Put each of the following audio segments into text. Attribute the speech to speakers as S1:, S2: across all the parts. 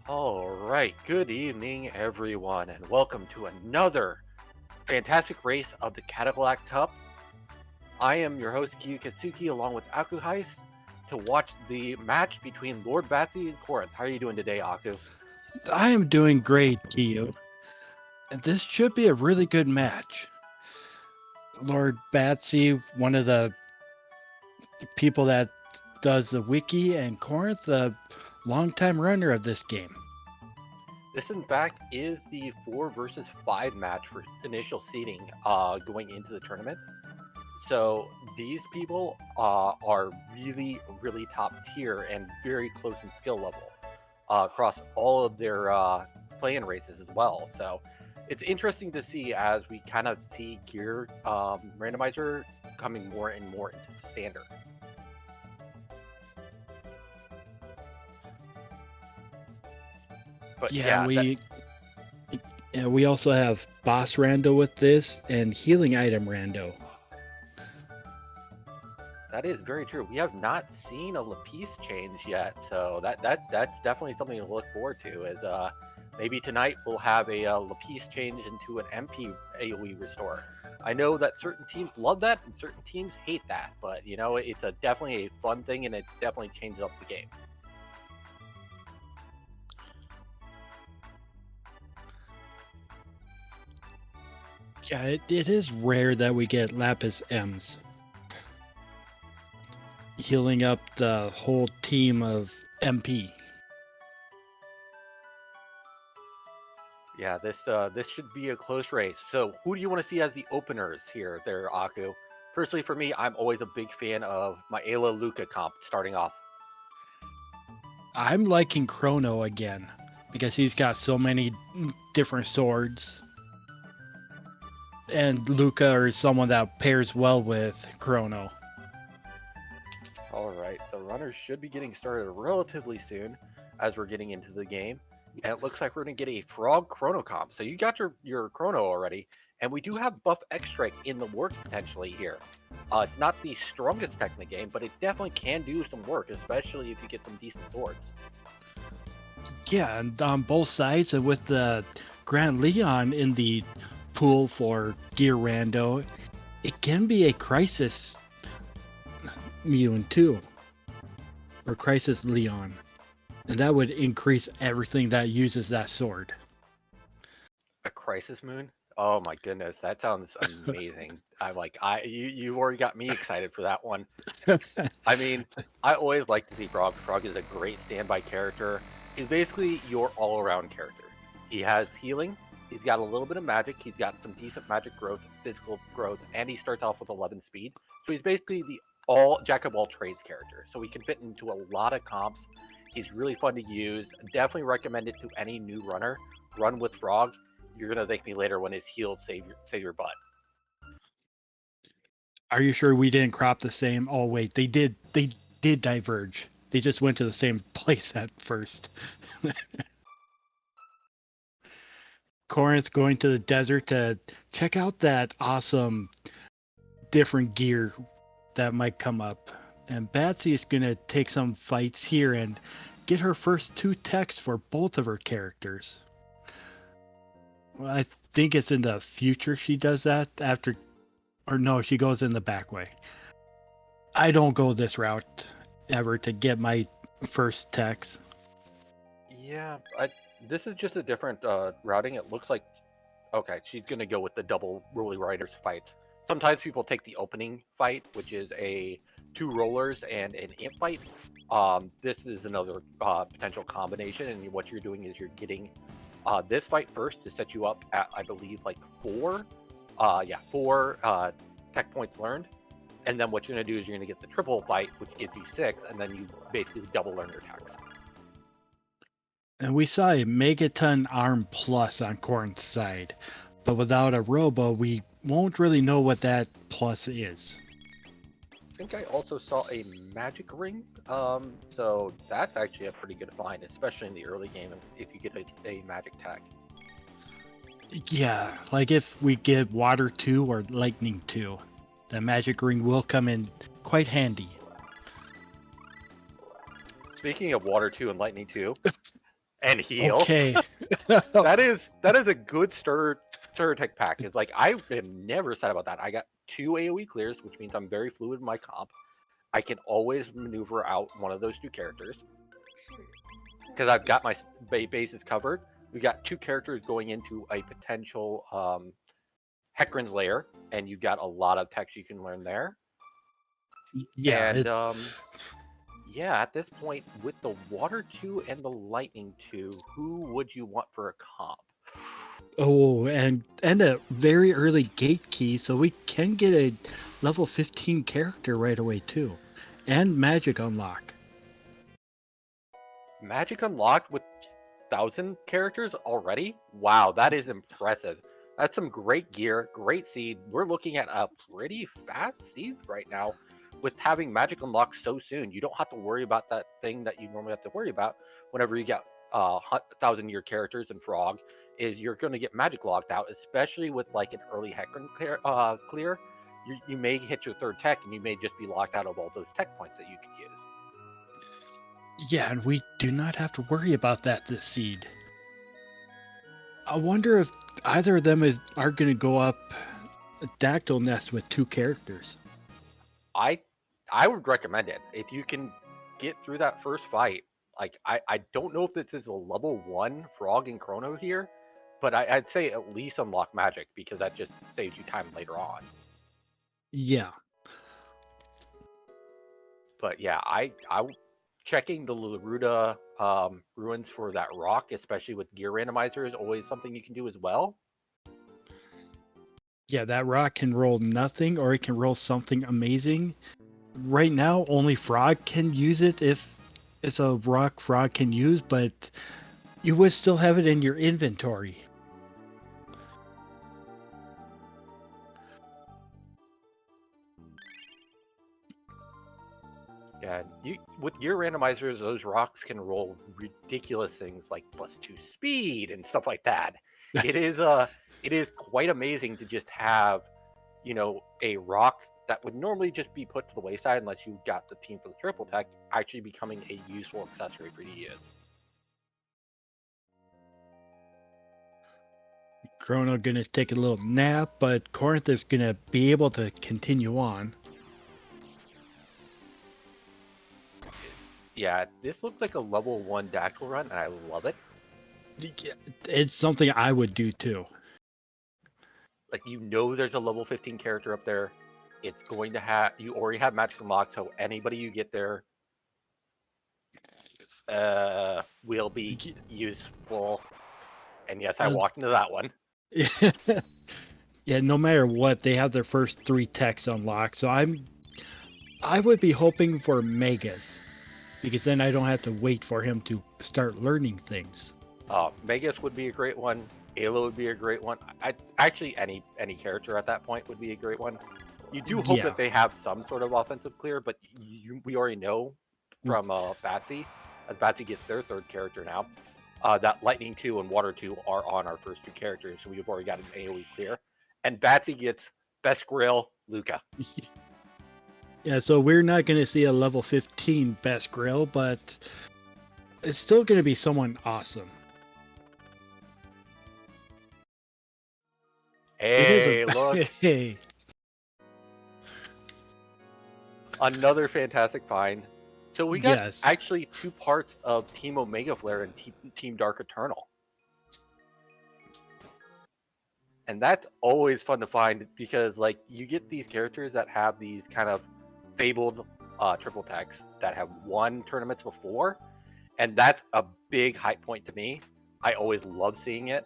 S1: All right, good evening, everyone, and welcome to another fantastic race of the Catalack Cup. I am your host, Kyuketsuki, along with akuheish, to watch the match between lordbatsy and Korenth. How are you doing today, Aku?
S2: I am doing great, Gio. And this should be a really good match. Lord Batsy, one of the people that does the wiki, and Corinth, the longtime runner of this game.
S1: This, in fact, is the 4 versus 5 match for initial seeding going into the tournament. So these people are really, really top tier and very close in skill level across all of their play-in races as well. So it's interesting to see as we kind of see gear randomizer coming more and more into the standard. But
S2: Yeah,
S1: yeah,
S2: we also have boss rando with this and healing item rando.
S1: that is very true. We have not seen a Lapis change yet, so that's definitely something to look forward to. Is maybe tonight we'll have a Lapis change into an MP AOE restore. I know that certain teams love that and certain teams hate that, but you know it's a definitely a fun thing and it definitely changes up the game.
S2: Yeah, it is rare that we get Lapis M's. healing up the whole team of MP.
S1: Yeah, this should be a close race. So, who do you want to see as the openers here, there, Aku? Personally, for me, I'm always a big fan of my Ayla Luca comp starting off.
S2: I'm liking Chrono again because he's got so many different swords. And Luca is someone that pairs well with Chrono.
S1: All right, the runners should be getting started relatively soon as we're getting into the game. And it looks like we're going to get a Frog Chrono comp. So you got your Chrono already. And we do have Buff X-Strike in the works potentially here. It's not the strongest tech in the game, but it definitely can do some work, especially if you get some decent swords.
S2: Yeah, and on both sides, and with the Grand Leon in the pool for Gear Rando, it can be a Crisis Mune too, or Crisis Leon, and that would increase everything that uses that sword.
S1: A Crisis Moon? Oh my goodness, that sounds amazing. You've already got me excited for that one. I mean, I always like to see Frog. Frog is a great standby character. He's basically your all-around character. He has healing. He's got a little bit of magic. He's got some decent magic growth, physical growth, and he starts off with 11 speed. So he's basically the all jack of all trades character. So he can fit into a lot of comps. He's really fun to use. Definitely recommend it to any new runner. Run with Frog. You're gonna thank me later when his heals save your butt.
S2: Are you sure we didn't crop the same? Oh wait, they did. They did diverge. They just went to the same place at first. Korenth going to the desert to check out that awesome different gear that might come up. And Batsy is going to take some fights here and get her first 2 techs for both of her characters. Well, I think it's in the future she does that after, or no, she goes in the back way. I don't go this route ever to get my first techs.
S1: Yeah, this is just a different routing. It looks like okay, she's gonna go with the double Rolly Riders fights. Sometimes people take the opening fight, which is a 2 rollers and an imp fight. This is another potential combination, and what you're doing is you're getting this fight first to set you up at, I believe, like 4 tech points learned. And then what you're going to do is you're going to get the triple fight, which gives you 6, and then you basically double learn your techs.
S2: And we saw a Megaton Arm Plus on Korenth's side, but without a Robo, we won't really know what that plus is.
S1: I think I also saw a magic ring, so that's actually a pretty good find, especially in the early game if you get a magic tag.
S2: Yeah, like if we get Water 2 or Lightning 2, the magic ring will come in quite handy.
S1: Speaking of Water 2 and Lightning 2, and heal.
S2: Okay.
S1: that is a good starter tech pack. It's like I have never said about that. I got 2 AoE clears, which means I'm very fluid in my comp. I can always maneuver out one of those 2 characters because I've got my bases covered. We got 2 characters going into a potential Hecarim's Lair, and you've got a lot of techs you can learn there.
S2: Yeah.
S1: And yeah, at this point, with the Water 2 and the Lightning 2, who would you want for a comp?
S2: Oh, and a very early gate key, so we can get a level 15 character right away too. And magic unlock.
S1: Magic unlocked with 1,000 characters already? Wow, that is impressive. That's some great gear, great seed. We're looking at a pretty fast seed right now with having magic unlocked so soon. You don't have to worry about that thing that you normally have to worry about whenever you get 1,000-year characters in Frog, is you're going to get magic locked out, especially with like an early Hecarim clear. You may hit your 3rd tech and you may just be locked out of all those tech points that you could use.
S2: Yeah, and we do not have to worry about that this seed. I wonder if either of them are going to go up a Dactyl Nest with 2 characters.
S1: I would recommend it if you can get through that first fight. Like I don't know if this is a level 1 Frog and Chrono here, but I'd say at least unlock magic because that just saves you time later on.
S2: Yeah.
S1: But yeah, checking the Laruda ruins for that rock, especially with gear randomizer, is always something you can do as well.
S2: Yeah, that rock can roll nothing or it can roll something amazing. Right now, only Frog can use it if it's a rock Frog can use, but you would still have it in your inventory.
S1: Yeah, with gear randomizers, those rocks can roll ridiculous things like +2 speed and stuff like that. It is quite amazing to just have, a rock that would normally just be put to the wayside unless you got the team for the triple tech actually becoming a useful accessory for you to use.
S2: Chrono gonna take a little nap, but Korenth is gonna be able to continue on.
S1: Yeah, this looks like a level 1 Dactyl run, and I love it.
S2: It's something I would do too.
S1: Like, there's a level 15 character up there. It's going to have, you already have magic unlocked, so anybody you get there will be useful. And yes, I walked into that one.
S2: Yeah, no matter what, they have their first 3 techs unlocked, so I would be hoping for Megas, because then I don't have to wait for him to start learning things.
S1: Megas would be a great one. Ayla would be a great one. Actually, any character at that point would be a great one. You do hope that they have some sort of offensive clear, but we already know from Batsy, as Batsy gets their 3rd character now, that Lightning 2 and Water 2 are on our first 2 characters, so we've already got an AoE clear. And Batsy gets Best Grill, Luca.
S2: Yeah, so we're not going to see a level 15 Best Grill, but it's still going to be someone awesome.
S1: Hey, look.
S2: Hey.
S1: Another fantastic find. So we got actually 2 parts of Team Omega Flare and Team Dark Eternal. And that's always fun to find because, like, you get these characters that have these kind of fabled triple techs that have won tournaments before, and that's a big hype point to me. I always love seeing it.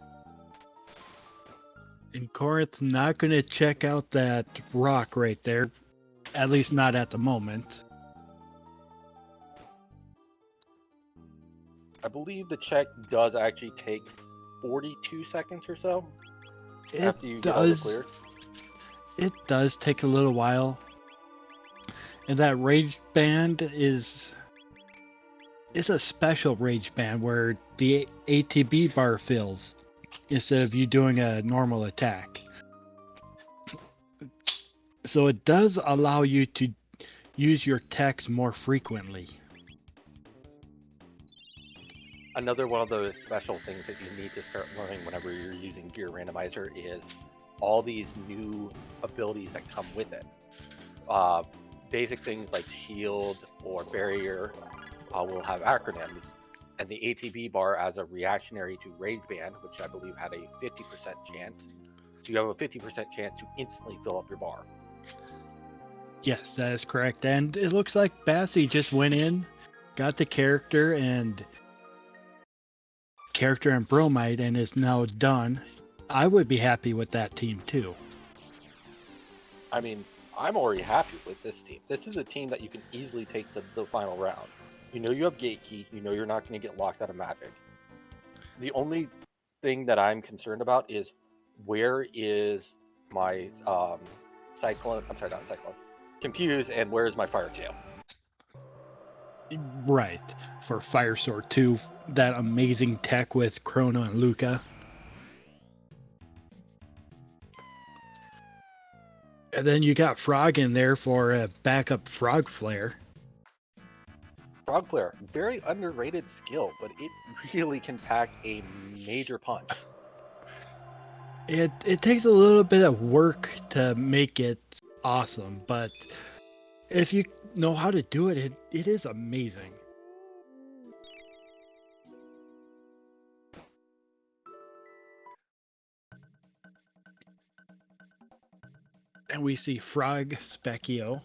S2: And Korenth not going to check out that rock right there, at least not at the moment.
S1: I believe the check does actually take 42 seconds or so after you get all the clears.
S2: It does take a little while. And that rage band is a special rage band where the ATB bar fills instead of you doing a normal attack. So it does allow you to use your techs more frequently.
S1: Another one of those special things that you need to start learning whenever you're using Gear Randomizer is all these new abilities that come with it. Basic things like shield or barrier will have acronyms, and the ATB bar as a reactionary to Rage Band, which I believe had a 50% chance. So you have a 50% chance to instantly fill up your bar.
S2: Yes, that is correct. And it looks like Batsy just went in, got the character and Bromide, and is now done. I would be happy with that team too.
S1: I mean, I'm already happy with this team. This is a team that you can easily take the final round. You know you have Gate Key. You know you're not going to get locked out of Magic. The only thing that I'm concerned about is where is my Cyclone? I'm sorry, not Cyclone. Confuse, and where is my Fire Tail?
S2: Right. For Fire Sword 2, that amazing tech with Chrono and Luca. And then you got Frog in there for a backup Frog Flare.
S1: Frog Flare, very underrated skill, but it really can pack a major punch.
S2: It takes a little bit of work to make it awesome, but if you know how to do it, it is amazing. And we see Frog Specchio.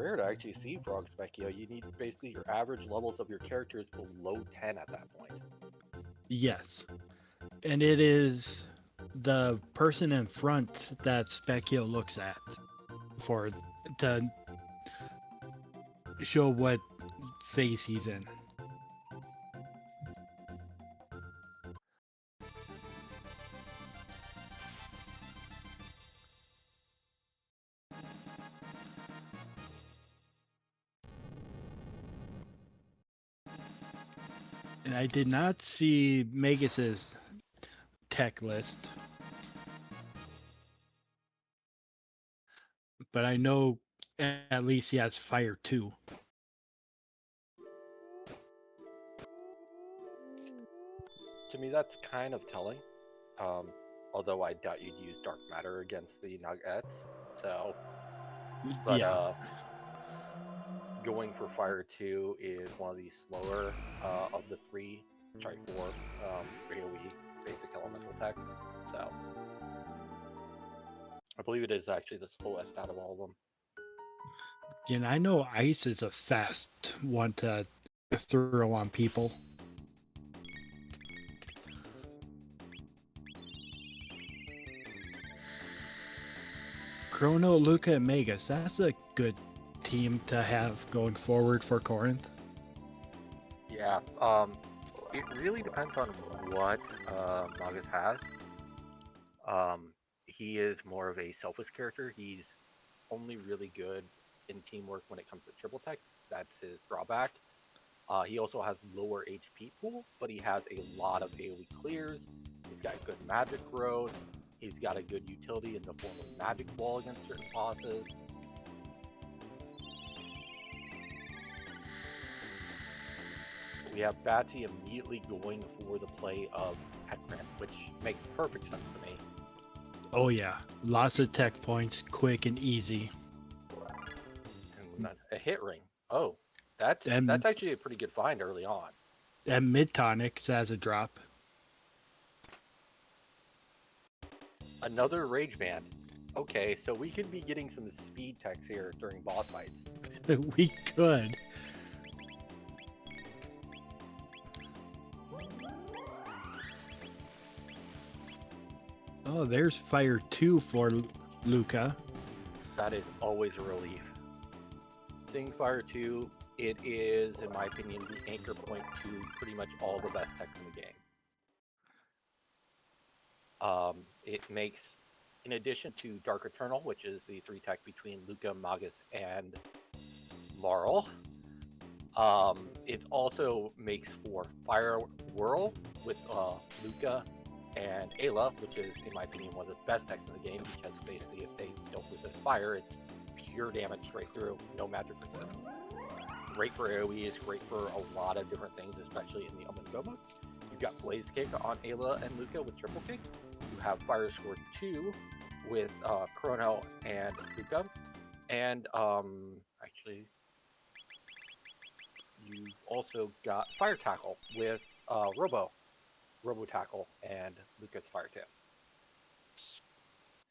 S1: rare to actually see frog Specchio. You need basically your average levels of your characters below 10 at that point.
S2: Yes. And it is the person in front that Specchio looks at for to show what phase he's in. And I did not see Magus's tech list, but I know at least he has Fire 2.
S1: To me, that's kind of telling. Although I doubt you'd use dark matter against the Nuggets. So, but
S2: Yeah.
S1: going for Fire 2 is one of the slower of the four AoE basic elemental techs. So, I believe it is actually the slowest out of all of them.
S2: And I know Ice is a fast one to throw on people. Chrono, Luca, and Magus. That's a good team to have going forward for Korenth.
S1: Yeah, it really depends on what Magus has. He is more of a selfish character. He's only really good in teamwork when it comes to triple tech. That's his drawback. He also has lower HP pool, but he has a lot of AoE clears. He's got good magic growth. He's got a good utility in the form of magic wall against certain bosses. We have Batsy immediately going for the play of Korenth, which makes perfect sense to me.
S2: Oh yeah, lots of tech points, quick and easy.
S1: And a hit ring. Oh, that's actually a pretty good find early on.
S2: And mid tonics as a drop.
S1: Another rage band. Okay, so we could be getting some speed techs here during boss fights.
S2: We could. Oh, there's Fire 2 for Luca.
S1: That is always a relief. Seeing Fire 2, it is, in my opinion, the anchor point to pretty much all the best techs in the game. It makes, in addition to Dark Eternal, which is the 3 tech between Luca, Magus, and Marl, it also makes for Fire Whirl with Luca and Ayla, which is, in my opinion, one of the best techs in the game, because basically if they don't resist fire, it's pure damage straight through, no magic resist. Great for AoE, is great for a lot of different things, especially in the Omen Go mode. You've got Blaze Kick on Ayla and Luca with triple kick. You have Fire Sword 2 with Chrono and Luca. And actually, you've also got Fire Tackle with Robo Tackle and Luca's Fire 2.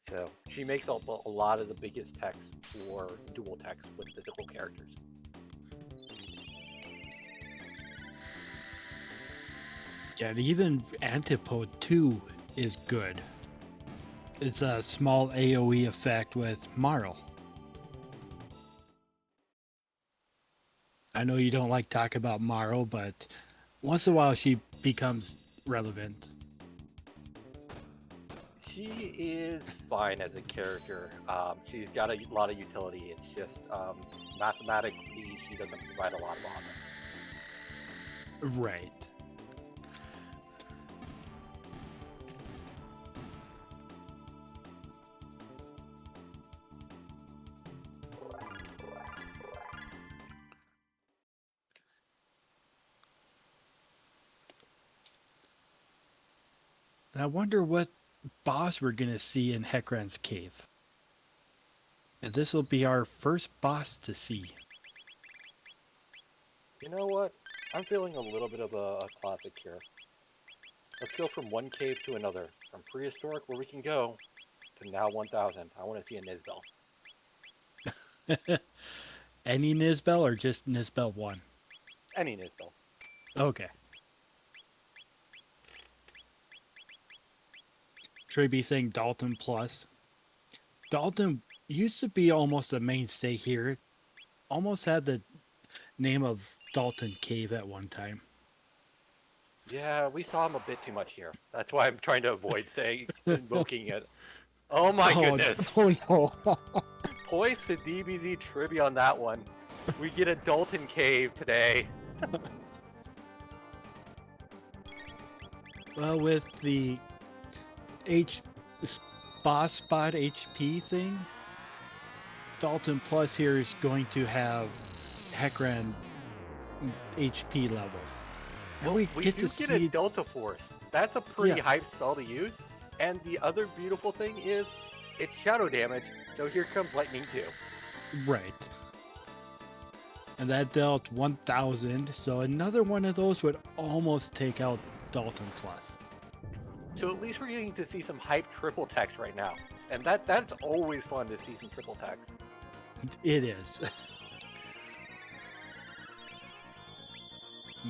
S1: So she makes up a lot of the biggest techs for dual techs with physical characters.
S2: Yeah, and even Antipode 2 is good. It's a small AoE effect with Marl. I know you don't like talk about Marl, but once in a while she becomes relevant.
S1: She is fine as a character. She's got a lot of utility. It's just mathematically she doesn't provide a lot of honor.
S2: Right. And I wonder what boss we're gonna see in Hecarim's cave. And this will be our first boss to see.
S1: You know what? I'm feeling a little bit of a classic here. Let's go from one cave to another. From prehistoric, where we can go, to now 1000. I want to see a Nizbel.
S2: Any Nisbel or just Nisbel 1?
S1: Any Nisbel.
S2: Okay. Tribby saying Dalton Plus. Dalton used to be almost a mainstay here. Almost had the name of Dalton Cave at one time.
S1: Yeah, we saw him a bit too much here. That's why I'm trying to avoid invoking it. Oh my goodness.
S2: Oh no.
S1: Points to DBZ trivia on that one. We get a Dalton Cave today.
S2: Well, with the boss spot HP thing, Dalton Plus here is going to have Heckran HP level.
S1: Well, we do get a Delta Force. That's a pretty hype spell to use. And the other beautiful thing is it's shadow damage, so here comes lightning too.
S2: Right. And that dealt 1,000, so another one of those would almost take out Dalton Plus.
S1: So at least we're getting to see some hype triple text right now. And that's always fun to see some triple text.
S2: It is.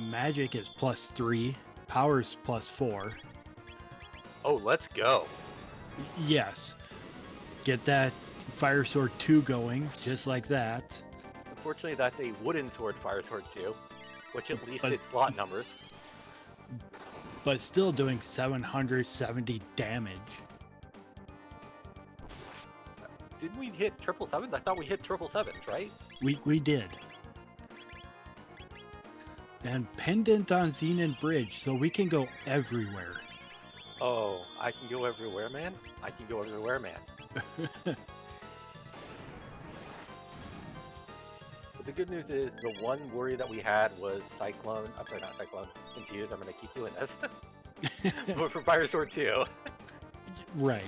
S2: Magic is +3, Power's +4.
S1: Oh, let's go.
S2: Yes. Get that Fire Sword 2 going, just like that.
S1: Unfortunately, that's a Wooden Sword Fire Sword 2, which at least it's slot numbers.
S2: But still doing 770 damage.
S1: Didn't we hit 777s? I thought we hit 777s, right?
S2: We did. And pendant on Xenon Bridge, so we can go everywhere.
S1: Oh, I can go everywhere, man. I can go everywhere, man. But the good news is the one worry that we had was Cyclone. I'm sorry, not Cyclone. Confused. I'm going to keep doing this. But for Fire Sword 2.
S2: Right.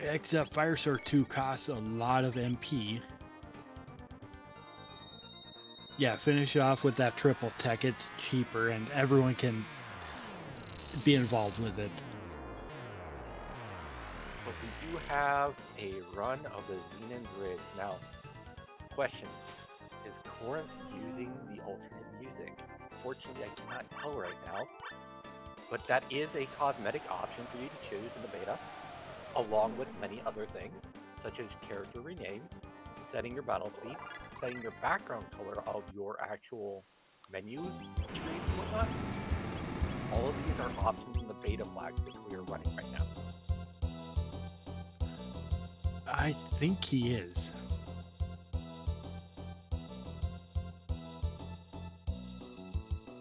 S2: Except Fire Sword 2 costs a lot of MP. Yeah, finish off with that triple tech. It's cheaper and everyone can be involved with it.
S1: But we do have a run of the Xenon Bridge. Now, question. Is Korenth using the alternate music? Unfortunately, I cannot tell right now. But that is a cosmetic option for you to choose in the beta, along with many other things, such as character renames, setting your battle speed, setting your background color of your actual menu screen and whatnot. All of these are options in the beta flags which we are running right now.
S2: I think he is.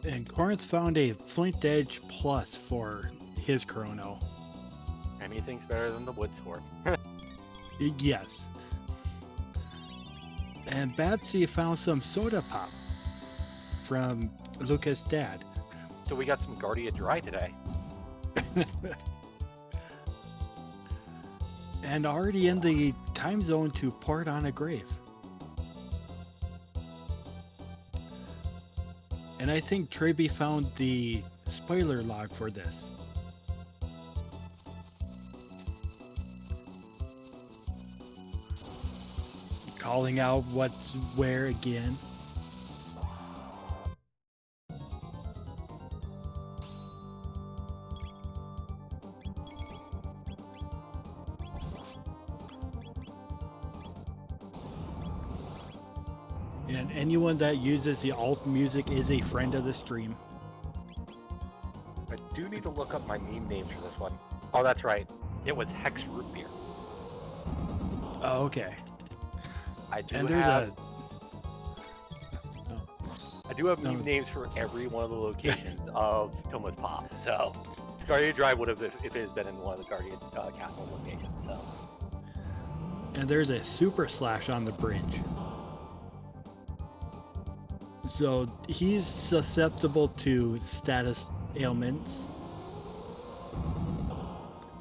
S2: And Korenth found a Flint Edge Plus for his Chrono.
S1: Anything's better than the Wood Sword.
S2: Yes. And Batsy found some Soda Pop from Lucas' dad.
S1: So we got some Guardia Dry today.
S2: And already in the time zone to port on a grave. And I think Treby found the spoiler log for this. Calling out what's where again. And anyone that uses the alt music is a friend of the stream.
S1: I do need to look up my meme names for this one. Oh, that's right. It was Hex Root Beer.
S2: Oh, okay.
S1: I do
S2: and there's
S1: have...
S2: I
S1: do have meme names for every one of the locations of Toma's Pop. So, Guardian Drive would have if it had been in one of the Guardian Castle locations. So.
S2: And there's a super slash on the bridge. So he's susceptible to status ailments.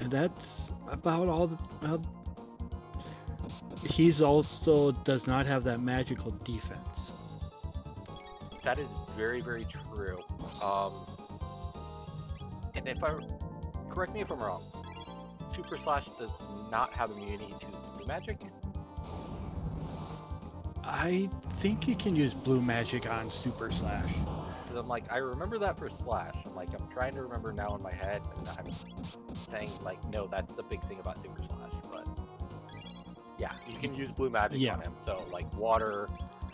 S2: And that's about all. He's also does not have that magical defense.
S1: That is very, very true. And if correct me if I'm wrong, Super Slash does not have immunity to blue magic.
S2: I think you can use blue magic on Super Slash.
S1: Because I'm like, I remember that for Slash. I'm like, I'm trying to remember now in my head, and I'm saying like, no, that's the big thing about Super Slash. But yeah, you can use blue magic on him. So like water,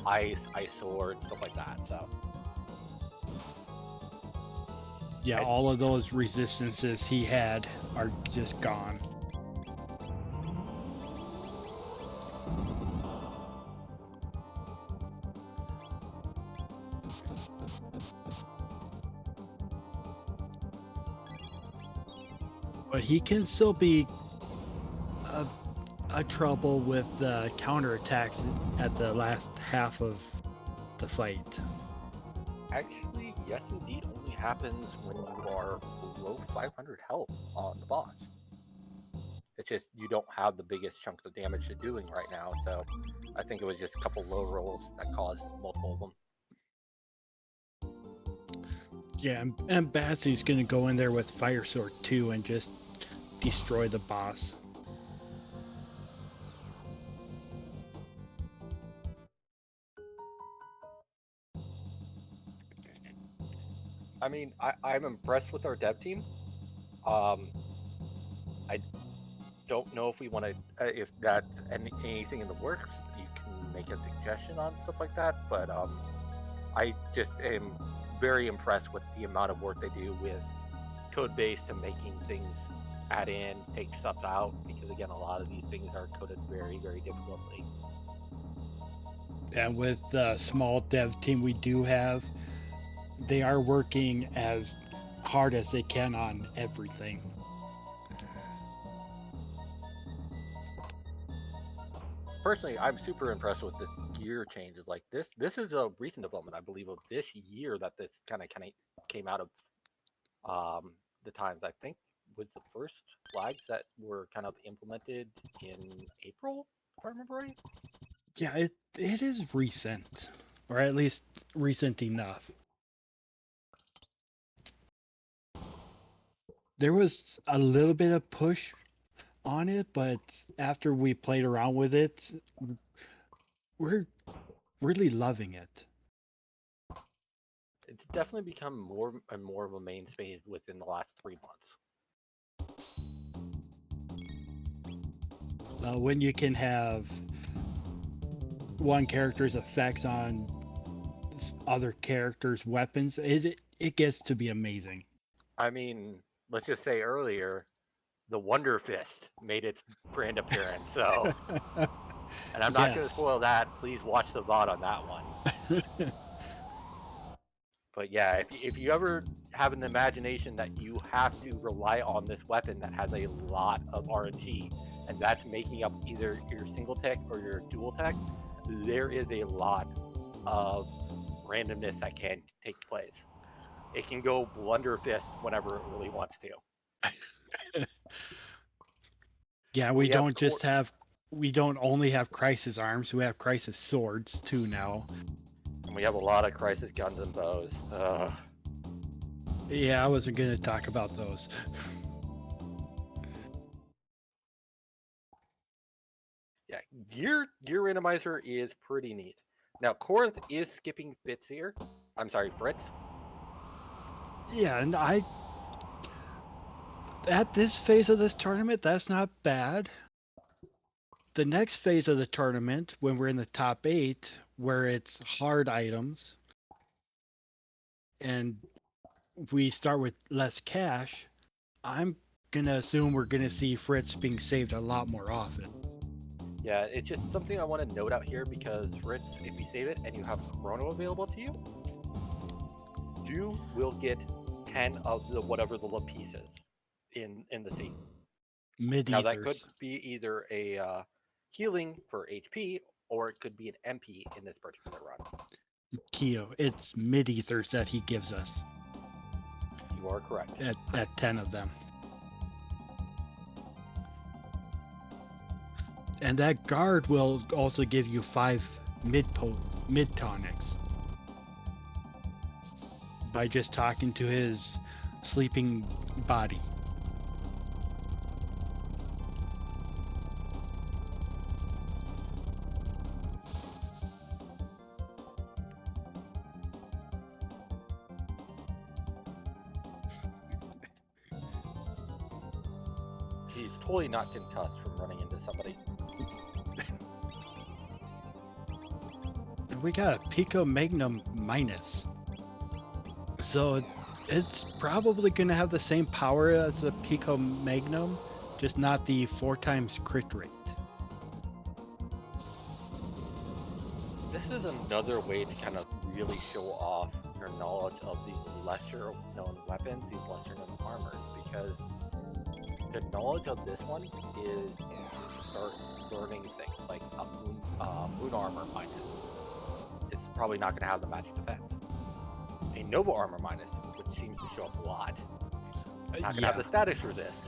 S1: ice sword, stuff like that. So
S2: yeah, all of those resistances he had are just gone. But he can still be a trouble with the counterattacks at the last half of the fight.
S1: actually, yes, indeed, only happens when you are below 500 health on the boss. It's just you don't have the biggest chunks of damage you're doing right now, so I think it was just a couple low rolls that caused multiple of them.
S2: Yeah, and Batsy's gonna go in there with Fire Sword too and just destroy the boss.
S1: I mean, I'm impressed with our dev team. I don't know if we want to, if that's anything in the works. You can make a suggestion on stuff like that, but I just am very impressed with the amount of work they do with code base and making things add in, take stuff out, because again, a lot of these things are coded very, very difficultly.
S2: And with the small dev team we do have, they are working as hard as they can on everything.
S1: Personally, I'm super impressed with this gear change. Like this is a recent development, I believe, of this year that this kind of came out of. The times I think was the first flags that were kind of implemented in April, if I remember right.
S2: Yeah, it is recent, or at least recent enough. There was a little bit of push on it, but after we played around with it, we're really loving it.
S1: It's definitely become more and more of a mainstay within the last 3 months.
S2: When you can have one character's effects on other characters' weapons, it gets to be amazing.
S1: I mean, let's just say earlier, the Wonder Fist made its grand appearance. So, and I'm not going to spoil that. Please watch the VOD on that one. But yeah, if you ever have an imagination that you have to rely on this weapon that has a lot of RNG, and that's making up either your single tech or your dual tech, there is a lot of randomness that can take place. It can go Blunder Fist whenever it really wants to.
S2: Yeah, we don't only have Crisis arms, we have Crisis swords too now.
S1: And we have a lot of Crisis guns and bows.
S2: Yeah, I wasn't going to talk about those.
S1: Yeah, Gear Randomizer is pretty neat. Now, Korenth is skipping Fitz here. I'm sorry, Fritz.
S2: Yeah, and at this phase of this tournament, that's not bad. The next phase of the tournament, when we're in the top 8, where it's hard items, and we start with less cash, I'm gonna assume we're gonna see Fritz being saved a lot more often.
S1: Yeah, it's just something I want to note out here because Fritz, if you save it and you have Chrono available to you, you will get 10 of the whatever the lapis is in the scene. Now that could be either a healing for HP or it could be an MP in this particular run.
S2: Kyo, it's mid-ethers that he gives us.
S1: You are correct.
S2: At 10 of them. And that guard will also give you 5 mid tonics by just talking to his sleeping body.
S1: he's totally not concussed from running into somebody.
S2: We got a Pico Magnum minus. So it's probably going to have the same power as a Pico Magnum, just not the 4 times crit rate.
S1: This is another way to kind of really show off your knowledge of these lesser known weapons, these lesser known armors, because the knowledge of this one is to start learning things like a moon armor minus. It's probably not going to have the magic defense. A Nova armor minus, which seems to show up a lot. Not going to have the status resist.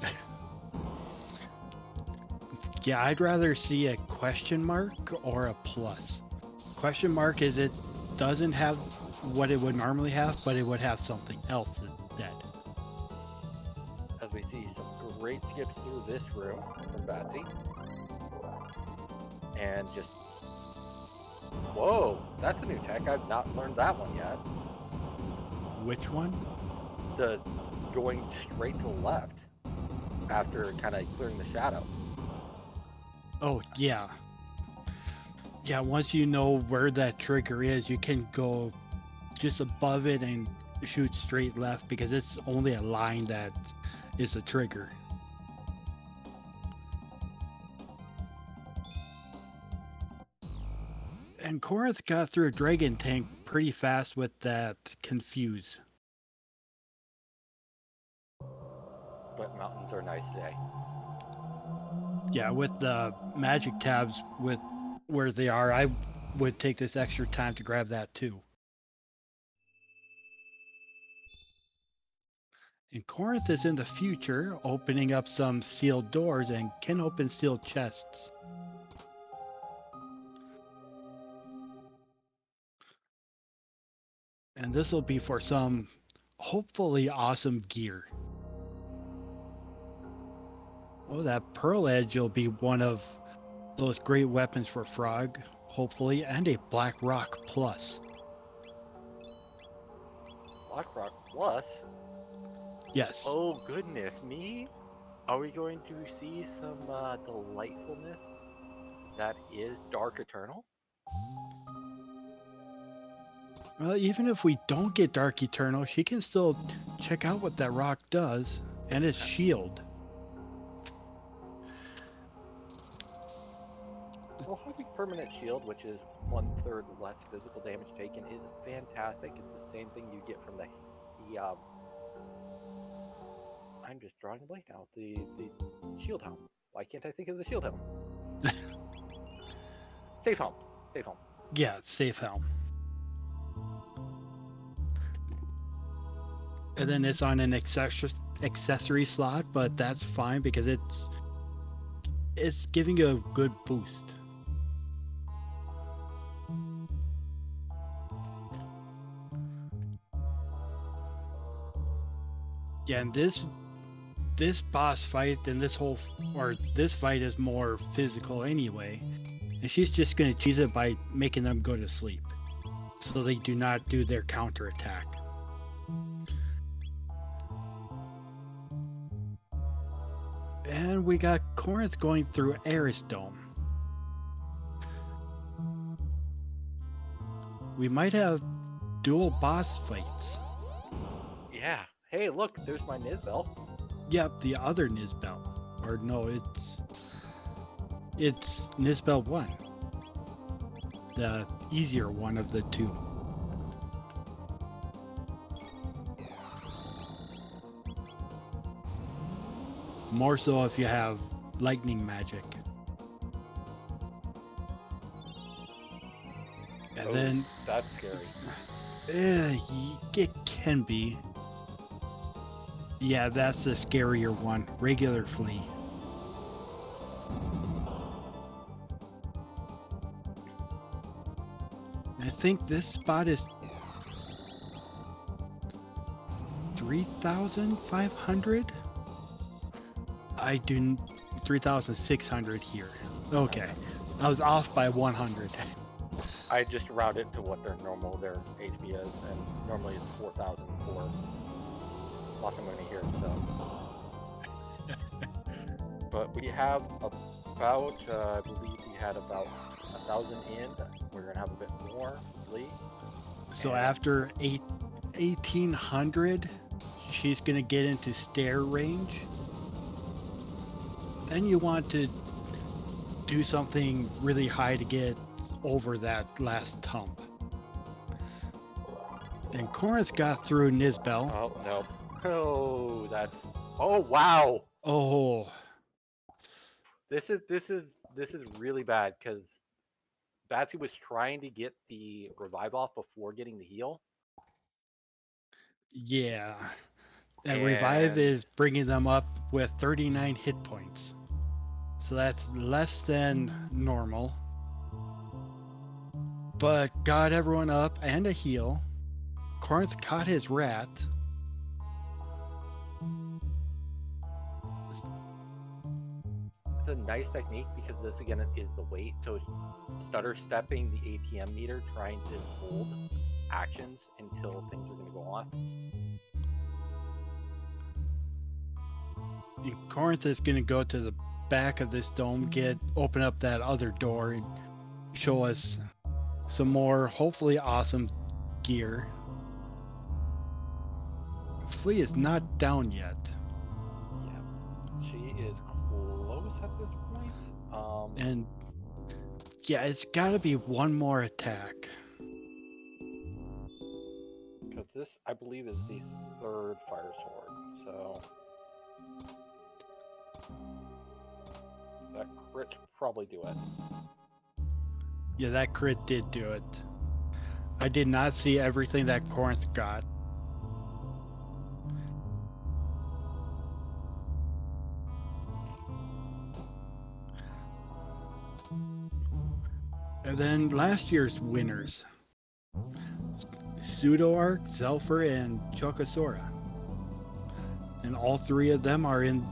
S2: Yeah, I'd rather see a question mark or a plus. Question mark is it doesn't have what it would normally have, but it would have something else instead.
S1: As we see some great skips through this room from Batsy. And just... Whoa, that's a new tech. I've not learned that one yet.
S2: Which one?
S1: The going straight to the left after kind of clearing the shadow.
S2: Oh, yeah. Yeah, once you know where that trigger is, you can go just above it and shoot straight left because it's only a line that is a trigger. And Korenth got through a dragon tank pretty fast with that confuse.
S1: But mountains are nice today.
S2: Yeah, with the magic tabs with where they are, I would take this extra time to grab that too. And Korenth is in the future, opening up some sealed doors and can open sealed chests. And this will be for some hopefully awesome gear. Oh, that Pearl Edge will be one of those great weapons for Frog, hopefully, and a Black Rock Plus.
S1: Black Rock Plus?
S2: Yes.
S1: Oh, goodness me. Are we going to see some delightfulness that is Dark Eternal?
S2: Well, even if we don't get Dark Eternal, she can still check out what that rock does, and its shield.
S1: Well, having permanent shield, which is 1/3 less physical damage taken, is fantastic. It's the same thing you get from the I'm just drawing a blank now. The shield helm. Why can't I think of the shield helm? Safe helm. Safe helm.
S2: Yeah, it's safe helm. And then it's on an accessory slot, but that's fine because it's giving you a good boost. Yeah, and this boss fight and this fight is more physical anyway. And she's just gonna cheese it by making them go to sleep, so they do not do their counterattack. And we got Korenth going through Eris Dome. We might have dual boss fights.
S1: Yeah. Hey, look, there's my Nizbel.
S2: Yep, the other Nizbel. Or no, it's Nizbel 1. The easier one of the two. More so if you have lightning magic. And then
S1: That's scary.
S2: it can be. Yeah, that's a scarier one. Regular flea. I think this spot is 3,500. I do 3,600 here. Okay, I was off by 100.
S1: I just rounded to what their HP is, and normally it's 4,000 for lost I'm going to hear, so. But we have about, I believe we had about 1,000 in. We're gonna have a bit more, hopefully.
S2: So
S1: And-
S2: after 1800, she's going to get into stair range. Then you want to do something really high to get over that last hump. And Korenth got through Nisbel.
S1: Oh no! Oh, that's. Oh wow!
S2: Oh,
S1: This is really bad because Batsy was trying to get the revive off before getting the heal.
S2: yeah. And Revive
S1: And-
S2: is bringing them up with 39 hit points. So that's less than normal. But got everyone up and a heal. Korenth caught his rat.
S1: It's a nice technique because this again is the weight. So stutter stepping the ATM meter, trying to hold actions until things are going to go off.
S2: And Korenth is going to go to the back of this dome, open up that other door, and show us some more, hopefully awesome gear. Flea is not down yet.
S1: Yeah, she is close at this point.
S2: And yeah, it's got to be one more attack.
S1: Because this, I believe, is the third fire sword. So that crit should probably do it.
S2: Yeah, that crit did do it. I did not see everything that Korenth got. And then last year's winners. Pseudo-Arc, Zelfer, and Chokosora. And all three of them are in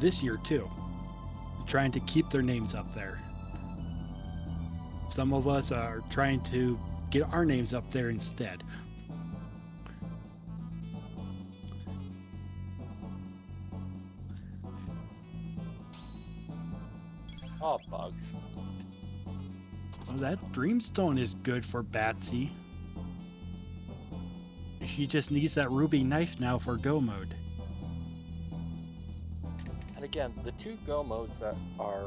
S2: this year too. Trying to keep their names up there. Some of us are trying to get our names up there instead.
S1: Oh, bugs.
S2: Well, that Dreamstone is good for Batsy. She just needs that ruby knife now for go mode.
S1: And again, the two go modes that are,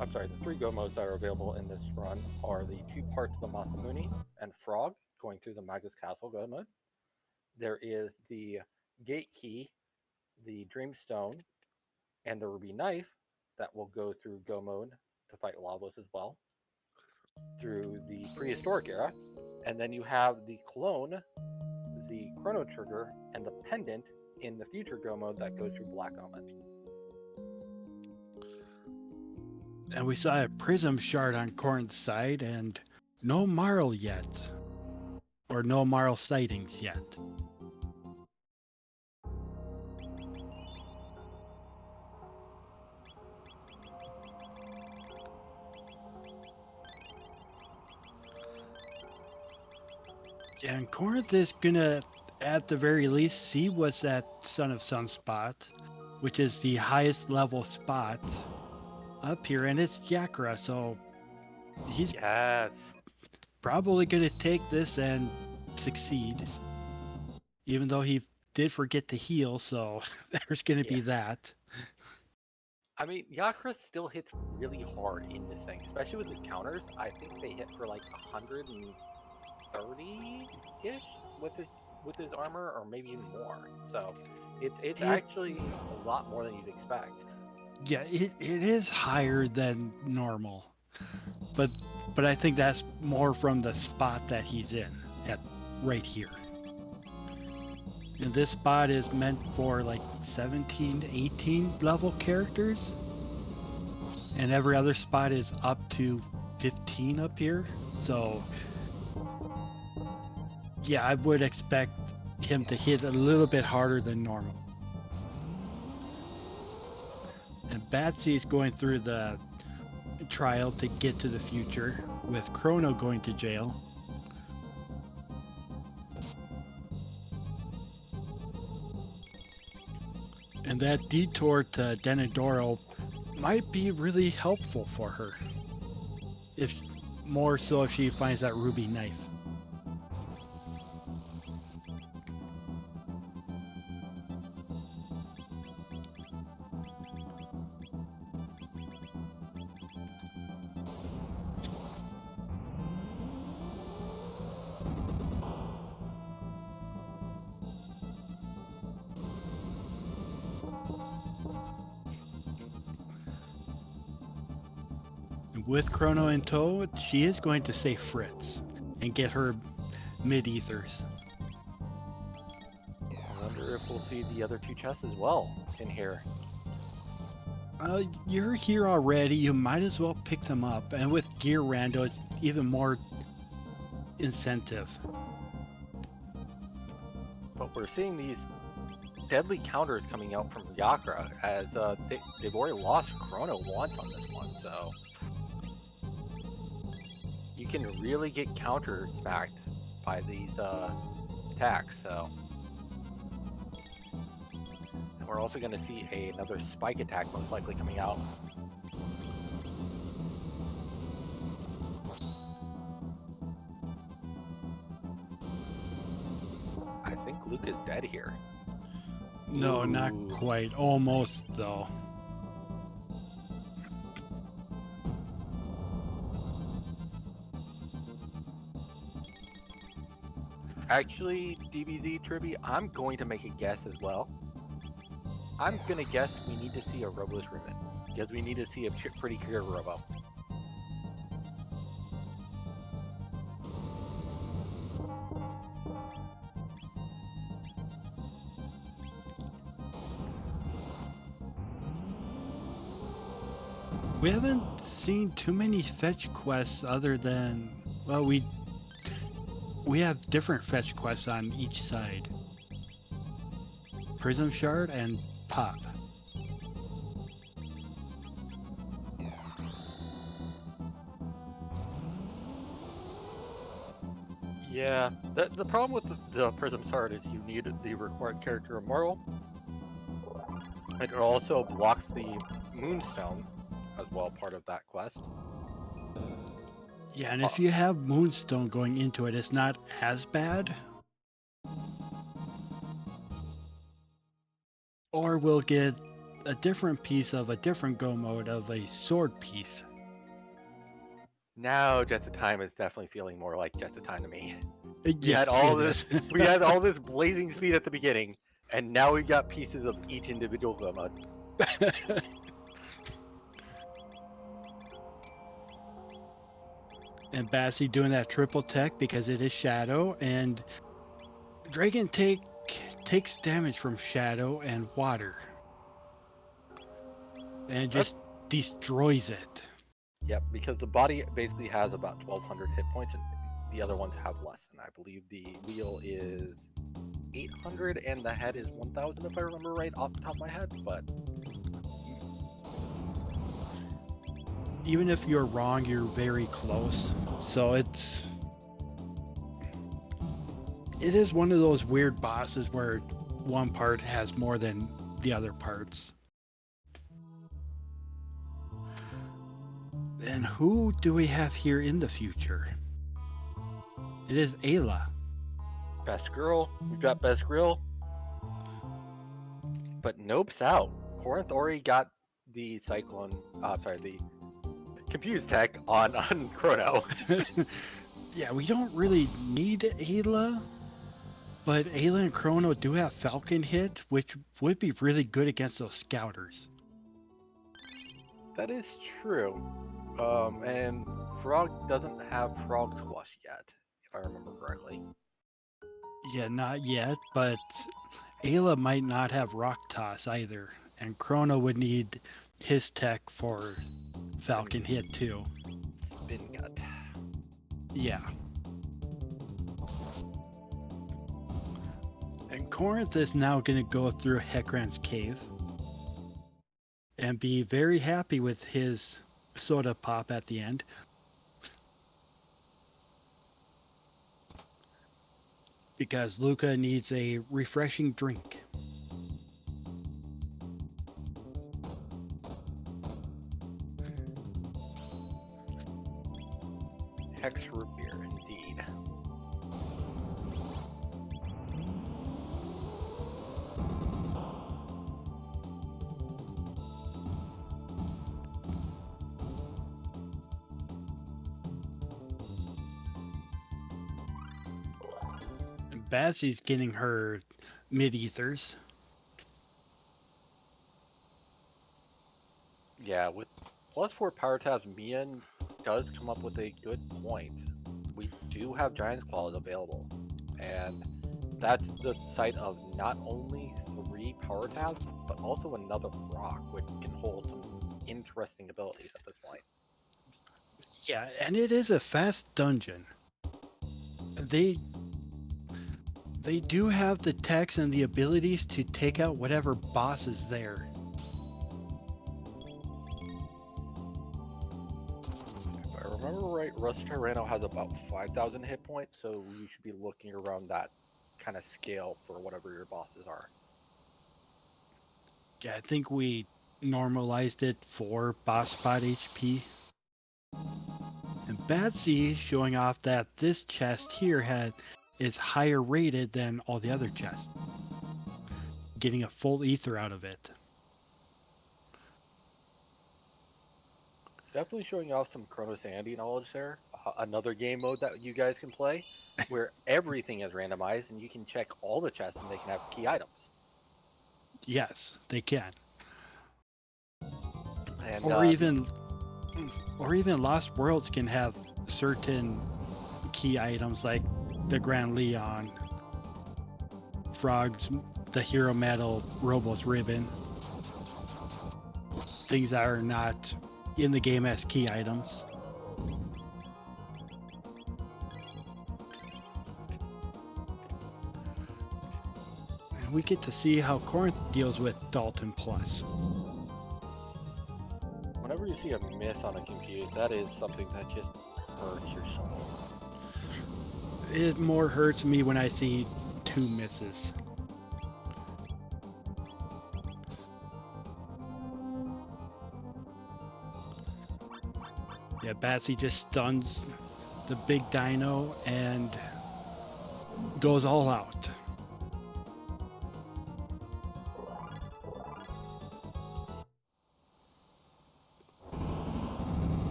S1: I'm sorry, the three go modes that are available in this run are the two parts of the Masamune and Frog going through the Magus Castle go mode. There is the Gate Key, the Dreamstone, and the Ruby Knife that will go through go mode to fight Lavos as well through the prehistoric era. And then you have the clone, the Chrono Trigger, and the pendant in the future go mode that goes through Black Omen.
S2: And we saw a prism shard on Korenth's side and no Marl yet. Or no Marl sightings yet. And Korenth is gonna, at the very least, see what's that Son of Sunspot, which is the highest level spot up here, and it's Yakra, so he's
S1: Yes.
S2: probably gonna take this and succeed. Even though he did forget to heal, so there's gonna be that.
S1: I mean, Yakra still hits really hard in this thing, especially with his counters. I think they hit for like 130-ish with his armor, or maybe even more. So it's actually a lot more than you'd expect.
S2: Yeah, it is higher than normal, but I think that's more from the spot that he's in at right here. And this spot is meant for like 17 to 18 level characters, and every other spot is up to 15 up here. So yeah, I would expect him to hit a little bit harder than normal. And Batsy is going through the trial to get to the future, with Chrono going to jail. And that detour to Denadoro might be really helpful for her. If more so if she finds that ruby knife. With Chrono in tow, she is going to save Fritz and get her mid-ethers.
S1: I wonder if we'll see the other two chests as well in here.
S2: You're here already, you might as well pick them up, and with Gear Rando, it's even more incentive.
S1: But we're seeing these deadly counters coming out from Yakra, as they've already lost Chrono once on this one, so you can really get counter smacked by these attacks. So, and we're also going to see another spike attack most likely coming out. I think Luke is dead here.
S2: No,
S1: Ooh.
S2: not quite. Almost, though.
S1: Actually, DBZ Tribby, I'm going to make a guess as well. I'm going to guess we need to see a Robo's Ribbon, because we need to see a pretty clear Robo.
S2: We haven't seen too many fetch quests other than, well, we have different fetch quests on each side. Prism Shard and Pop.
S1: Yeah, the problem with the Prism Shard is you need the required character immortal. It also blocks the Moonstone as well, part of that quest.
S2: Yeah, and if you have Moonstone going into it, it's not as bad. Or we'll get a different piece of a different go mode of a sword piece.
S1: Now Just in Time is definitely feeling more like Just in Time to me. We
S2: Yes,
S1: had all this we had all this blazing speed at the beginning, and now we got pieces of each individual go mode.
S2: And Bassy doing that triple tech because it is Shadow, and Dragon takes damage from Shadow and Water. And just destroys it.
S1: Yep, because the body basically has about 1,200 hit points, and the other ones have less. And I believe the wheel is 800, and the head is 1,000, if I remember right off the top of my head. But
S2: even if you're wrong, you're very close. So it is one of those weird bosses where one part has more than the other parts. And who do we have here in the future? It is Ayla.
S1: Best Girl, we've got Best Girl. But Nope's out. Korenth already got the the Confused Tech on Chrono.
S2: Yeah, we don't really need Ayla, but Ayla and Chrono do have Falcon hit, which would be really good against those scouters.
S1: That is true. And Frog doesn't have Frog Squash yet, if I remember correctly.
S2: Yeah, not yet, but Ayla might not have Rock Toss either, and Chrono would need his tech for Falcon hit too.
S1: Spin Gut.
S2: Yeah. And Korenth is now going to go through Heckran's cave and be very happy with his soda pop at the end. Because Luca needs a refreshing drink. Batsy's getting her mid-ethers.
S1: Yeah, with +4 power tabs, Mian does come up with a good point. We do have Giant's Claws available, and that's the site of not only 3 power tabs, but also another rock, which can hold some interesting abilities at this point.
S2: Yeah, and it is a fast dungeon. They do have the techs and the abilities to take out whatever boss is there.
S1: If I remember right, Rust Tyranno has about 5,000 hit points, so you should be looking around that kind of scale for whatever your bosses are.
S2: Yeah, I think we normalized it for boss spot HP. And Batsy showing off that this chest here is higher rated than all the other chests. Getting a full ether out of it.
S1: Definitely showing off some Chronos Andy knowledge there. Another game mode that you guys can play where everything is randomized and you can check all the chests and they can have key items.
S2: Yes, they can.
S1: And,
S2: or even Lost Worlds can have certain key items like the Grand Leon, Frogs, the Hero Metal, Robo's Ribbon. Things that are not in the game as key items. And we get to see how Korenth deals with Dalton Plus.
S1: Whenever you see a miss on a Confused, that is something that just hurts your soul.
S2: It more hurts me when I see 2 misses. Yeah, Batsy just stuns the big dino and goes all out.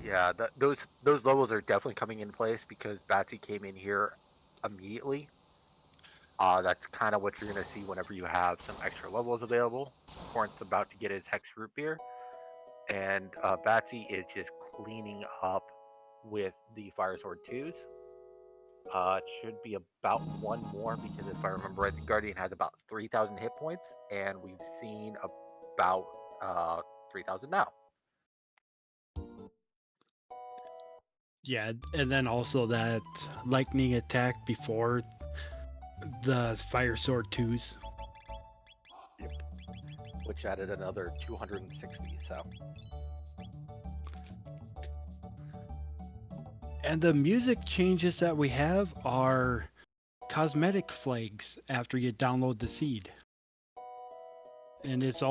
S1: Yeah, those levels are definitely coming in place because Batsy came in here immediately. That's kind of what you're going to see whenever you have some extra levels available. Korenth's about to get his Hex Root Beer, and Batsy is just cleaning up with the Fire Sword 2s. It should be about 1 more because if I remember right, the Guardian has about 3,000 hit points, and we've seen about 3,000 now.
S2: Yeah, and then also that lightning attack before the Fire Sword 2s.
S1: Yep. Which added another 260, so.
S2: And the music changes that we have are cosmetic flags after you download the seed. And it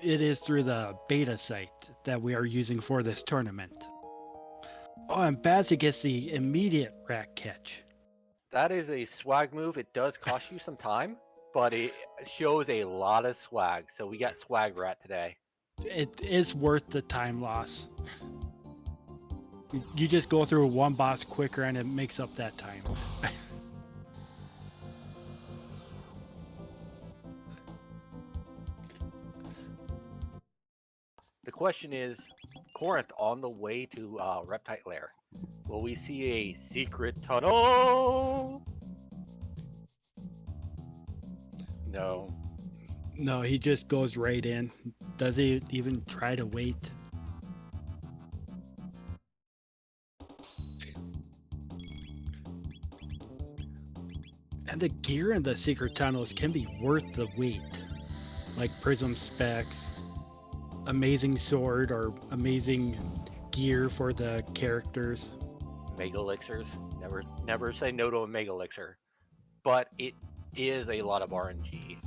S2: is through the beta site that we are using for this tournament. Oh, and Batsy gets the immediate rack catch.
S1: That is a swag move. It does cost you some time, but it shows a lot of swag. So we got swag rat today.
S2: It is worth the time loss. You just go through 1 boss quicker and it makes up that time.
S1: The question is, Korenth on the way to Reptite Lair. Will we see a secret tunnel? No.
S2: No, he just goes right in. Does he even try to wait? And the gear in the secret tunnels can be worth the wait. Like prism specs, amazing sword, or amazing gear for the characters.
S1: Mega elixirs. Never say no to a mega elixir. But it is a lot of RNG.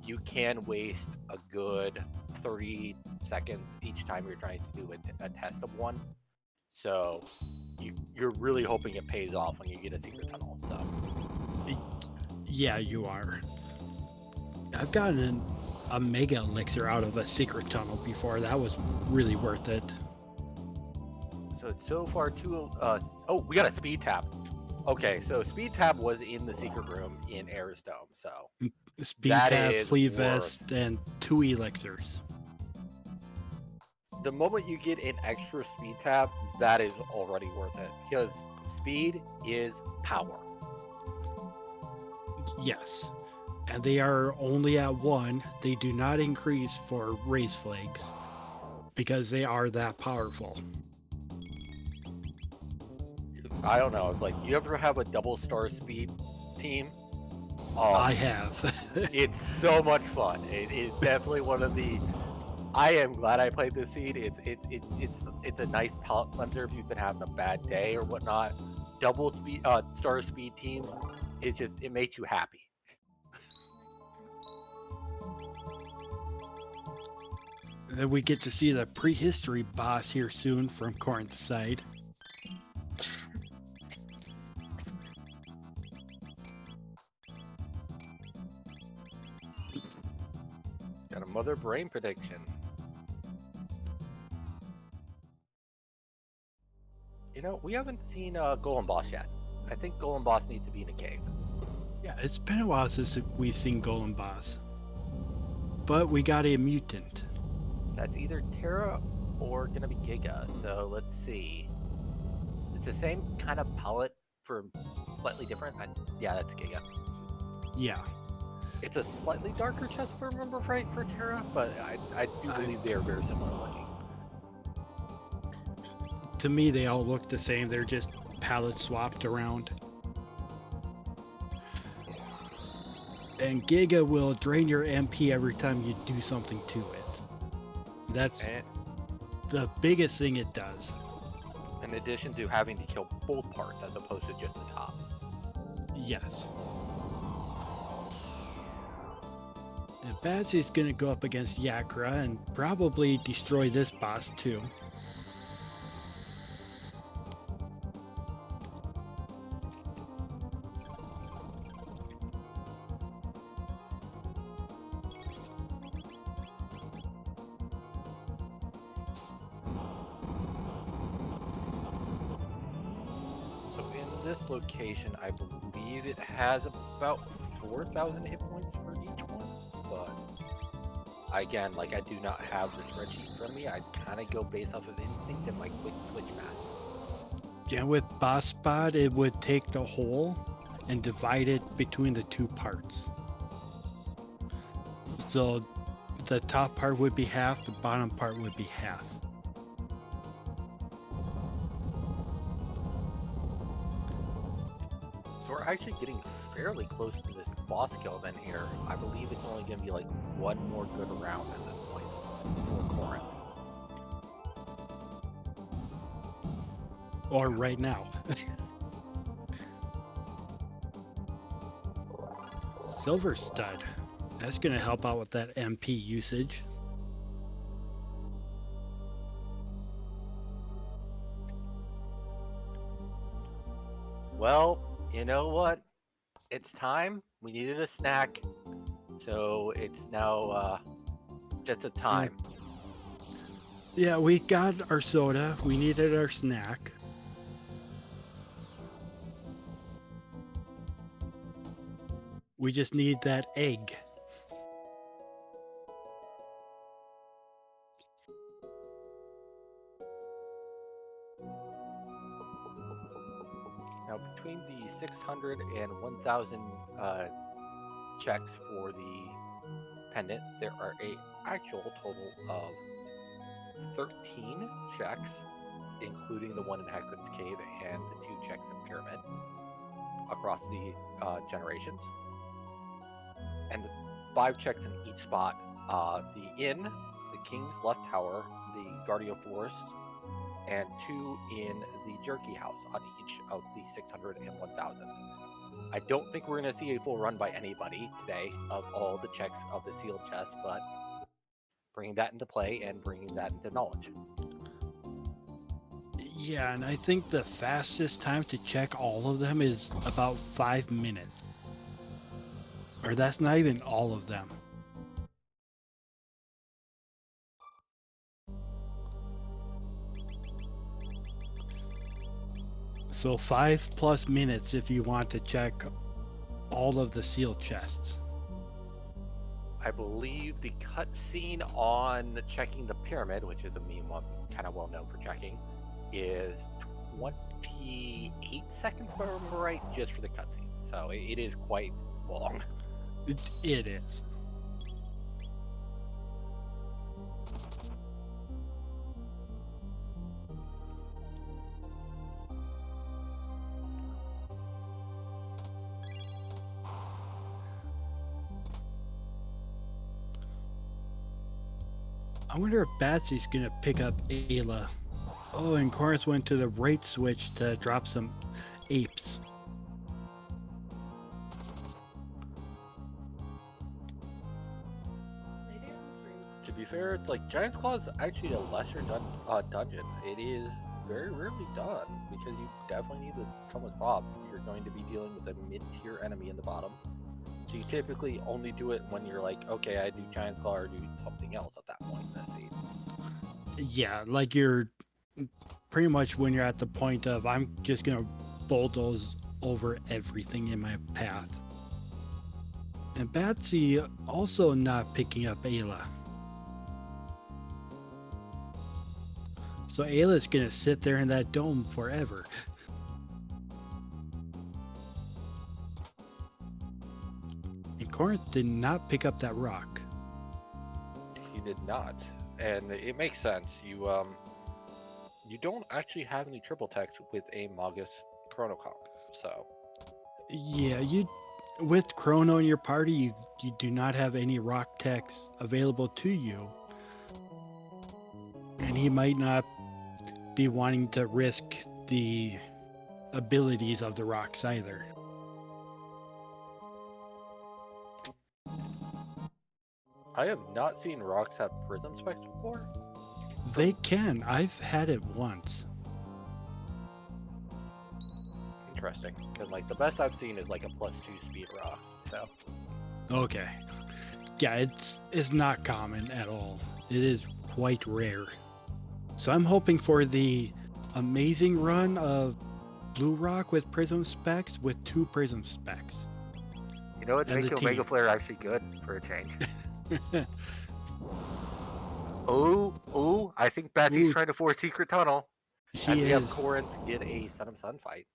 S1: You can waste a good 30 seconds each time you're trying to do a test of one. So you're really hoping it pays off when you get a secret tunnel. So.
S2: Yeah, you are. I've gotten a mega elixir out of a secret tunnel before. That was really worth it.
S1: So far, we got a speed tap. Okay, so Speed Tab was in the secret room in Arisdome, so
S2: Speed
S1: that
S2: tab,
S1: is
S2: flea
S1: worth.
S2: vest, and 2 elixirs.
S1: The moment you get an extra Speed Tab, that is already worth it because speed is power.
S2: Yes. And they are only at 1. They do not increase for race flags because they are that powerful.
S1: I don't know. Like, you ever have a double star speed team? Oh,
S2: I have.
S1: it's so much fun. It is definitely one of the. I am glad I played this seed. It's a nice palate cleanser if you've been having a bad day or whatnot. Double speed star speed teams, it makes you happy.
S2: Then we get to see the prehistory boss here soon from Korenth's side.
S1: Got a mother brain prediction. You know, we haven't seen Golem Boss yet. I think Golem Boss needs to be in a cave.
S2: Yeah, it's been a while since we've seen Golem Boss. But we got a mutant.
S1: That's either Terra or gonna be Giga. So let's see. It's the same kind of palette for slightly different. Yeah, that's Giga.
S2: Yeah.
S1: It's a slightly darker chest, if I remember right, for Terra, but I do believe they are very similar looking.
S2: To me, they all look the same. They're just palettes swapped around. And Giga will drain your MP every time you do something to it. That's the biggest thing it does.
S1: In addition to having to kill both parts as opposed to just the top.
S2: Yes. And Batsy's gonna go up against Yakra and probably destroy this boss too.
S1: So in this location, I believe it has about 4,000 hit points for each one, but again, like, I do not have the spreadsheet in front of me. I kind of go based off of instinct and my quick twitch maths.
S2: Yeah, with boss spot, it would take the whole and divide it between the 2 parts. So the top part would be half, the bottom part would be half.
S1: So we're actually getting fairly close to this boss kill then here. I believe it's only going to be like one more good round at this point for Korenth.
S2: Or right now. Silver Stud. That's going to help out with that MP usage.
S1: Well, you know what? It's time. We needed a snack. So it's now just a time.
S2: Yeah, we got our soda. We needed our snack. We just need that egg.
S1: Now, between the 600 and 1,000 checks for the pendant, there are a actual total of 13 checks, including the one in Hagrid's Cave and the 2 checks in Pyramid across the generations. And the 5 checks in each spot. The Inn, the King's Left Tower, the Guardian Forest, and 2 in the Jerky House on each of the 600 and 1,000. I don't think we're going to see a full run by anybody today of all the checks of the sealed chest, but bringing that into play and bringing that into knowledge.
S2: Yeah, and I think the fastest time to check all of them is about 5 minutes. Or that's not even all of them. So 5+ minutes if you want to check all of the sealed chests.
S1: I believe the cutscene on checking the pyramid, which is a meme one kind of well known for checking, is 28 seconds, if I remember right, just for the cutscene. So it is quite long.
S2: It is. I wonder if Batsy's gonna pick up Ayla. Oh, and Korenth went to the right switch to drop some apes.
S1: To be fair, it's like Giant's Claw is actually a lesser dungeon. It is very rarely done because you definitely need to come with Bob. You're going to be dealing with a mid-tier enemy in the bottom. So you typically only do it when you're like, okay, I do Giant's Claw or do something else at that point in the scene.
S2: Yeah, like you're pretty much when you're at the point of I'm just gonna bulldoze over everything in my path. And Batsy also not picking up Ayla. So Ayla's gonna sit there in that dome forever. And Korenth did not pick up that rock.
S1: He did not, and it makes sense. You don't actually have any triple text with a Magus Chronocomp, so
S2: Yeah, you with Chrono in your party, you do not have any rock techs available to you. And he might not be wanting to risk the abilities of the rocks either.
S1: I have not seen rocks have prism specs before.
S2: They can. I've had it once.
S1: Interesting, because like the best I've seen is like a +2 speed rock. So
S2: Okay. Yeah, it's not common at all. It is quite rare. So I'm hoping for the amazing run of Blue Rock with prism specs with 2 prism specs.
S1: you know what
S2: And
S1: make
S2: the
S1: Omega
S2: team.
S1: Flare actually good for a change. Oh! I think Batsy's
S2: Ooh,
S1: trying to force Secret Tunnel, and
S2: she
S1: we have
S2: is.
S1: Korenth get a Son of Sun fight.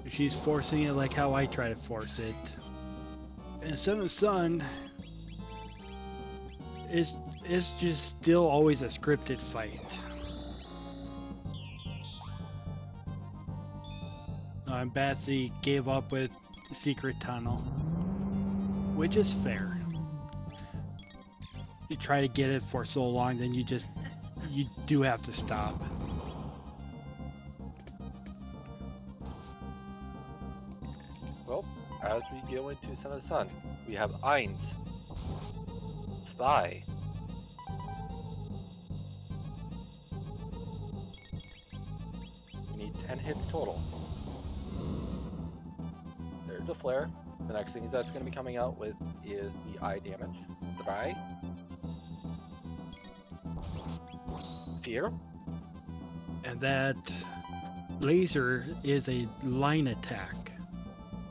S2: She's forcing it like how I try to force it. And Son of Sun is just still always a scripted fight. And Batsy gave up with Secret Tunnel, which is fair. You try to get it for so long, then you do have to stop.
S1: Well, as we go into Son of Sun, we have Eins, Zwei. We need 10 hits total. There's a flare. The next thing that's going to be coming out with is the eye damage. Drei. Vier.
S2: And that laser is a line attack.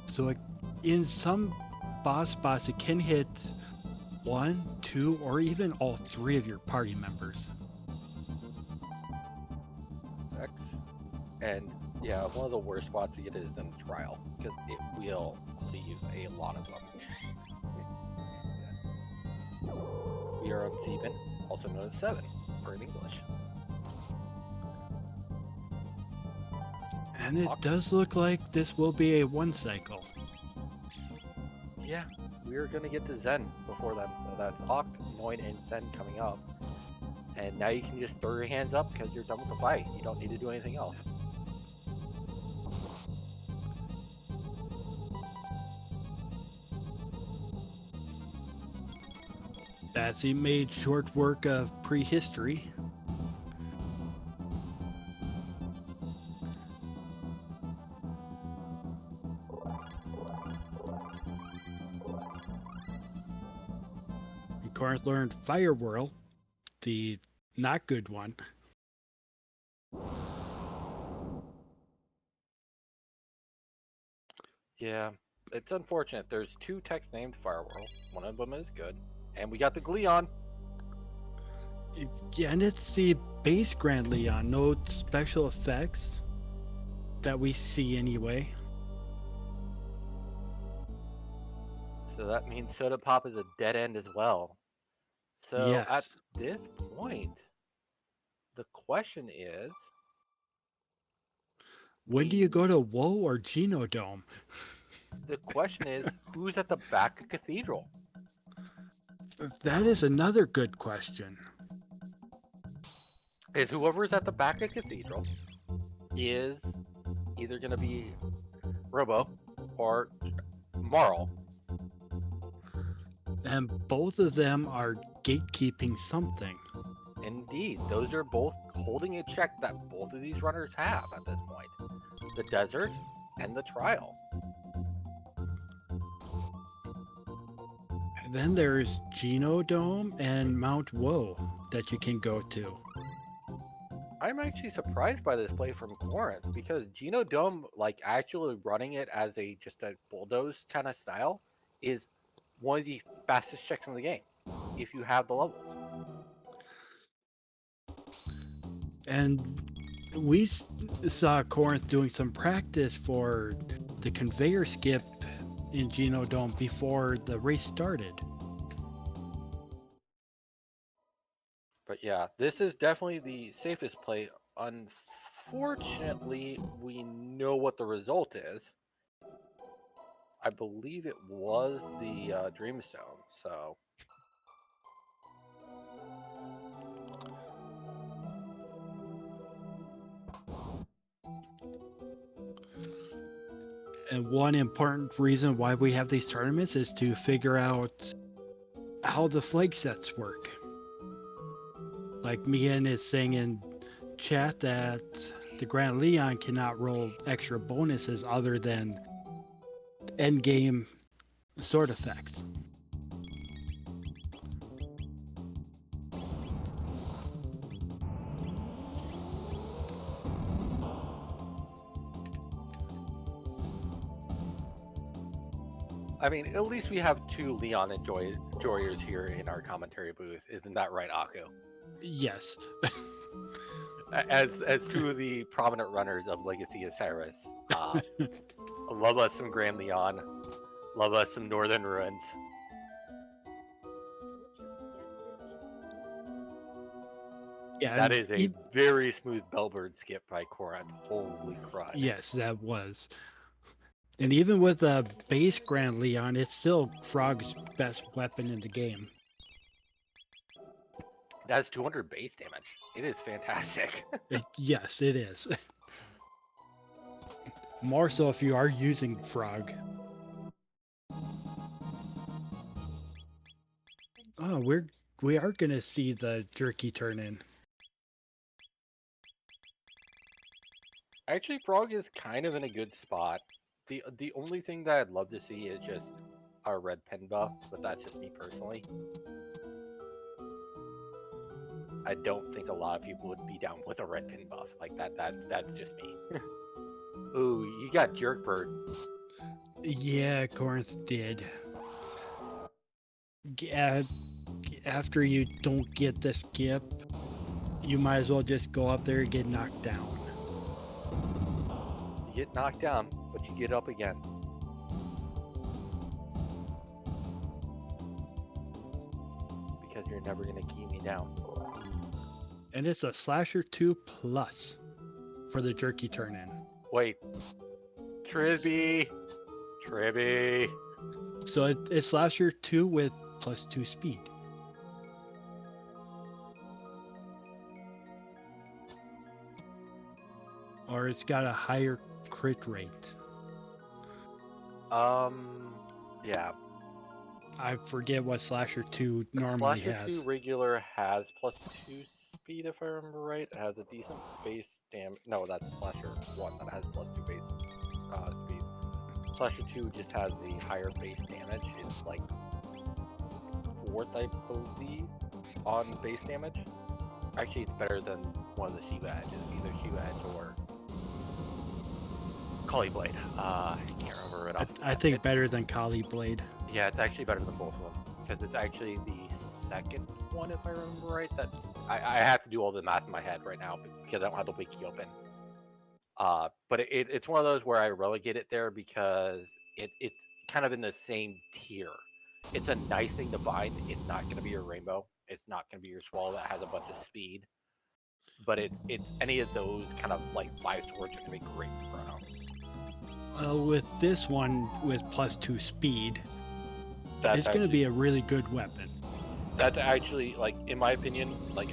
S2: So in some boss it can hit 1, 2, or even all 3 of your party members.
S1: X. And yeah, one of the worst spots to get is in trial, because it will cleave a lot of them. We are on 7, also known as 7 for in English.
S2: And it does look like this will be a 1 cycle.
S1: Yeah, we're gonna get to Zen before then, so that's Hawk, Noin, and Zen coming up. And now you can just throw your hands up because you're done with the fight. You don't need to do anything else.
S2: Batsy made short work of prehistory. Korenth learned Fire Whirl, the not good one.
S1: Yeah, it's unfortunate. There's two techs named Firewhirl. One of them is good, and we got the Gleon.
S2: Yeah, and it's the base Grand Leon, no special effects that we see anyway.
S1: So that means Soda Pop is a dead end as well. So at
S2: Yes.
S1: this point, the question is,
S2: When do you go to WoW or Genodome?
S1: who's at the back of Cathedral?
S2: That is another good question.
S1: Is whoever's at the back of Cathedral is either going to be Robo or Marl.
S2: And both of them are gatekeeping something.
S1: Indeed, those are both holding a check that both of these runners have at this point. The desert and the trial.
S2: And then there's Genodome and Mount Woe that you can go to.
S1: I'm actually surprised by this play from Korenth because Genodome, like actually running it as just a bulldoze kind of style, is one of the fastest checks in the game if you have the levels.
S2: And we saw Korenth doing some practice for the conveyor skip in Genodome before the race started.
S1: But yeah, this is definitely the safest play. Unfortunately, we know what the result is. I believe it was the Dreamstone, so...
S2: And one important reason why we have these tournaments is to figure out how the flag sets work. Like Mian is saying in chat that the Grand Leon cannot roll extra bonuses other than endgame sword effects.
S1: I mean, at least we have two Leon enjoyers here in our commentary booth. Isn't that right, Aku?
S2: Yes.
S1: As two of the prominent runners of Legacy Osiris. Love us some Grand Leon. Love us some Northern Ruins.
S2: Yeah,
S1: that is a very smooth Bellbird skip by Korenth. Holy crud.
S2: Yes, that was. And even with a base Grand Leon, it's still Frog's best weapon in the game.
S1: That's 200 base damage. It is fantastic.
S2: Yes, it is. More so if you are using Frog. Oh, we are gonna see the jerky turn in.
S1: Actually, Frog is kind of in a good spot. The only thing that I'd love to see is just a red pin buff, but that's just me personally. I don't think a lot of people would be down with a red pin buff. Like that's just me. Ooh, you got Jerkbird.
S2: Yeah, Korenth did. After you don't get the skip, you might as well just go up there and get knocked down.
S1: You get knocked down, but you get up again. Because you're never going to keep me down.
S2: And it's a slasher 2 plus for the jerky turn in.
S1: Wait. Tribby.
S2: So it's slasher 2 with +2 speed. Or it's got a higher crit rate.
S1: Yeah.
S2: I forget what slasher 2 normally has.
S1: Slasher 2 regular has +2 speed, if I remember right. It has a decent base damage. No, that's Slasher 1 that has +2 base speed. Slasher 2 just has the higher base damage. It's like 4th, I believe, on base damage. Actually, it's better than one of the Shiva Edges, either Shiva Edge or Kali Blade. I can't remember Fair enough.
S2: I think better than Kali Blade.
S1: Yeah, it's actually better than both of them because it's actually the second one, if I remember right. That I have to do all the math in my head right now because I don't have the wiki open. But it's one of those where I relegate it there because it's kind of in the same tier. It's a nice thing to find. It's not going to be your rainbow. It's not going to be your swallow that has a bunch of speed. But it's any of those kind of like 5 swords are going to be great for Chrono.
S2: Well, with this one with +2 speed,
S1: That's
S2: it's going to be a really good weapon.
S1: That's actually, like, in my opinion, like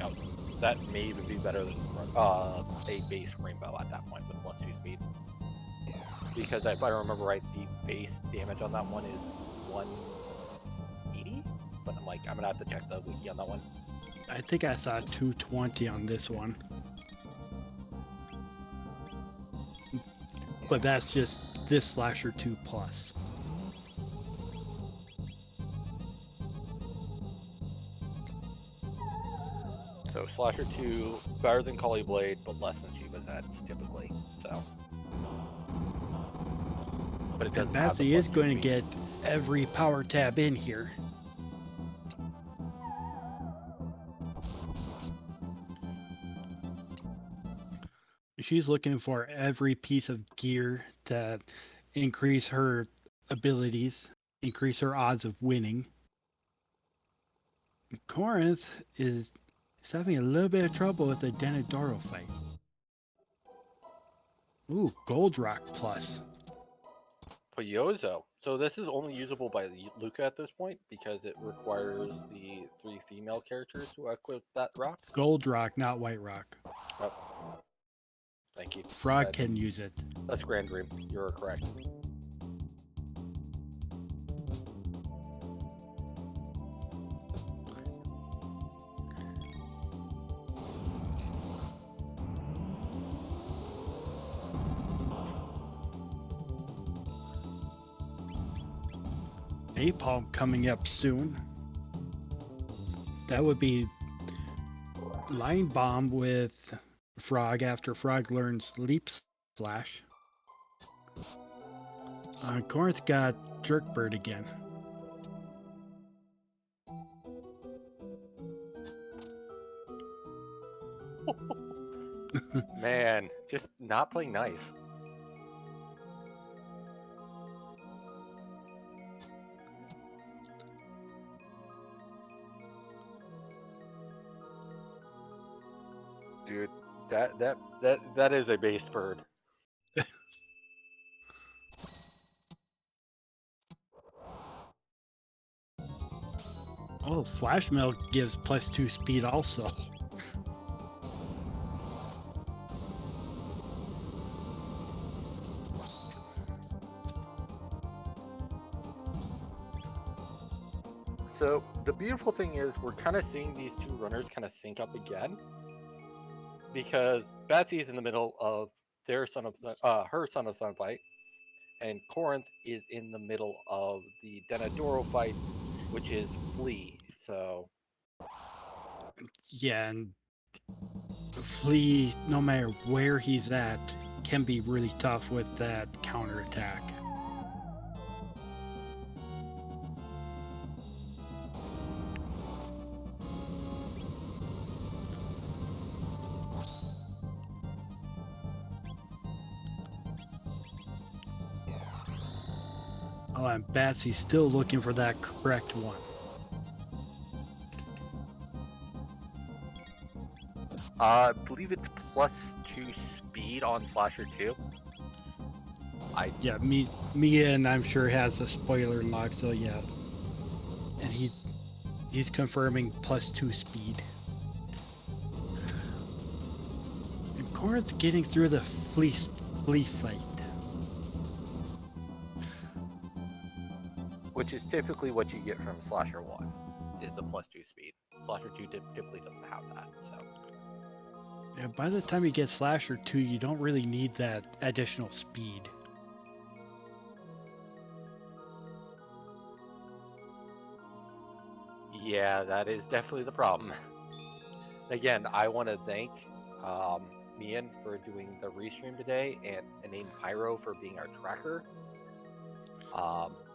S1: that may even be better than a base rainbow at that point with +2 speed. Because if I remember right, the base damage on that one is 180. But I'm gonna have to check the wiki on that one.
S2: I think I saw 220 on this one. But that's just this Slasher 2 Plus.
S1: So Slasher 2 better than Kali Blade, but less than Shiva's Edge typically. So, but it doesn't.
S2: Batsy is going to get every power tab in here. She's looking for every piece of gear to increase her abilities, increase her odds of winning. Korenth is having a little bit of trouble with the Denadoro fight. Ooh, Gold Rock Plus.
S1: Poyozo. So this is only usable by Luca at this point because it requires the 3 female characters to equip that rock.
S2: Gold Rock, not White Rock.
S1: Oh. Thank you.
S2: Frog can use it.
S1: That's Grand Dream. You're correct.
S2: Napalm coming up soon. That would be Line Bomb with Frog after Frog learns Leap Slash. Korenth got Jerkbird again.
S1: Man, just not playing nice. Dude, that is a base bird.
S2: Oh, Flash Mail gives +2 speed also.
S1: So the beautiful thing is we're kind of seeing these two runners kind of sync up again, because Batsy is in the middle of her Son of Sun fight, and Korenth is in the middle of the Denadoro fight, which is Flea. So
S2: yeah, and Flea, no matter where he's at, can be really tough with that counterattack. Oh, and Batsy's still looking for that correct one.
S1: I believe it's +2 speed on Slasher 2.
S2: Yeah, Mia and I'm sure has a spoiler log, so yeah. And he's confirming +2 speed. And Korenth getting through the flea fight.
S1: Which is typically what you get from Slasher 1, is the +2 speed. Slasher 2 typically doesn't have that, so.
S2: Yeah, by the time you get Slasher 2, you don't really need that additional speed.
S1: Yeah, that is definitely the problem. Again, I want to thank Mian for doing the restream today, and inanepyro for being our tracker.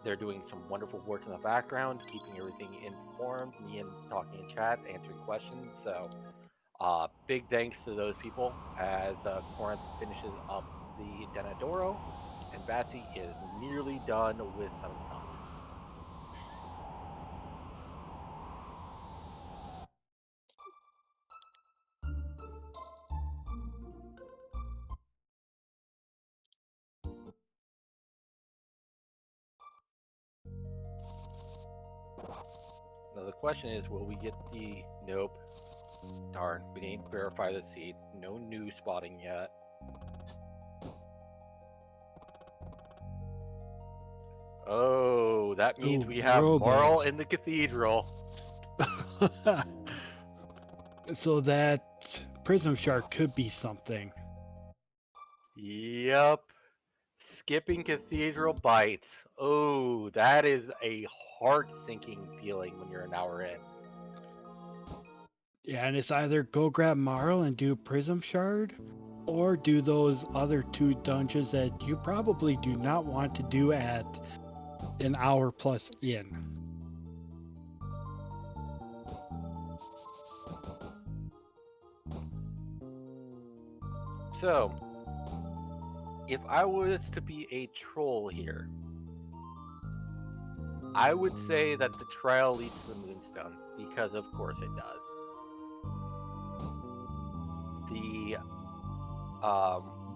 S1: They're doing some wonderful work in the background, keeping everything informed, me and talking in chat, answering questions. So, big thanks to those people as Korenth finishes up the Denadoro, and Batsy is nearly done with Son of the Sun. Now the question is, will we get the... Nope. Darn, we didn't verify the seed. No new spotting yet. Oh, that means we have Marl in the cathedral.
S2: So that prism shark could be something.
S1: Yep. Skipping cathedral bites. Oh, that is a heart-sinking feeling when you're an hour in.
S2: Yeah, and it's either go grab Marl and do Prism Shard, or do those other 2 dungeons that you probably do not want to do at an hour plus in.
S1: So, if I was to be a troll here, I would say that the trial leads to the Moonstone, because of course it does. The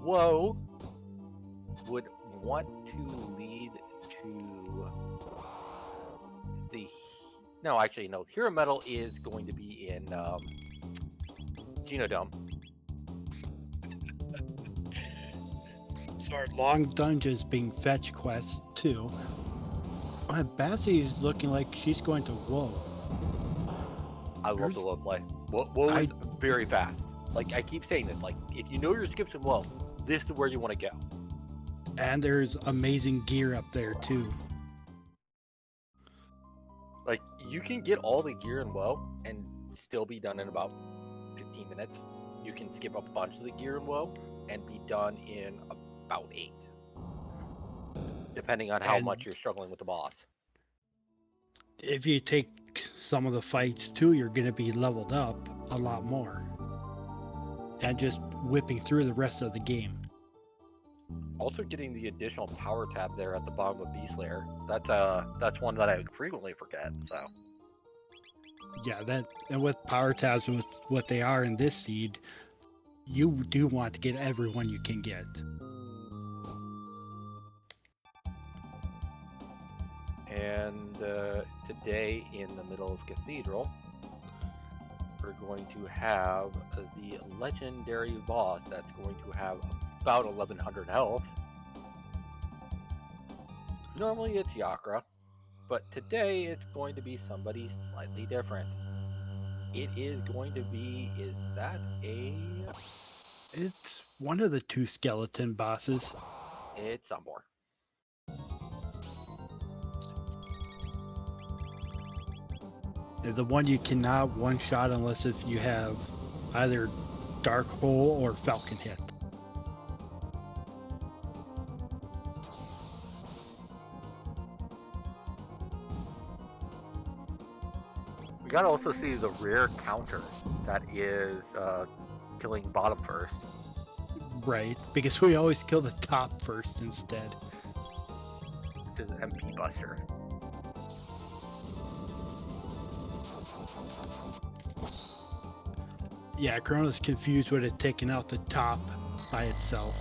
S1: Woe would want to lead to the... No, actually, no. Hero Metal is going to be in Genodome.
S2: So our long dungeons being fetch quests too. Batsy's looking like she's going to Woe.
S1: I love the Woe play. Woe is very fast. Like, I keep saying this, like, if you know your skips in Woe, this is where you want to go.
S2: And there's amazing gear up there too.
S1: Like, you can get all the gear in Woe and still be done in about 15 minutes. You can skip a bunch of the gear in Woe and be done in about 8. Depending on how much you're struggling with the boss.
S2: If you take some of the fights too, you're going to be leveled up a lot more. And just whipping through the rest of the game.
S1: Also getting the additional power tab there at the bottom of Beast Lair. That's one that I frequently forget, so.
S2: Yeah, and with power tabs, with what they are in this seed, you do want to get everyone you can get.
S1: And today in the middle of Cathedral, we're going to have the legendary boss that's going to have about 1100 health. Normally it's Yakra, but today it's going to be somebody slightly different. It is going to be, is that a...
S2: It's one of the 2 skeleton bosses.
S1: It's some more.
S2: The one you cannot one-shot unless if you have either Dark Hole or Falcon Hit.
S1: We gotta also see the rare counter that is killing bottom first.
S2: Right, because we always kill the top first instead.
S1: Which is MP Buster.
S2: Yeah, Chrono's confused with it taking out the top by itself.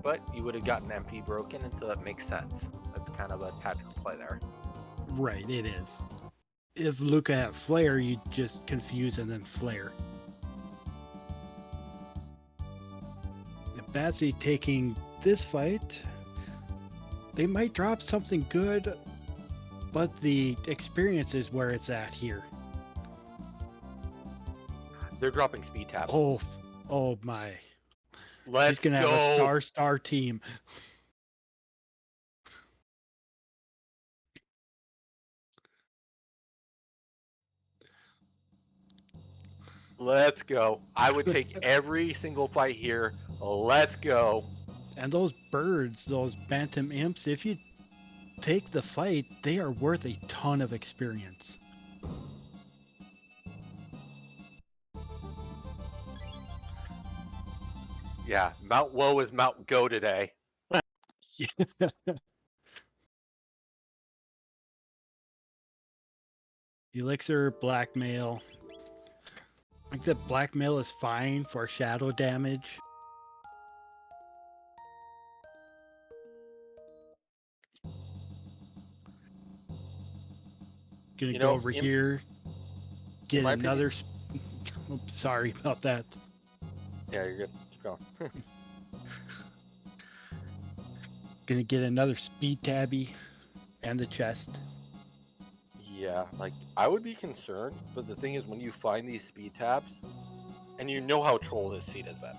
S1: But you would have gotten MP broken, and so that makes sense. That's kind of a tactical play there.
S2: Right, it is. If Luca had Flare, you'd just confuse and then Flare. And Batsy taking this fight, they might drop something good, but the experience is where it's at here.
S1: They're dropping speed tabs.
S2: Oh my.
S1: Let's
S2: He's gonna
S1: go.
S2: have a star team.
S1: Let's go. I would take every single fight here. Let's go.
S2: And those birds, those bantam imps, if you take the fight, they are worth a ton of experience.
S1: Yeah, Mount Woe is Mount Go today.
S2: Elixir, blackmail. I think that blackmail is fine for shadow damage. Gonna go over here. Get another. Oops, sorry about that.
S1: Yeah, you're good. Keep going.
S2: Gonna get another speed tabby and the chest.
S1: Yeah, like I would be concerned, but the thing is, when you find these speed tabs, and you know how troll this seed has been,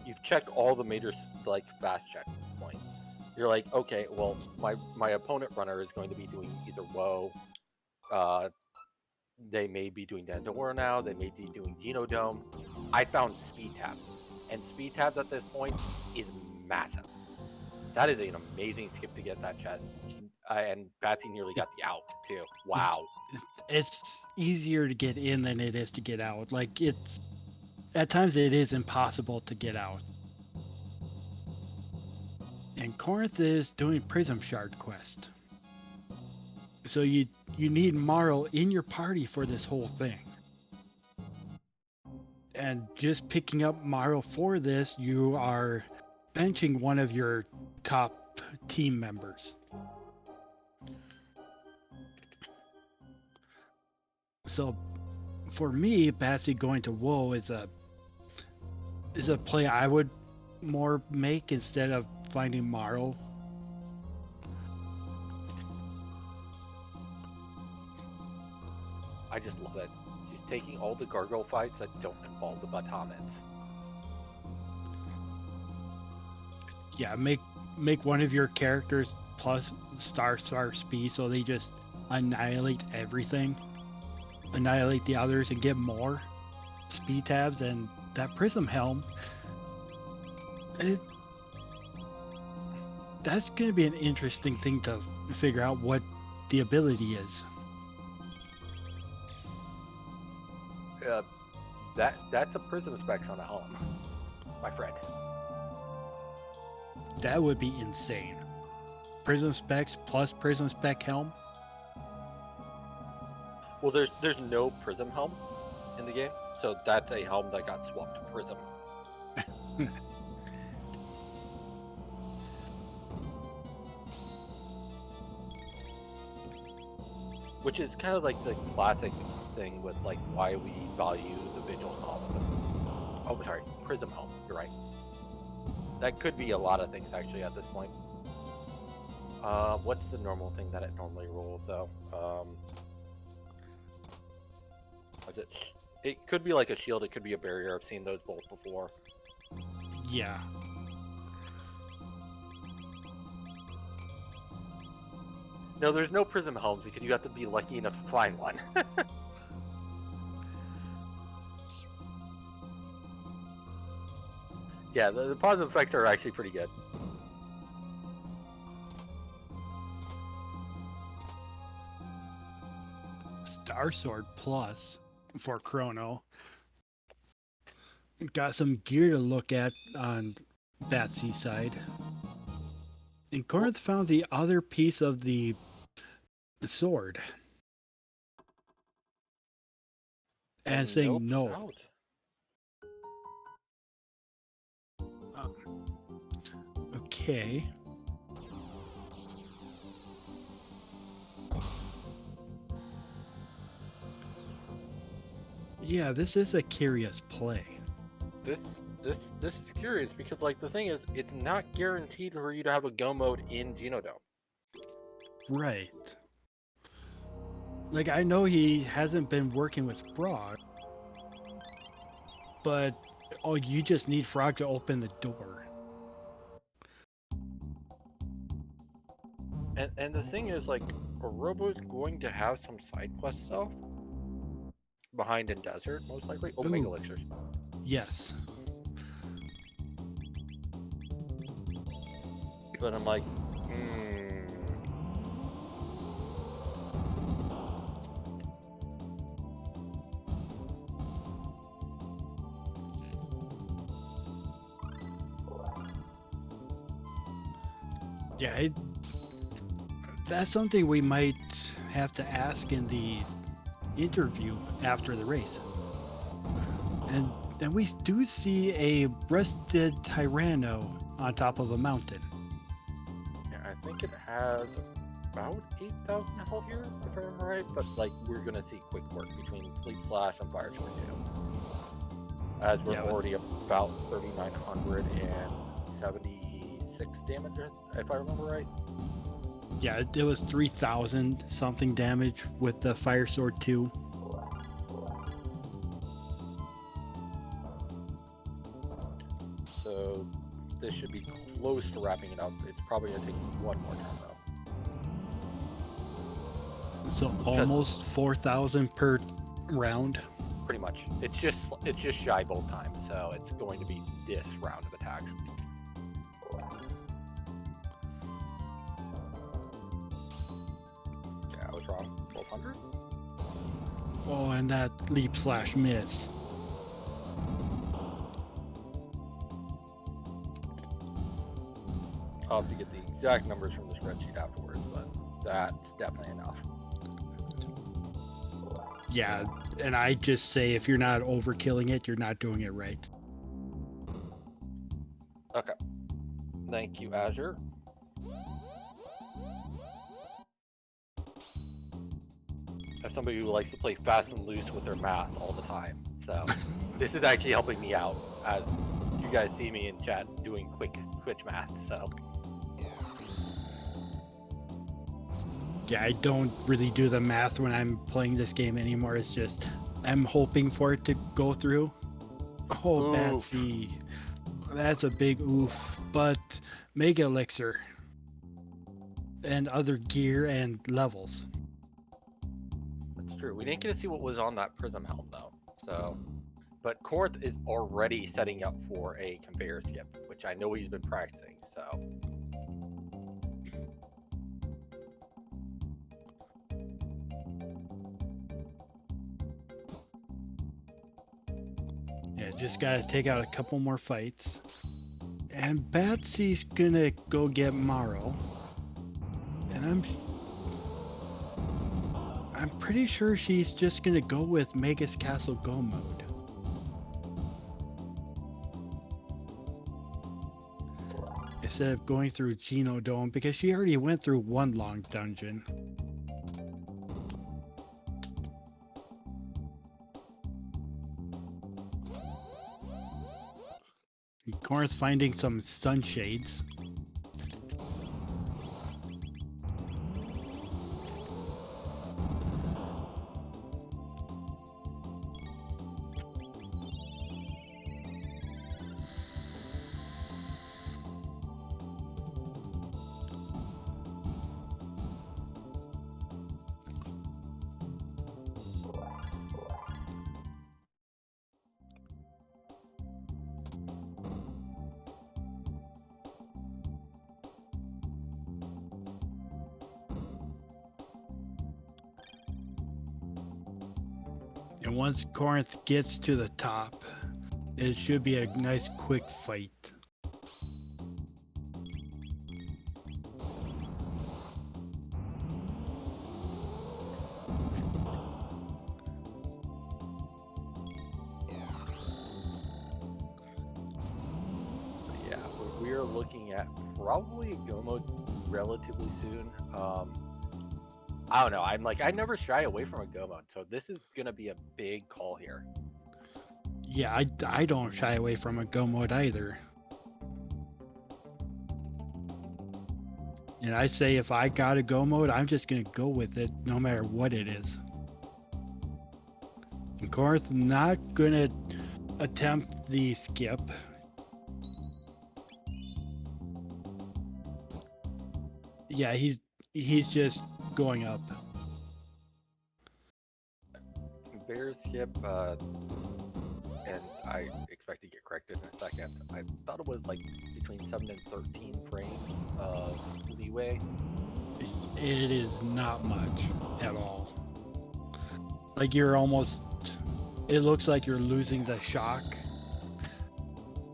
S1: you've checked all the major like fast check point. You're like, okay, well, my opponent runner is going to be doing either Woe, they may be doing Dandora now, they may be doing Genodome. I found speed tabs, and speed tabs at this point is massive. That is an amazing skip to get that chest. And Batsy nearly got the out too. Wow.
S2: It's easier to get in than it is to get out. Like it's at times it is impossible to get out. And Korenth is doing Prism Shard quest. So you need Marl in your party for this whole thing. And just picking up Marl for this, you are benching one of your top team members. So for me, Batsy going to Woe is a play I would more make instead of finding Marl.
S1: I just love it. She's taking all the gargoyle fights that don't involve the Batamans.
S2: Yeah, make one of your characters plus star speed so they just annihilate everything. Annihilate the others and get more speed tabs, and that prism helm, that's going to be an interesting thing to figure out what the ability is.
S1: That's a prism specs on a helm, my friend.
S2: That would be insane. Prism specs plus prism spec helm.
S1: Well, there's no prism helm in the game, so that's a helm that got swapped to prism. Which is kind of like the classic thing with like why we value the Vigil helm. Oh, sorry, prism helm. You're right. That could be a lot of things actually at this point. What's the normal thing that it normally rolls? So, is it? It could be like a shield. It could be a barrier. I've seen those both before.
S2: Yeah.
S1: No, there's no prism helms because you have to be lucky enough to find one. Yeah, the positive effects are actually pretty good.
S2: Star Sword Plus for Chrono. Got some gear to look at on Batsy's side. And Korenth found the other piece of the sword. And saying no. Okay. Yeah, this is a curious play.
S1: This is curious because like the thing is, it's not guaranteed for you to have a go mode in Genodome.
S2: Right. Like I know he hasn't been working with Frog, but you just need Frog to open the door.
S1: And the thing is, like, Orobo's going to have some side quest stuff behind in Desert, most likely. Oh, Mega Elixirs.
S2: Yes.
S1: But I'm like,
S2: Yeah, that's something we might have to ask in the interview after the race. And we do see a breasted tyranno on top of a mountain.
S1: yeah, I think it has about 8,000 health here, if I remember right. But like, we're gonna see quick work between Fleet Slash and Fire Sword too, as we're already about 3,976 damage, if I remember right.
S2: Yeah, it was 3,000 something damage with the Fire Sword 2.
S1: So this should be close to wrapping it up. It's probably gonna take one more time though.
S2: So almost 4,000 per round.
S1: Pretty much. It's just shy both times, so it's going to be this round of attacks. Okay, I was wrong. 1,200?
S2: Oh, and that leap slash miss.
S1: I'll have to get the exact numbers from the spreadsheet afterwards, but that's definitely enough.
S2: Yeah, and I just say if you're not overkilling it, you're not doing it right.
S1: Okay. Thank you, Azure. As somebody who likes to play fast and loose with their math all the time, so this is actually helping me out. As you guys see me in chat doing quick Twitch math, so.
S2: Yeah, I don't really do the math when I'm playing this game anymore. It's just I'm hoping for it to go through. Oh, Batsy. That's a big oof. But Mega Elixir and other gear and levels.
S1: That's true. We didn't get to see what was on that Prism helm though. So, but Korenth is already setting up for a conveyor skip, which I know he's been practicing. So.
S2: Yeah, just gotta take out a couple more fights. And Batsy's gonna go get Maro. And I'm pretty sure she's just gonna go with Magus Castle Go mode. Instead of going through Genodome, because she already went through one long dungeon. Korenth finding some sunshades. And once Korenth gets to the top, it should be a nice quick fight.
S1: Yeah, we are looking at probably a go mode relatively soon. I don't know. I never shy away from a go mode, so this is gonna be a big call here.
S2: Yeah, I don't shy away from a go mode either. And I say if I got a go mode, I'm just gonna go with it no matter what it is. And Korenth not gonna attempt the skip. Yeah, he's just going up.
S1: Bear skip, and I expect to get corrected in a second. I thought it was like between 7 and 13 frames of leeway.
S2: It is not much at all. Like you're almost, it looks like you're losing the shock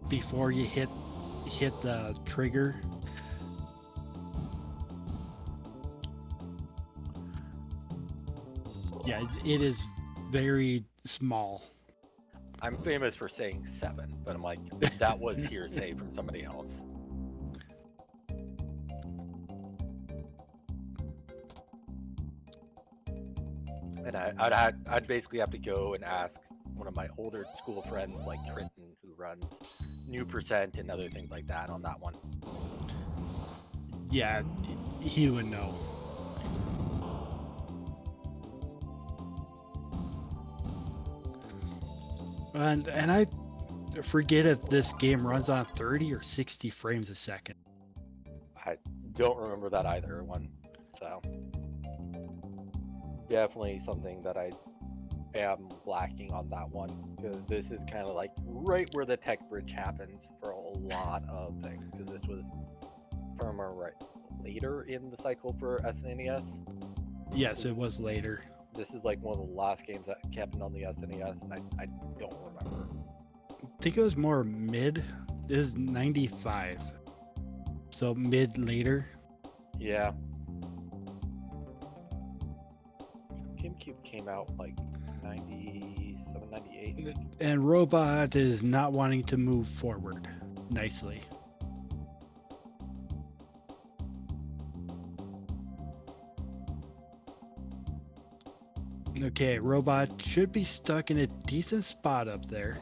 S2: before you hit the trigger. Yeah, it is very small.
S1: I'm famous for saying 7, but I'm like, that was hearsay from somebody else. And I'd basically have to go and ask one of my older school friends, like Trenton, who runs New Percent and other things like that on that one.
S2: Yeah, he would know. And I forget if this game runs on 30 or 60 frames a second.
S1: I don't remember that either one. So definitely something that I am lacking on that one, because this is kind of like right where the tech bridge happens for a lot of things, because this was from right later in the cycle for SNES.
S2: Yes, it was later.
S1: This is like one of the last games that happened on the SNES, and I don't remember.
S2: I think it was more mid. This is 95. So mid later.
S1: Yeah. GameCube came out like 97, 98.
S2: And Robot is not wanting to move forward nicely. Okay, Robot should be stuck in a decent spot up there.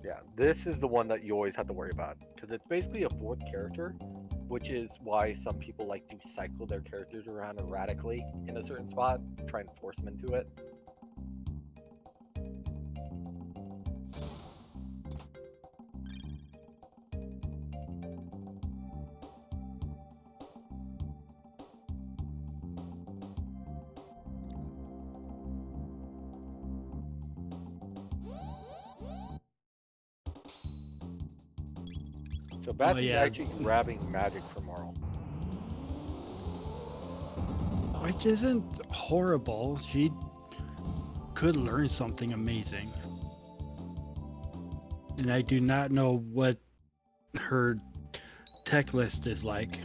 S1: Yeah, this is the one that you always have to worry about, because it's basically a fourth character, which is why some people like to cycle their characters around erratically in a certain spot, try and force them into it. So Batsy's actually grabbing magic from Marl.
S2: Which isn't horrible. She could learn something amazing. And I do not know what her tech list is like.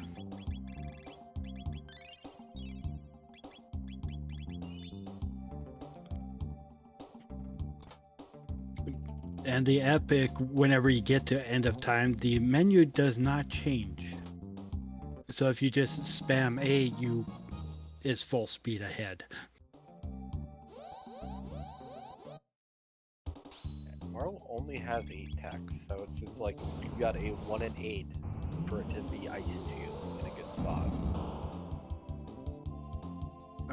S2: And the epic, whenever you get to end of time, the menu does not change. So if you just spam A, it's full speed ahead.
S1: Marl only has 8 techs, so it's just like you've got a 1 in 8 for it to be iced to in a good spot.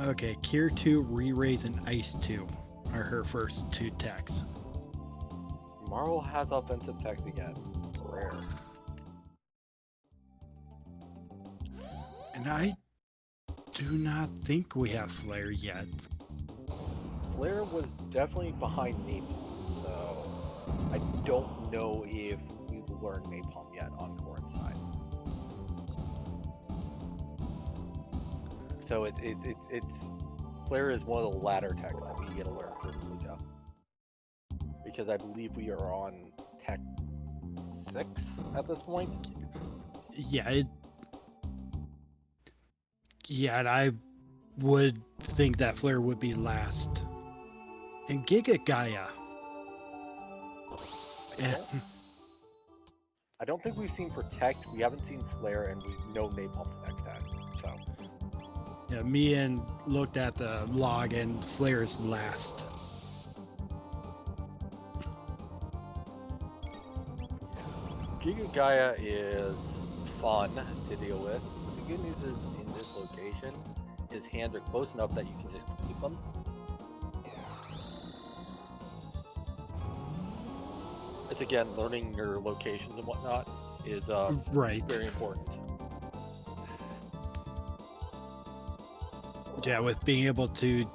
S2: Okay, Cure 2, Re-Raise, and Ice 2 are her first 2 techs.
S1: Marl has offensive techs again. Rare.
S2: And I do not think we have Flare yet.
S1: Flare was definitely behind Napalm, so I don't know if we've learned Napalm yet on Korenth's side. So it's Flare is one of the latter techs that we get to learn from Luca, because I believe we are on tech 6 at this point.
S2: Yeah, and I would think that Flare would be last. And Giga Gaia.
S1: I don't think we've seen Protect, we haven't seen Flare, and we know Napalm's the next tech. So
S2: yeah, me and looked at the log, and Flare is last.
S1: Giga Gaia is fun to deal with. The good news is in this location, his hands are close enough that you can just cleave them. It's again, learning your locations and whatnot is
S2: right.
S1: very important.
S2: Yeah, with being able to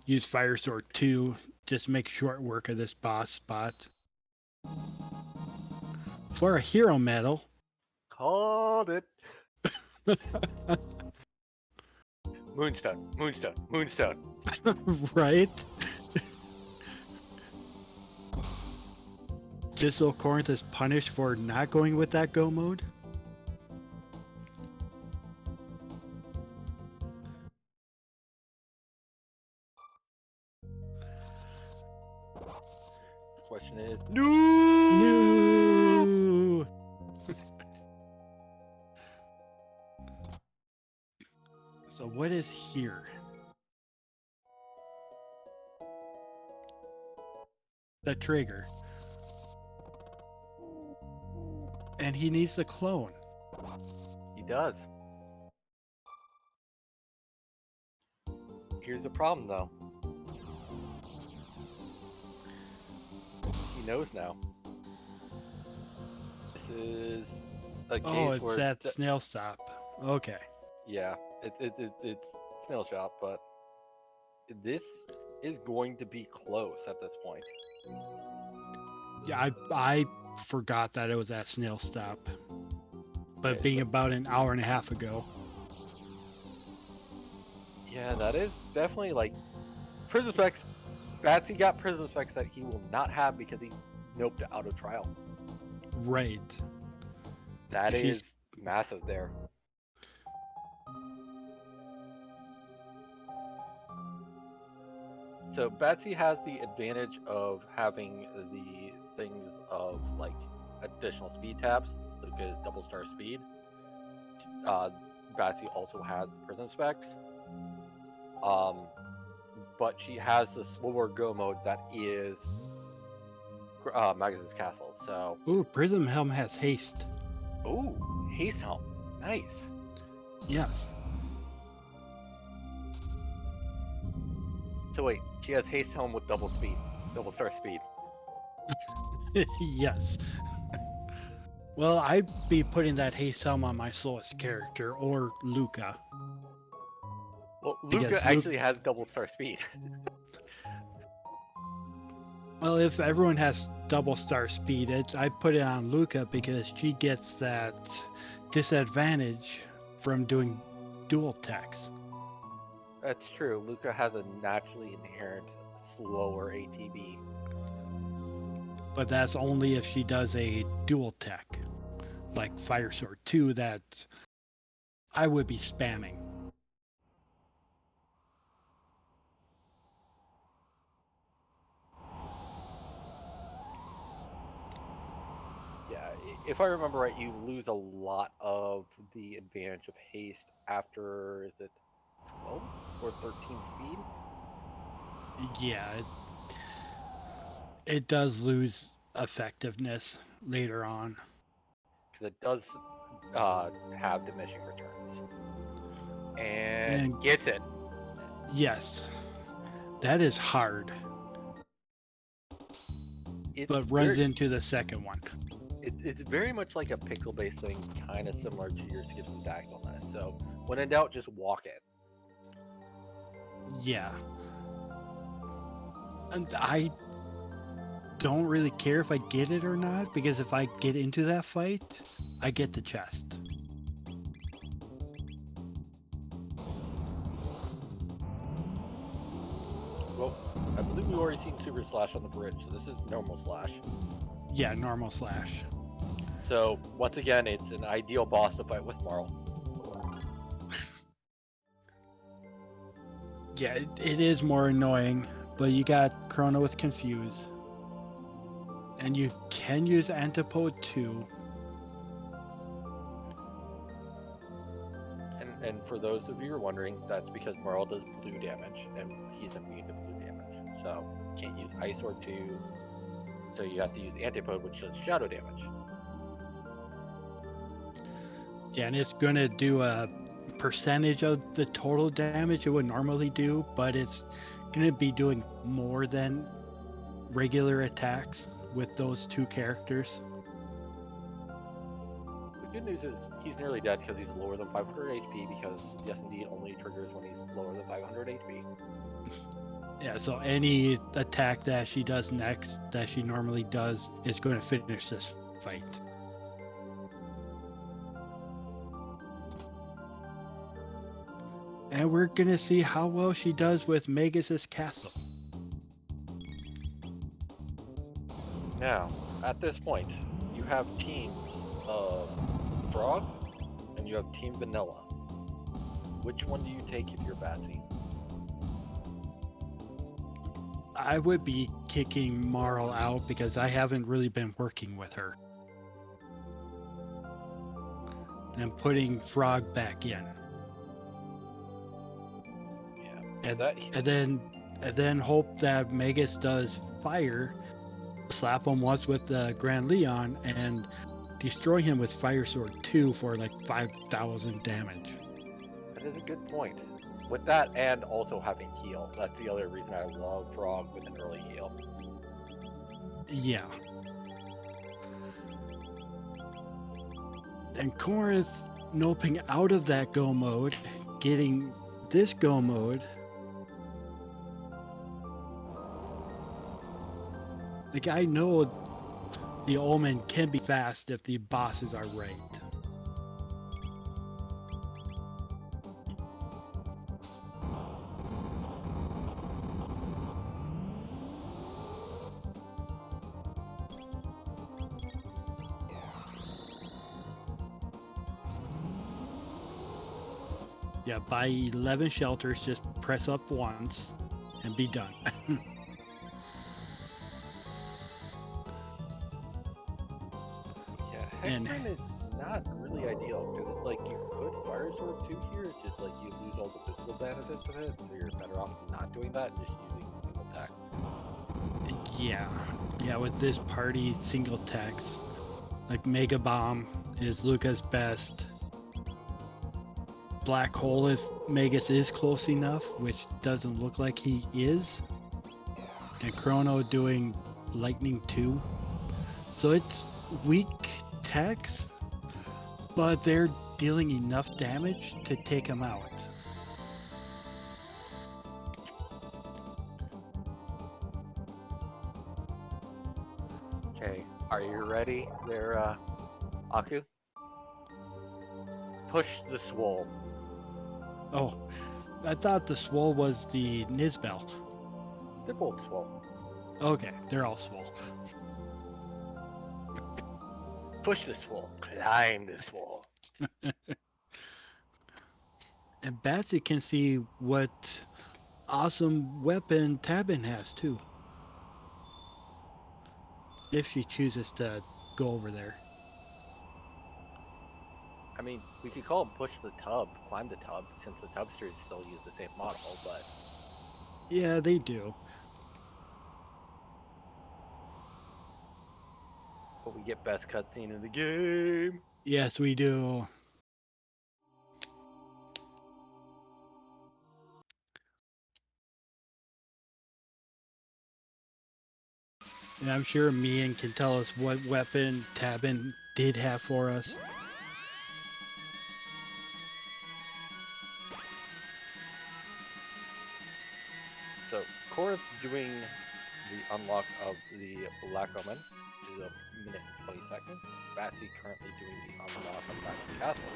S2: use Fire Sword 2, just make short work of this boss spot. For a hero medal.
S1: Called it. Moonstone, Moonstone, Moonstone.
S2: Right? Just so Korenth is punished for not going with that go mode?
S1: The question is,
S2: No! So what is here? The trigger. And he needs the clone.
S1: He does. Here's the problem, though. He knows now. This is a case
S2: Oh, it's
S1: where
S2: that snail stop. Okay.
S1: yeah, it's snail shop, but this is going to be close at this point.
S2: Yeah, I forgot that it was at snail stop. But
S1: Okay,
S2: being
S1: so-
S2: about an hour and a half ago.
S1: Yeah, that is definitely like prism specs. Batsy got prism specs that he will not have because he noped out of trial.
S2: Right.
S1: That
S2: He's-
S1: is massive there. So Batsy has the advantage of having the things of like additional speed tabs, so it gets double star speed. Batsy also has the prism specs. But she has the slower go mode that is Magus' Castle. So,
S2: Ooh, Prism Helm has haste.
S1: ooh, haste helm, nice.
S2: Yes.
S1: So wait, she has haste helm with double speed, double star speed.
S2: Yes. Well, I'd be putting that haste helm on my slowest character, or Luca.
S1: Well,
S2: Because
S1: Luca actually has double star speed.
S2: Well, if everyone has double star speed, I put it on Luca because she gets that disadvantage from doing dual attacks.
S1: That's true. Luca has a naturally inherent slower ATB.
S2: But that's only if she does a dual tech, like Fire Sword 2, that I would be spamming.
S1: Yeah, if I remember right, you lose a lot of the advantage of haste after, is it 12 or 13 speed?
S2: Yeah, it does lose effectiveness later on.
S1: Because it does have diminishing returns. And
S2: And-
S1: gets it.
S2: Yes, that is hard,
S1: It's
S2: but runs
S1: very,
S2: into the second one.
S1: it's very much like a pickle-based thing, kind of similar to your skips and diagonalness. So when in doubt, just walk it.
S2: Yeah. And I don't really care if I get it or not, because if I get into that fight, I get the chest.
S1: Well, I believe we've already seen Super Slash on the bridge, so this is normal Slash.
S2: Yeah, normal slash.
S1: So once again, it's an ideal boss to fight with Marl.
S2: Yeah, it is more annoying, but you got Chrono with Confuse. And you can use Antipode too.
S1: And for those of you who are wondering, that's because Marl does blue damage, and he's immune to blue damage. So can't use Ice or 2. So you have to use Antipode, which does shadow damage.
S2: Yeah, and it's gonna do a percentage of the total damage it would normally do, but it's gonna be doing more than regular attacks with those two characters.
S1: Good news is he's nearly dead because he's lower than 500 HP, because yes indeed only triggers when he's lower than 500 HP.
S2: Yeah, so any attack that she does next that she normally does is going to finish this fight. And we're going to see how well she does with Magus' castle.
S1: Now, at this point, you have teams of Frog and you have Team Vanilla. Which one do you take if you're Batsy?
S2: I would be kicking Marl out because I haven't really been working with her. And putting Frog back in.
S1: Yeah.
S2: And then hope that Magus does fire, slap him once with the Grand Leon, and destroy him with Fire Sword 2 for like 5,000 damage.
S1: That is a good point. With that, and also having heal. That's the other reason I love Frog with an early heal.
S2: Yeah. And Korenth noping out of that go mode, getting this go mode. Like, I know the Omen can be fast if the bosses are right. Yeah, buy 11 shelters, just press up once and be done.
S1: Yeah, Heckman is not really ideal, because it's like you could Fire Sword 2 here, it's just like you lose all the physical benefits of it, so you're better off not doing that and just using single attacks.
S2: Yeah, with this party, single attacks. Like Mega Bomb is Luca's best. Black Hole if Magus is close enough, which doesn't look like he is. And Chrono doing Lightning 2. So it's weak attacks, but they're dealing enough damage to take him out.
S1: Okay, are you ready there, Aku? Push the Swole.
S2: Oh, I thought the Swole was the Nizbel.
S1: They're both Swole.
S2: Okay, they're all Swole.
S1: Push the Swole. Climb the Swole.
S2: And Batsy can see what awesome weapon Tabin has too. If she chooses to go over there.
S1: I mean, we could call him Push the Tub, Climb the Tub, since the Tubsters still use the same model, but...
S2: Yeah, they do.
S1: But we get best cutscene in the game!
S2: Yes, we do. And I'm sure Mian can tell us what weapon Tabin did have for us.
S1: So, Korenth doing the unlock of the Black Omen, which is a minute and 20 seconds. Batsy currently doing the unlock of Magus Castle.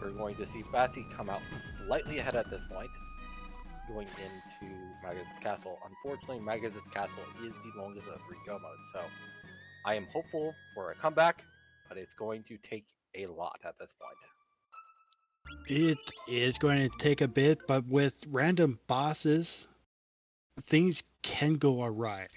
S1: We're going to see Batsy come out slightly ahead at this point, going into Magus Castle. Unfortunately, Magus Castle is the longest of the 3 go modes, so I am hopeful for a comeback, but it's going to take a lot at this point.
S2: It is going to take a bit, but with random bosses, things can go awry.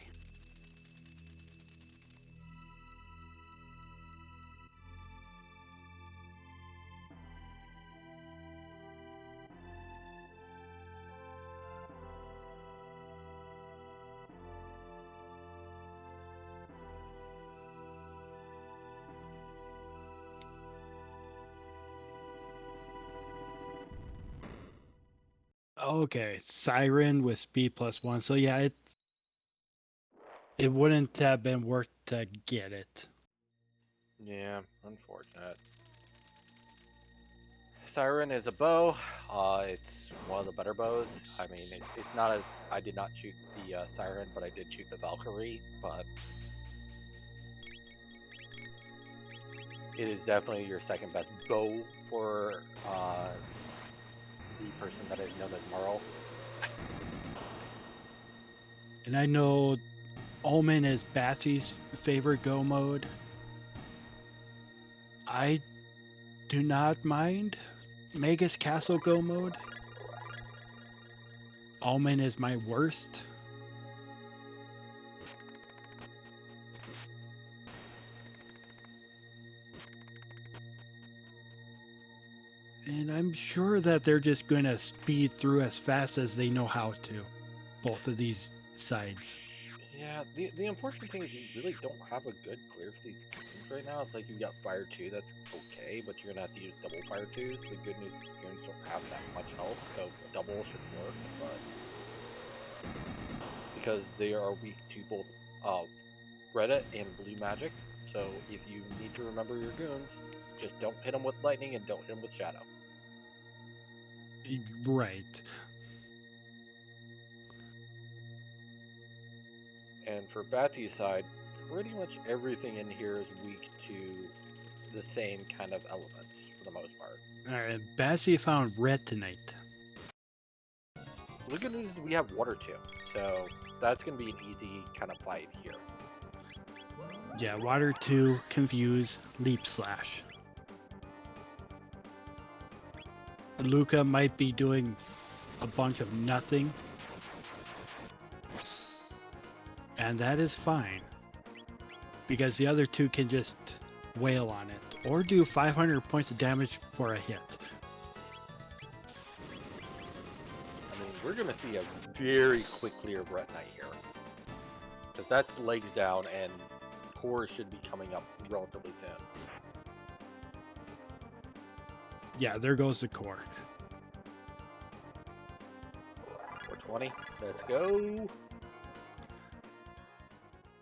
S2: Okay, Siren with speed +1. So yeah, it wouldn't have been worth to get it.
S1: Yeah, unfortunate. Siren is a bow. It's one of the better bows. I mean, it's not a. I did not shoot the Siren, but I did shoot the Valkyrie. But it is definitely your second best bow for the person that is known as Merle.
S2: And I know Omen is Batsy's favorite go mode. I do not mind Magus Castle go mode. Omen is my worst. And I'm sure that they're just going to speed through as fast as they know how to. Both of these sides.
S1: Yeah, the unfortunate thing is you really don't have a good clear for these goons right now. It's like you've got Fire 2, that's okay, but you're going to have to use double Fire 2s. The good news is goons don't have that much health, so double should work, but because they are weak to both red and blue magic, so if you need to remember your goons, just don't hit them with lightning and don't hit them with shadow.
S2: Right.
S1: And for Batsy's side, pretty much everything in here is weak to the same kind of elements for the most part.
S2: Alright, Batsy found red tonight.
S1: The good news is we have water too, so that's going to be an easy kind of fight here.
S2: Yeah, water 2, confuse, leap slash. Luca might be doing a bunch of nothing. And that is fine. Because the other two can just wail on it. Or do 500 points of damage for a hit.
S1: I mean, we're going to see a very quick clear of Ret Knight here. Because that's legs down and core should be coming up relatively soon.
S2: Yeah, there goes the core.
S1: 420, let's go.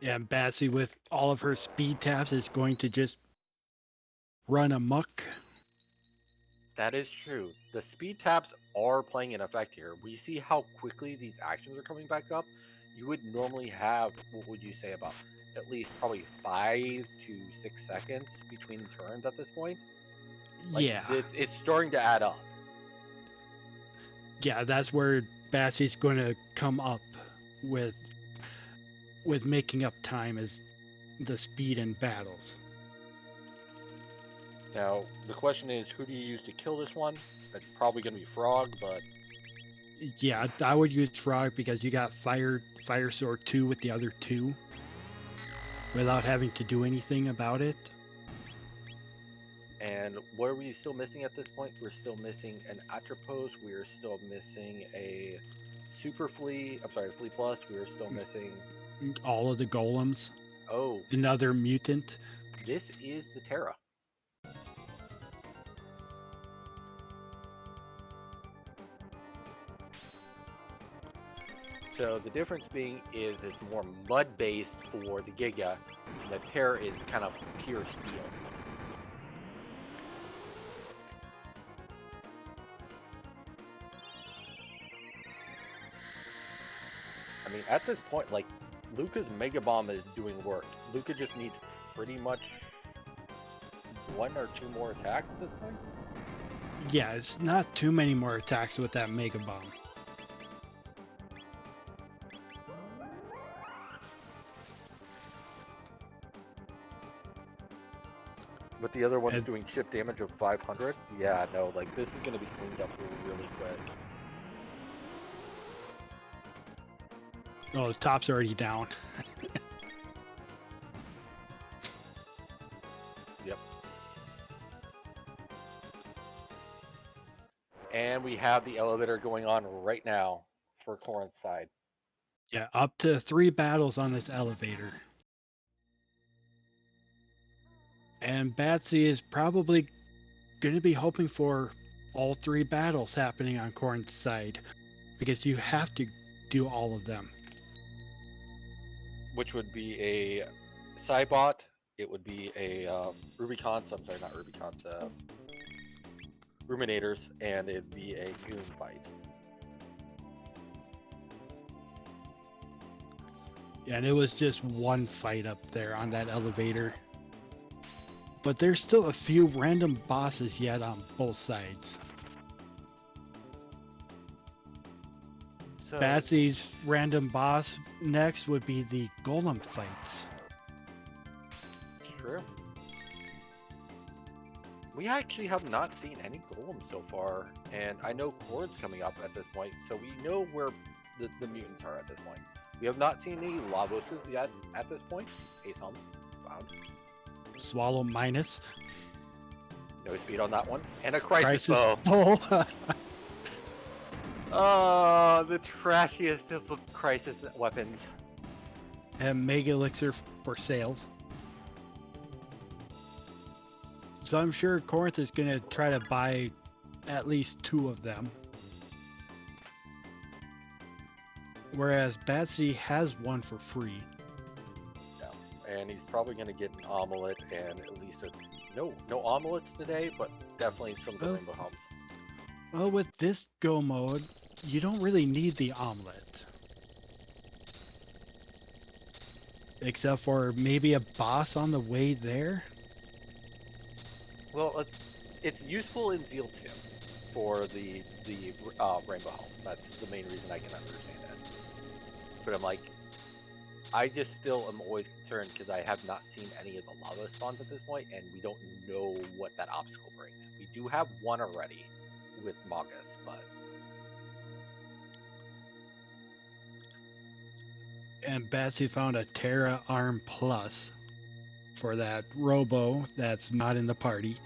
S2: Yeah, and Batsy with all of her speed taps is going to just run amok.
S1: That is true. The speed taps are playing an effect here. We see how quickly these actions are coming back up. You would normally have, what would you say, about at least probably 5 to 6 seconds between turns at this point. Like,
S2: Yeah.
S1: It's starting to add up.
S2: Yeah, that's where Batsy's going to come up with making up time as the speed in battles.
S1: Now, the question is, who do you use to kill this one? It's probably going to be Frog, but...
S2: Yeah, I would use Frog because you got Fire Sword 2 with the other two without having to do anything about it.
S1: And what are we still missing at this point? We're still missing an Atropos. We're still missing a Super Flea. I'm sorry, Flea Plus. We're still missing...
S2: all of the golems.
S1: Oh.
S2: Another mutant.
S1: This is the Terra. So the difference being is it's more mud-based for the Giga, and the Terra is kind of pure steel. I mean, at this point, like, Luca's Mega Bomb is doing work. Luca just needs pretty much 1 or 2 more attacks at this point.
S2: Yeah, it's not too many more attacks with that Mega Bomb.
S1: But the other one's doing chip damage of 500. Yeah, no, like, this is going to be cleaned up really quick.
S2: Oh, the top's already down.
S1: Yep. And we have the elevator going on right now for Korenth's side.
S2: Yeah, up to 3 battles on this elevator. And Batsy is probably going to be hoping for all 3 battles happening on Korenth's side. Because you have to do all of them.
S1: Which would be a Cybot, it would be a Rubicons. I'm sorry, not Rubicons. Ruminators, and it'd be a goon fight.
S2: And it was just one fight up there on that elevator. But there's still a few random bosses yet on both sides.
S1: So,
S2: Batsy's random boss next would be the golem fights.
S1: it's true. We actually have not seen any golems so far, and I know Korenth's coming up at this point, so we know where the mutants are at this point. We have not seen any Lavoses yet at this point. Ace Helms found.
S2: Swallow minus.
S1: No speed on that one. And a Crisis Bow.
S2: Bow.
S1: Oh, the trashiest of Crisis weapons.
S2: And Mega Elixir for sales. So I'm sure Korenth is going to try to buy at least 2 of them. Whereas Batsy has one for free.
S1: Yeah, and he's probably going to get an omelet and at least no omelets today, but definitely some of the Rainbow Helms.
S2: Well, with this go mode, you don't really need the omelet. Except for maybe a boss on the way there.
S1: Well, it's useful in Zeal 2 for the Rainbow Helms. That's the main reason I can understand it. But I'm like, I just still am always concerned because I have not seen any of the lava spawns at this point, and we don't know what that obstacle brings. We do have one already with Magus, but
S2: And Batsy found a Terra Arm Plus for that Robo that's not in the party.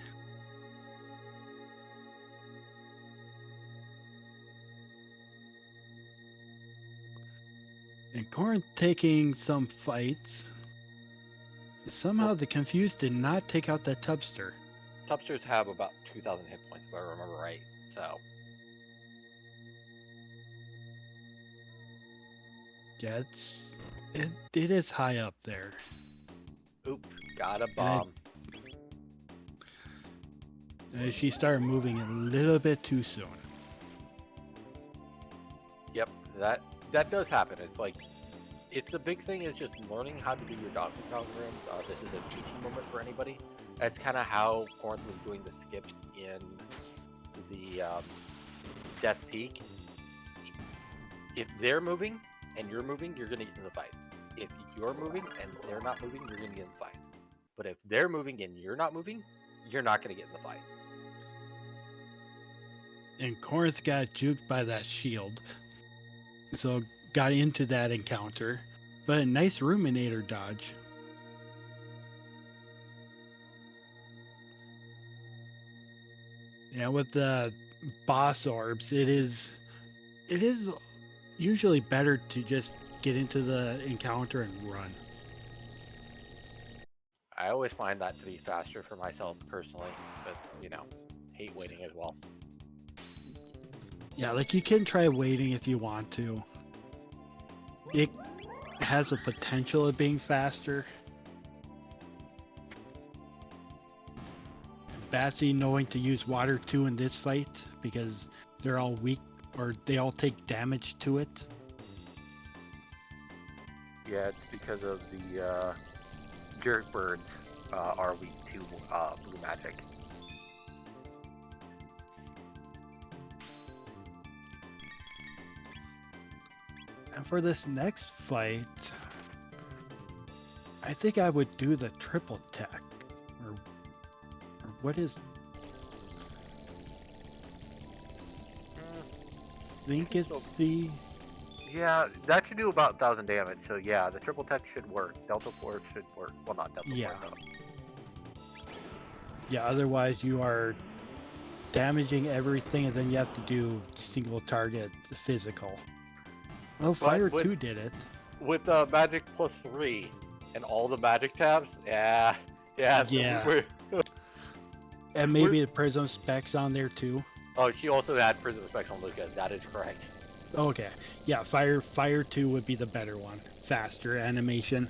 S2: And Korenth taking some fights. Somehow the Confused did not take out that Tubster.
S1: Tubsters have about 2,000 hit points if I remember right. So
S2: Yeah, it is high up there.
S1: oop, got a bomb.
S2: And she started moving a little bit too soon.
S1: Yep, that does happen. It's like, it's the big thing is just learning how to do your dodging algorithms. This is a teaching moment for anybody. That's kind of how Korenth was doing the skips in the Death Peak. If they're moving and you're moving, you're going to get in the fight. If you're moving and they're not moving, you're going to get in the fight. But if they're moving and you're not moving, you're not going to get in the fight.
S2: And Korenth got juked by that shield. So got into that encounter. But a nice Ruminator dodge. Yeah, with the boss orbs, it is usually better to just get into the encounter and run.
S1: I always find that to be faster for myself personally, but hate waiting as well.
S2: Yeah, like you can try waiting if you want to. It has a potential of being faster. Batsy knowing to use water too in this fight because they're all weak or they all take damage to it.
S1: Yeah, it's because of the jerk birds are weak to blue magic.
S2: And for this next fight, I think I would do the triple tech. Or what is... I think it's the...
S1: Yeah, that should do about 1,000 damage. So yeah, the triple tech should work. Delta Force should work. Well, not Delta
S2: Yeah.
S1: Force.
S2: Yeah, otherwise you are damaging everything and then you have to do single target physical. Well, Fire 2 did it.
S1: With Magic +3 and all the magic tabs, yeah.
S2: And maybe the Prism specs on there too.
S1: Oh, she also had Prism specs on Lucas. That is correct.
S2: Okay. Yeah, Fire 2 would be the better one. Faster animation.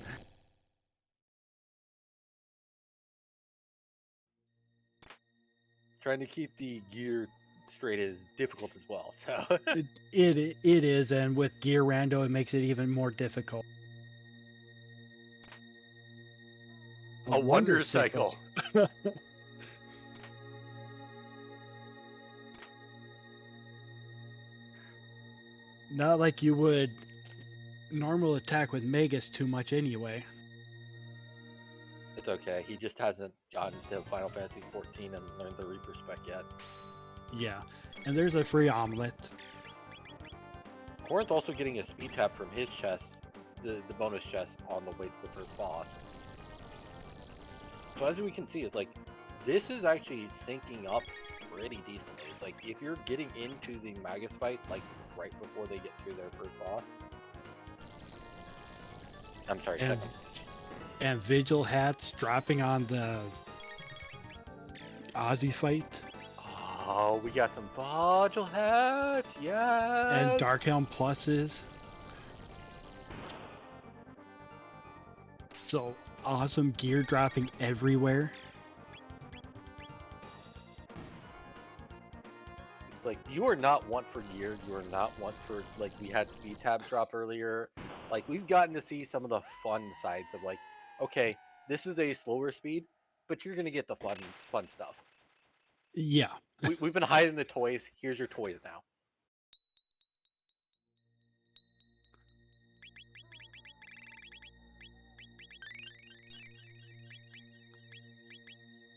S1: Trying to keep the gear straight is difficult as well. So
S2: It is, and with gear rando, it makes it even more difficult.
S1: a wonder cycle.
S2: Not like you would normal attack with Magus too much anyway.
S1: It's okay. He just hasn't gotten to Final Fantasy 14 and learned the Reaper spec yet.
S2: Yeah, and there's a free omelet.
S1: Korenth also getting a speed tap from his chest, the bonus chest on the way to the first boss. So as we can see, it's like this is actually syncing up pretty decently. Like if you're getting into the Magus fight like right before they get to their first boss. I'm sorry, second.
S2: And Vigil hats dropping on the Aussie fight.
S1: Oh, we got some Vigil hats, yes!
S2: And Darkhelm pluses. So awesome gear dropping everywhere.
S1: Like, you are not one for gear, you are not one for, like, we had speed tab drop earlier. Like, we've gotten to see some of the fun sides of, like, okay, this is a slower speed, but you're going to get the fun stuff.
S2: Yeah.
S1: We've been hiding the toys. Here's your toys now.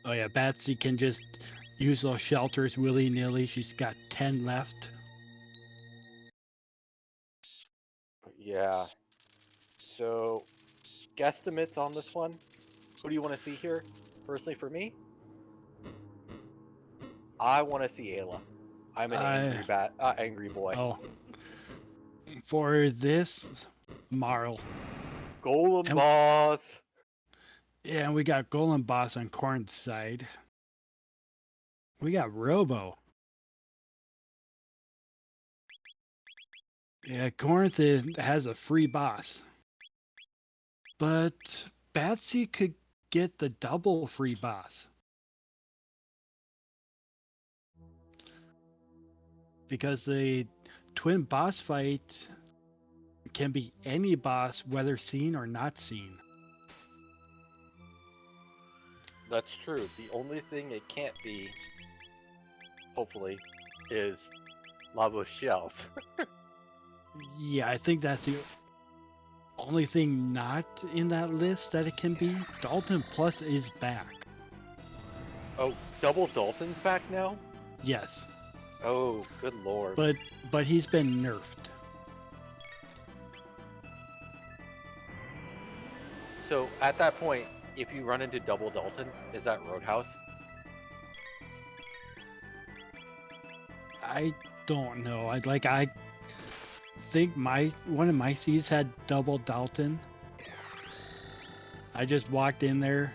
S2: Oh yeah, Batsy can just use those shelters willy-nilly. She's got 10 left.
S1: Yeah. So, guesstimates on this one. Who do you want to see here? Personally, for me, I want to see Ayla. I'm an angry boy.
S2: Oh. For this, Marl.
S1: Golem boss.
S2: Yeah, and we got Golem boss on Korenth's side. We got Robo. Yeah, Korenth has a free boss. But Batsy could get the double free boss. Because the twin boss fight can be any boss, whether seen or not seen.
S1: That's true. The only thing it can't be, hopefully, is lava shells.
S2: Yeah, I think that's the only thing not in that list that it can be. Dalton Plus is back.
S1: Oh, double Dalton's back now?
S2: Yes.
S1: Oh, good lord.
S2: But he's been nerfed.
S1: So at that point, if you run into double Dalton, is that Roadhouse?
S2: I don't know. I think one of my C's had double Dalton. I just walked in there,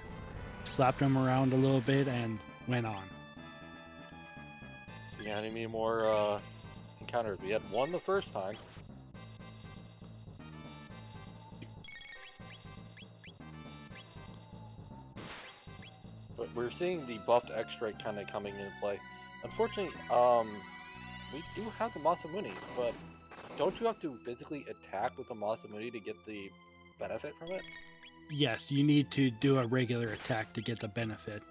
S2: slapped him around a little bit, and went on.
S1: See any more encounters? We had one the first time. But we're seeing the buffed X-Strike kind of coming into play. Unfortunately, we do have the Masamune, but don't you have to physically attack with the Masamune to get the benefit from it?
S2: Yes, you need to do a regular attack to get the benefit.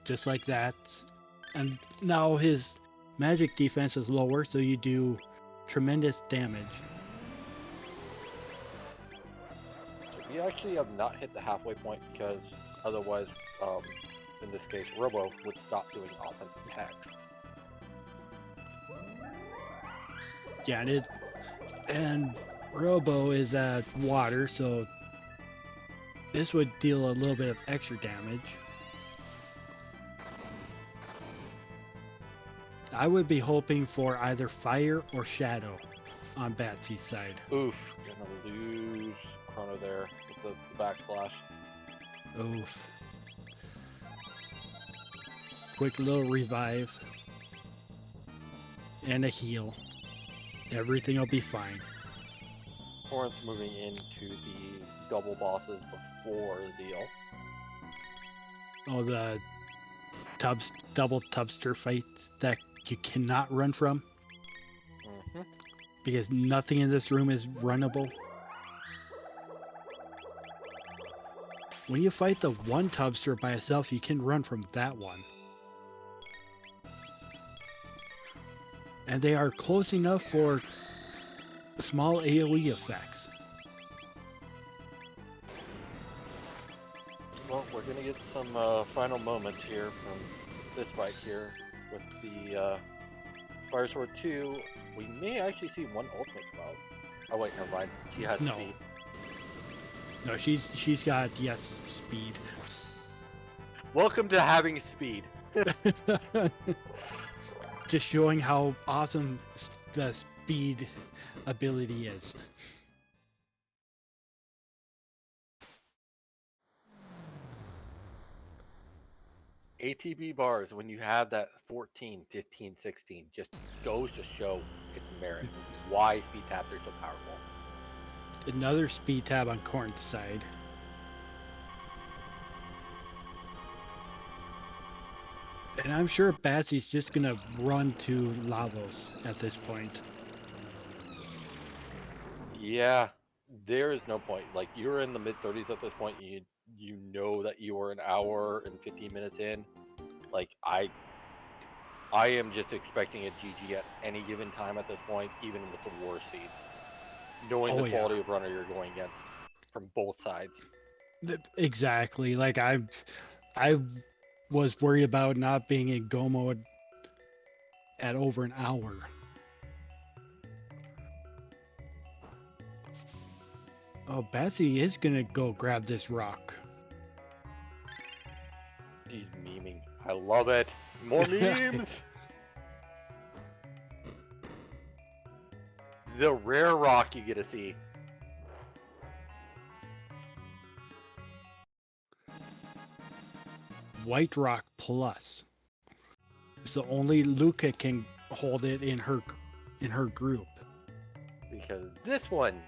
S2: Just like that. And now his magic defense is lower, so you do tremendous damage.
S1: So we actually have not hit the halfway point because otherwise, in this case, Robo would stop doing offensive attacks.
S2: Yeah, and Robo is at water, so this would deal a little bit of extra damage. I would be hoping for either fire or shadow on Batsy's side.
S1: Oof, gonna lose Chrono there with the backslash.
S2: Oof. Quick little revive. And a heal. Everything will be fine.
S1: Korenth moving into the double bosses before Zeal.
S2: Oh, the double tubster fight that you cannot run from.
S1: Mm-hmm.
S2: Because nothing in this room is runnable. When you fight the one tubster by itself, you can run from that one. And they are close enough for small AoE effects.
S1: Well, we're gonna get some final moments here from this fight here with the Fire Sword 2. We may actually see one ultimate spell. Oh wait, never mind. She has speed.
S2: No, she's got speed.
S1: Welcome to having speed.
S2: Just showing how awesome the speed ability is.
S1: ATB bars, when you have that 14, 15, 16, just goes to show its merit. Why speed taps are so powerful.
S2: Another speed tab on Korenth's side. And I'm sure Batsy's just gonna run to Lavos at this point.
S1: Yeah, there is no point. Like, you're in the mid-30s at this point. You know that you are an hour and 15 minutes in. Like, I am just expecting a GG at any given time at this point, even with the war seeds. Knowing the quality of runner you're going against from both sides.
S2: Exactly. Like, I was worried about not being in go mode at over an hour. Oh, Batsy is gonna go grab this rock.
S1: He's memeing. I love it. More memes! The rare rock you get to see.
S2: White Rock Plus. So only Luca can hold it in her group.
S1: Because this one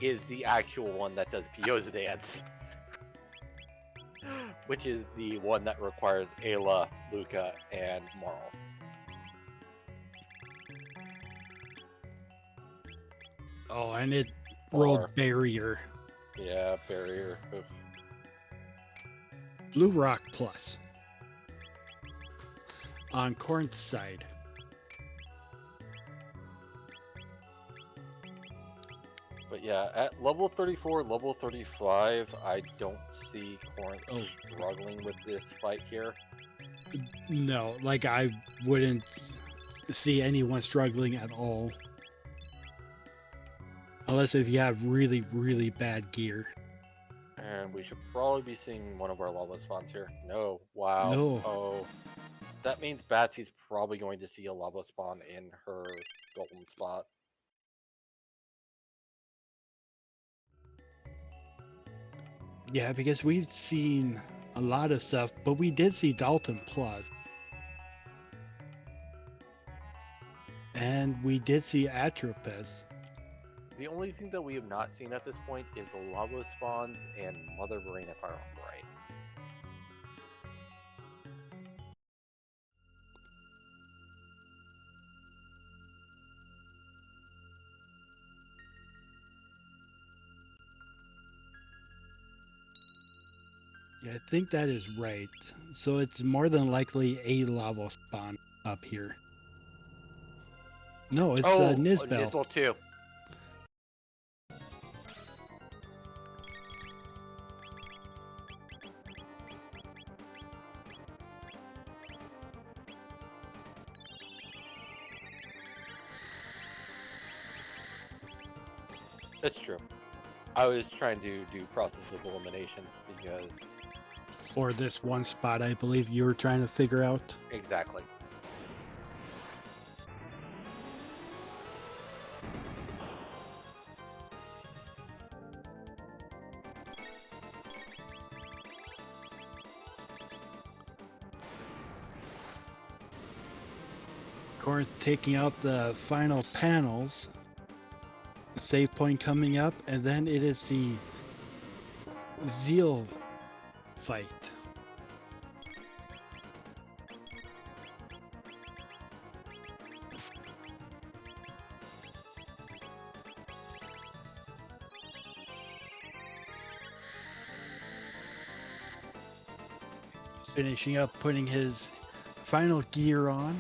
S1: is the actual one that does Pyoza dance. Which is the one that requires Ayla, Luca, and Marl.
S2: Oh, and it rolled barrier.
S1: Yeah, barrier. Oof.
S2: Blue Rock Plus. On Korenth's side.
S1: But yeah, at level 34, level 35, I don't see Korenth struggling with this fight here.
S2: No, like I wouldn't see anyone struggling at all. Unless if you have really, really bad gear.
S1: And we should probably be seeing one of our lava spawns here. No. Wow.
S2: No.
S1: Oh. That means Batsy's probably going to see a lava spawn in her golden spot.
S2: Yeah, because we've seen a lot of stuff, but we did see Dalton Plus. And we did see Atropus.
S1: The only thing that we have not seen at this point is the lava spawns and Mother Brain, if I remember right.
S2: Yeah, I think that is right. So it's more than likely a lava spawn up here. No, it's Nizbel.
S1: Nizbel too. That's true. I was trying to do process of elimination because...
S2: For this one spot, I believe you were trying to figure out.
S1: Exactly.
S2: Korenth taking out the final panels. Save point coming up, and then it is the Zeal fight. finishing up putting his final gear on.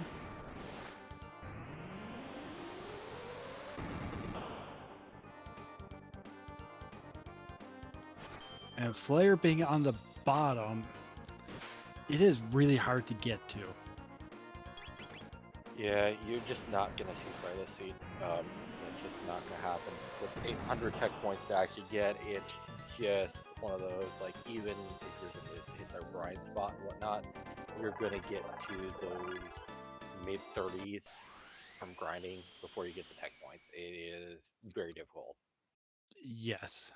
S2: And Flare being on the bottom, it is really hard to get to.
S1: Yeah, you're just not gonna see Flare this seat. It's just not gonna happen. With 800 tech points to actually get, it's just one of those, like, even if you're gonna hit their grind spot and whatnot, you're gonna get to those mid-30s from grinding before you get the tech points. It is very difficult.
S2: Yes.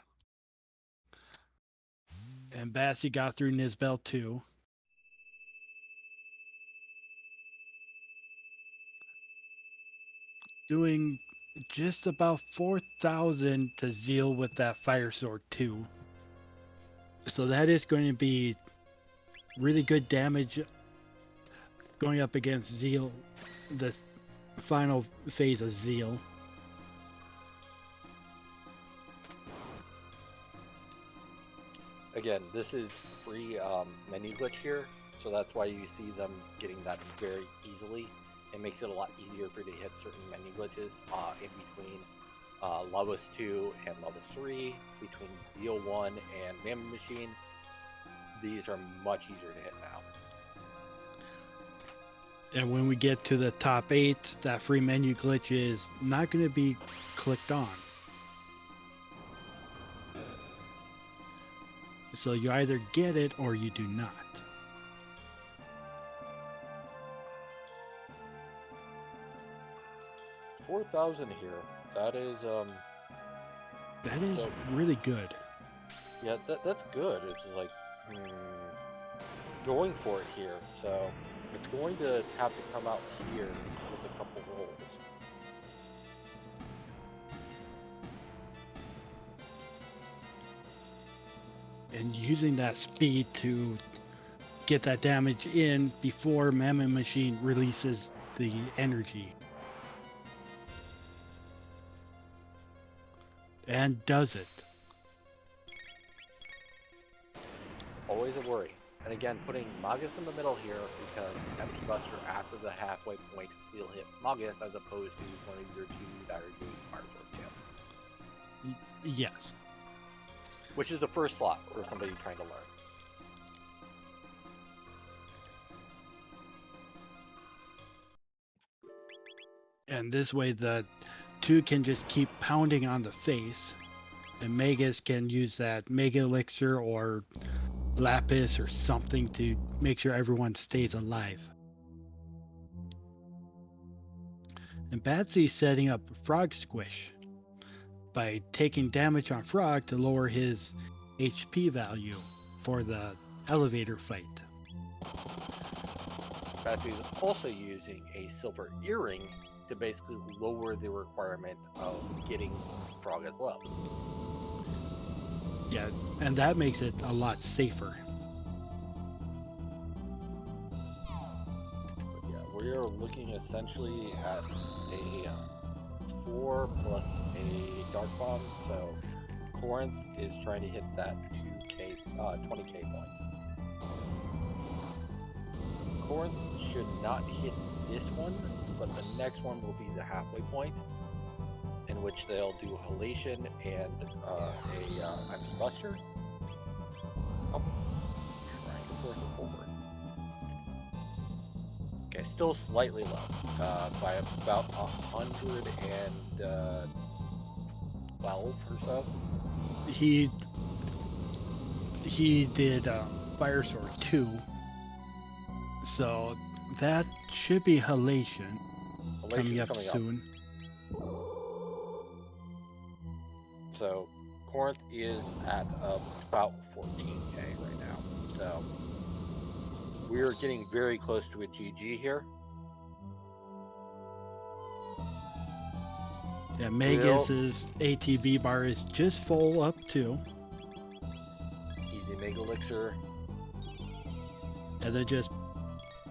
S2: And Batsy got through Nisbel too. Doing just about 4,000 to Zeal with that Fire Sword too. So that is going to be really good damage going up against Zeal, the final phase of Zeal.
S1: Again, this is free menu glitch here, so that's why you see them getting that very easily. It makes it a lot easier for you to hit certain menu glitches in between levels 2 and level 3, between Zeal 1 and Mammoth Machine. These are much easier to hit now.
S2: And when we get to the top 8, that free menu glitch is not going to be clicked on. So you either get it or you do not.
S1: $4,000 here. That is
S2: so, really good.
S1: Yeah, that's good. It's like going for it here. So it's going to have to come out here with a couple rolls.
S2: And using that speed to get that damage in before Mammoth Machine releases the energy. And does it.
S1: Always a worry. And again, putting Magus in the middle here because Empty Buster after the halfway point will hit Magus as opposed to one of your two that are doing Fire Sword 2.
S2: Yes.
S1: Which is the first slot for somebody trying to learn.
S2: And this way the two can just keep pounding on the face. And Magus can use that Mega Elixir or Lapis or something to make sure everyone stays alive. And Batsy's setting up Frog Squish by taking damage on Frog to lower his HP value for the elevator fight.
S1: Batsy is also using a silver earring to basically lower the requirement of getting Frog as low.
S2: Yeah, and that makes it a lot safer.
S1: But yeah, we are looking essentially at a 4 plus a Dark Bomb, so Korenth is trying to hit that 20k point. Korenth should not hit this one, but the next one will be the halfway point, in which they'll do Halation and a Empty Buster. Oh, trying to force it forward. Okay, still slightly low, by about 112 or so.
S2: He did Fire Sword 2, so that should be Halation coming up soon.
S1: So Korenth is at about 14k right now. So we're getting very close to a GG here.
S2: Yeah, Magus's ATB bar is just full up too.
S1: Easy Mega Elixir.
S2: And then just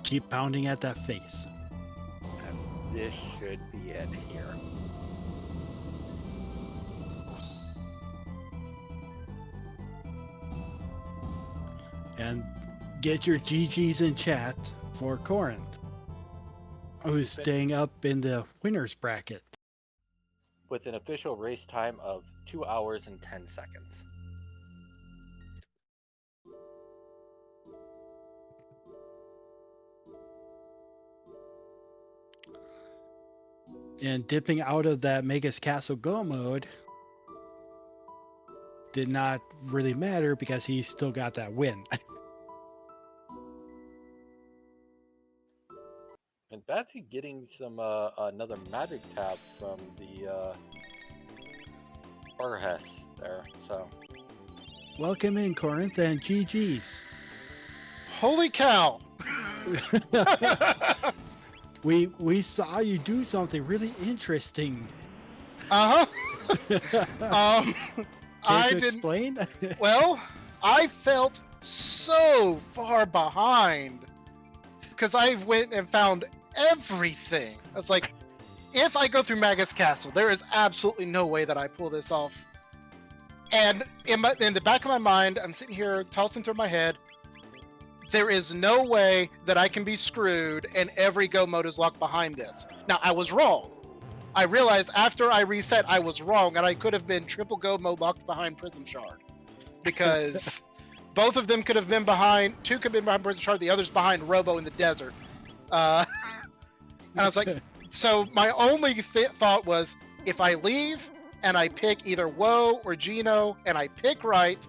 S2: keep pounding at that face.
S1: And this should be it here.
S2: And Get your GGs in chat for Korenth, who's staying up in the winner's bracket.
S1: With an official race time of 2 hours and 10 seconds.
S2: And dipping out of that Magus Castle Go mode did not really matter because he still got that win.
S1: And Batsy getting some another magic tab from the Orhes there, so.
S2: Welcome in, Korenth, and GG's.
S3: Holy cow!
S2: We saw you do something really interesting.
S3: Uh-huh.
S2: Can
S3: I
S2: you
S3: didn't.
S2: explain?
S3: Well, I felt so far behind because I went and found everything. I was like, if I go through Magus Castle, there is absolutely no way that I pull this off. And in the back of my mind, I'm sitting here tossing through my head, there is no way that I can be screwed and every go mode is locked behind this. Now, I was wrong. I realized after I reset, I was wrong, and I could have been triple go mode locked behind Prism Shard. Because both of them could have been behind, two could have been behind Prism Shard, the other's behind Robo in the desert. And I was like, so my only thought was, if I leave and I pick either Woe or Geno and I pick right,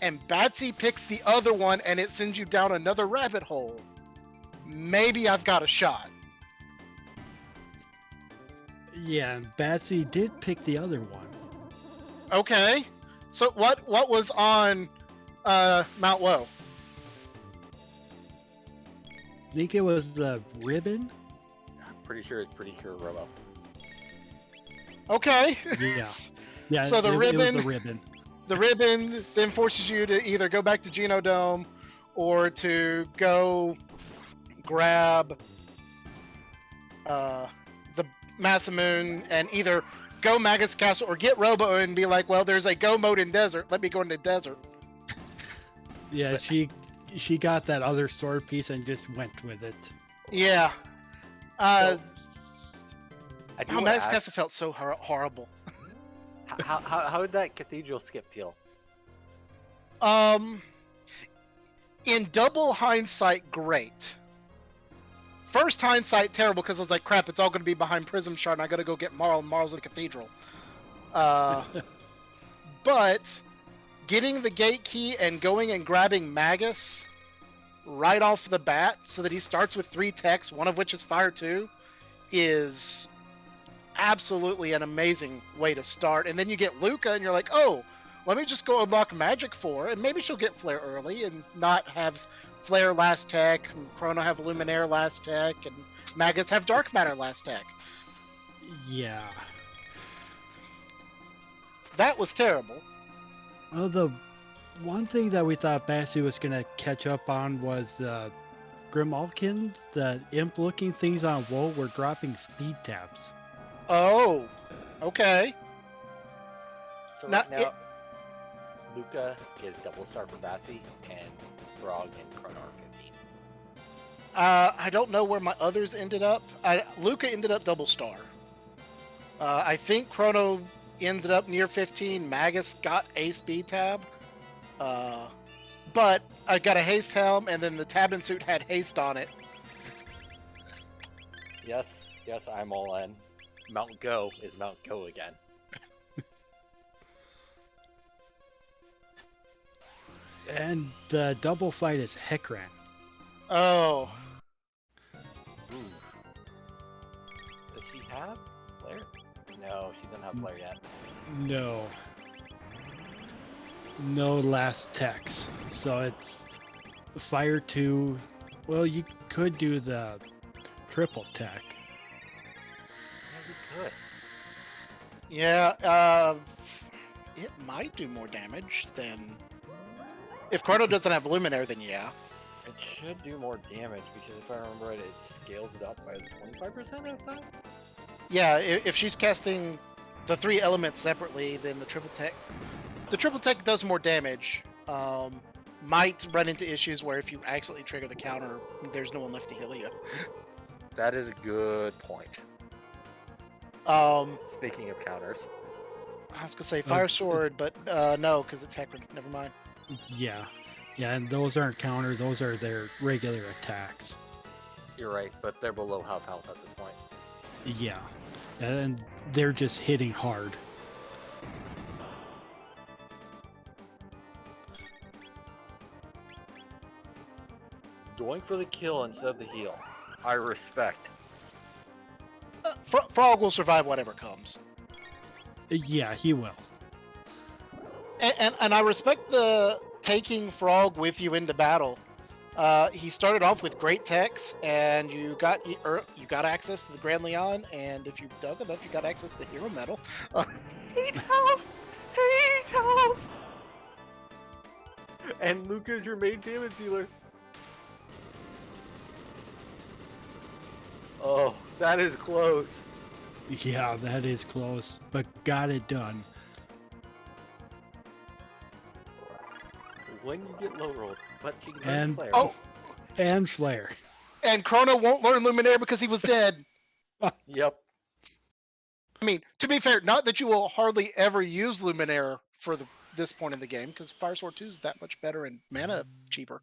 S3: and Batsy picks the other one and it sends you down another rabbit hole, maybe I've got a shot.
S2: Yeah, and Batsy did pick the other one.
S3: Okay. So what was on Mount Woe?
S2: I think it was the ribbon.
S1: I'm pretty sure Robo.
S3: Okay.
S2: Yeah. Yeah.
S3: So the
S2: it
S3: ribbon.
S2: was the ribbon.
S3: The ribbon then forces you to either go back to Genodome or to go grab the Masamune and either go Magus Castle or get Robo and be like, well, there's a go mode in desert. Let me go into desert.
S2: Yeah, she got that other sword piece and just went with it.
S3: Yeah.
S1: I do wanna
S3: Magus
S1: ask,
S3: Castle felt so horrible.
S1: how did that cathedral skip feel?
S3: In double hindsight, great. First hindsight, terrible, because I was like, crap, it's all going to be behind Prism Shard, and I got to go get Marl, and Marl's in the cathedral. But getting the gate key and going and grabbing Magus right off the bat, so that he starts with 3 techs, one of which is Fire 2, is absolutely an amazing way to start. And then you get Luca, and you're like, oh, let me just go unlock Magic 4, and maybe she'll get Flare early and not have Flare last tech, and Chrono have Luminaire last tech, and Magus have Dark Matter last tech.
S2: Yeah.
S3: That was terrible.
S2: Well, the one thing that we thought Batsy was going to catch up on was the Grimalkin. The imp-looking things on Woe were dropping speed tabs.
S3: Oh, okay.
S1: So
S3: Now,
S1: right now, Luca is double star for Batsy, and Frog and Chrono are 15.
S3: I don't know where my others ended up. Luca ended up double star. I think Chrono ended up near 15. Magus got a speed tab. But I got a haste helm, and then the Tabin suit had haste on it.
S1: Yes, I'm all in. Mount Go is Mount Go again.
S2: And the double fight is Hekran.
S3: Oh.
S1: Ooh. Does she have Flare? No, she doesn't have Flare yet.
S2: No. No last techs. So it's Fire 2. Well, you could do the triple tech.
S1: Yeah, we could.
S3: Yeah, it might do more damage than... If Chrono doesn't have Luminaire, then yeah.
S1: It should do more damage because if I remember right, it scales it up by 25% of that.
S3: Yeah, if she's casting the 3 elements separately, then the triple tech does more damage. might run into issues where if you accidentally trigger the counter, there's no one left to heal you.
S1: That is a good point.
S3: Um,
S1: Speaking of counters,
S3: I was gonna say Fire Sword, but no, because it's Hecarim. Never mind.
S2: Yeah. Yeah, and those aren't counter, those are their regular attacks.
S1: you're right, but they're below half health at this point.
S2: Yeah. And they're just hitting hard.
S1: Going for the kill instead of the heal. I respect.
S3: Frog will survive whatever comes.
S2: Yeah, he will.
S3: And I respect the taking Frog with you into battle. He started off with great techs, and you got access to the Grand Leon, and if you dug enough, you got access to the Hero Medal.
S1: 8 health! 8 health! And Luca's your main damage dealer. Oh, that is close.
S2: Yeah, that is close, but got it done.
S1: When you get low rolled, but she can
S2: And-
S1: flare.
S3: Oh,
S2: And Flare.
S3: and Chrono won't learn Luminaire because he was dead.
S1: Yep.
S3: I mean, to be fair, not that you will hardly ever use Luminaire for this point in the game, because Fire Sword 2 is that much better and mana cheaper.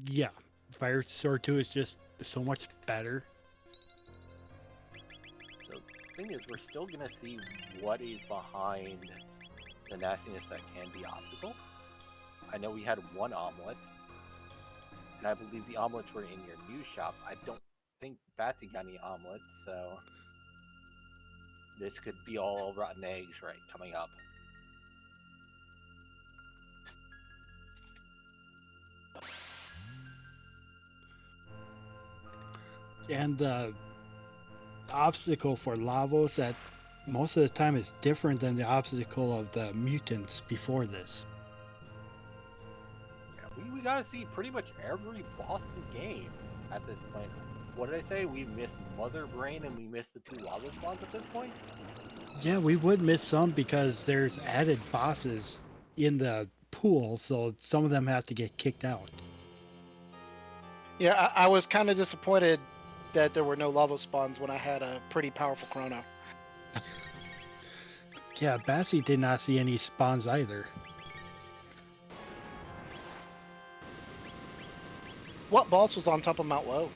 S2: Yeah, Fire Sword 2 is just so much better.
S1: So the thing is, we're still gonna see what is behind the nastiness that can be obstacle. I know we had one omelet, and I believe the omelets were in your news shop. I don't think Batsy got any omelets, so this could be all rotten eggs right coming up.
S2: And the obstacle for Lavos that most of the time is different than the obstacle of the mutants before this.
S1: Yeah, we gotta see pretty much every boss in the game at this point. What did I say? We missed Mother Brain and we missed the 2 lava spawns at this point?
S2: Yeah, we would miss some because there's added bosses in the pool, so some of them have to get kicked out.
S3: Yeah, I was kind of disappointed that there were no lava spawns when I had a pretty powerful Chrono.
S2: Yeah, Batsy did not see any spawns either.
S3: What boss was on top of Mount Woe?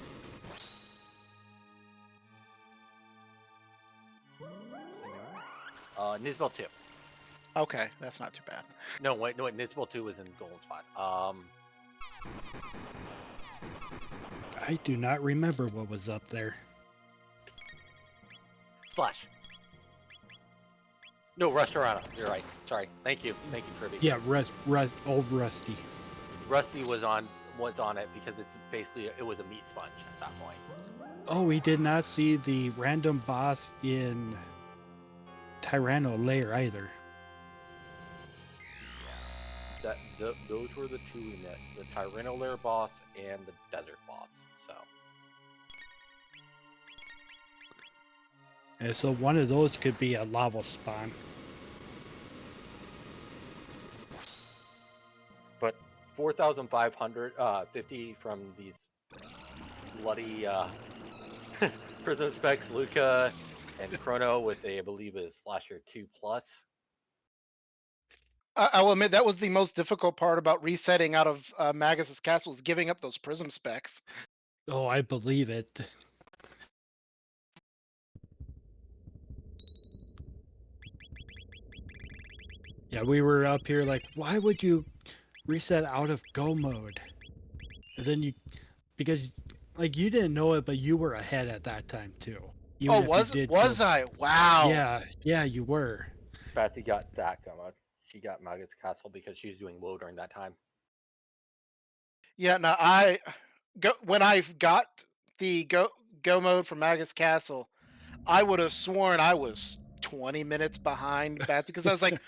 S1: Nizbel 2.
S3: Okay, that's not too bad.
S1: No, wait, Nizbel 2 was in Golden Spot.
S2: I do not remember what was up there.
S1: Slash. No, Restaurant. You're right. Sorry. Thank you, Kirby.
S2: Yeah, old Rusty.
S1: Rusty was on it because it's basically it was a meat sponge at that point.
S2: Oh, we did not see the random boss in Tyranno Lair either.
S1: Those were the 2 we missed: the Tyranno Lair boss and the Desert boss. So.
S2: And so one of those could be a lava spawn.
S1: But 4,550 from these bloody Prism Specs, Luca, and Chrono with I believe is Slasher 2+.
S3: I will admit that was the most difficult part about resetting out of Magus's castle, is giving up those prism specs.
S2: Oh, I believe it. Yeah, we were up here like, why would you reset out of go mode? And then because like you didn't know it, but you were ahead at that time too. Even if you did
S3: I? Wow.
S2: Yeah, you were.
S1: Batsy got that come out. She got Maggot's Castle because she was doing WoW during that time.
S3: Yeah, no, when I got the go mode for Magus Castle, I would have sworn I was 20 minutes behind Batsy because I was like,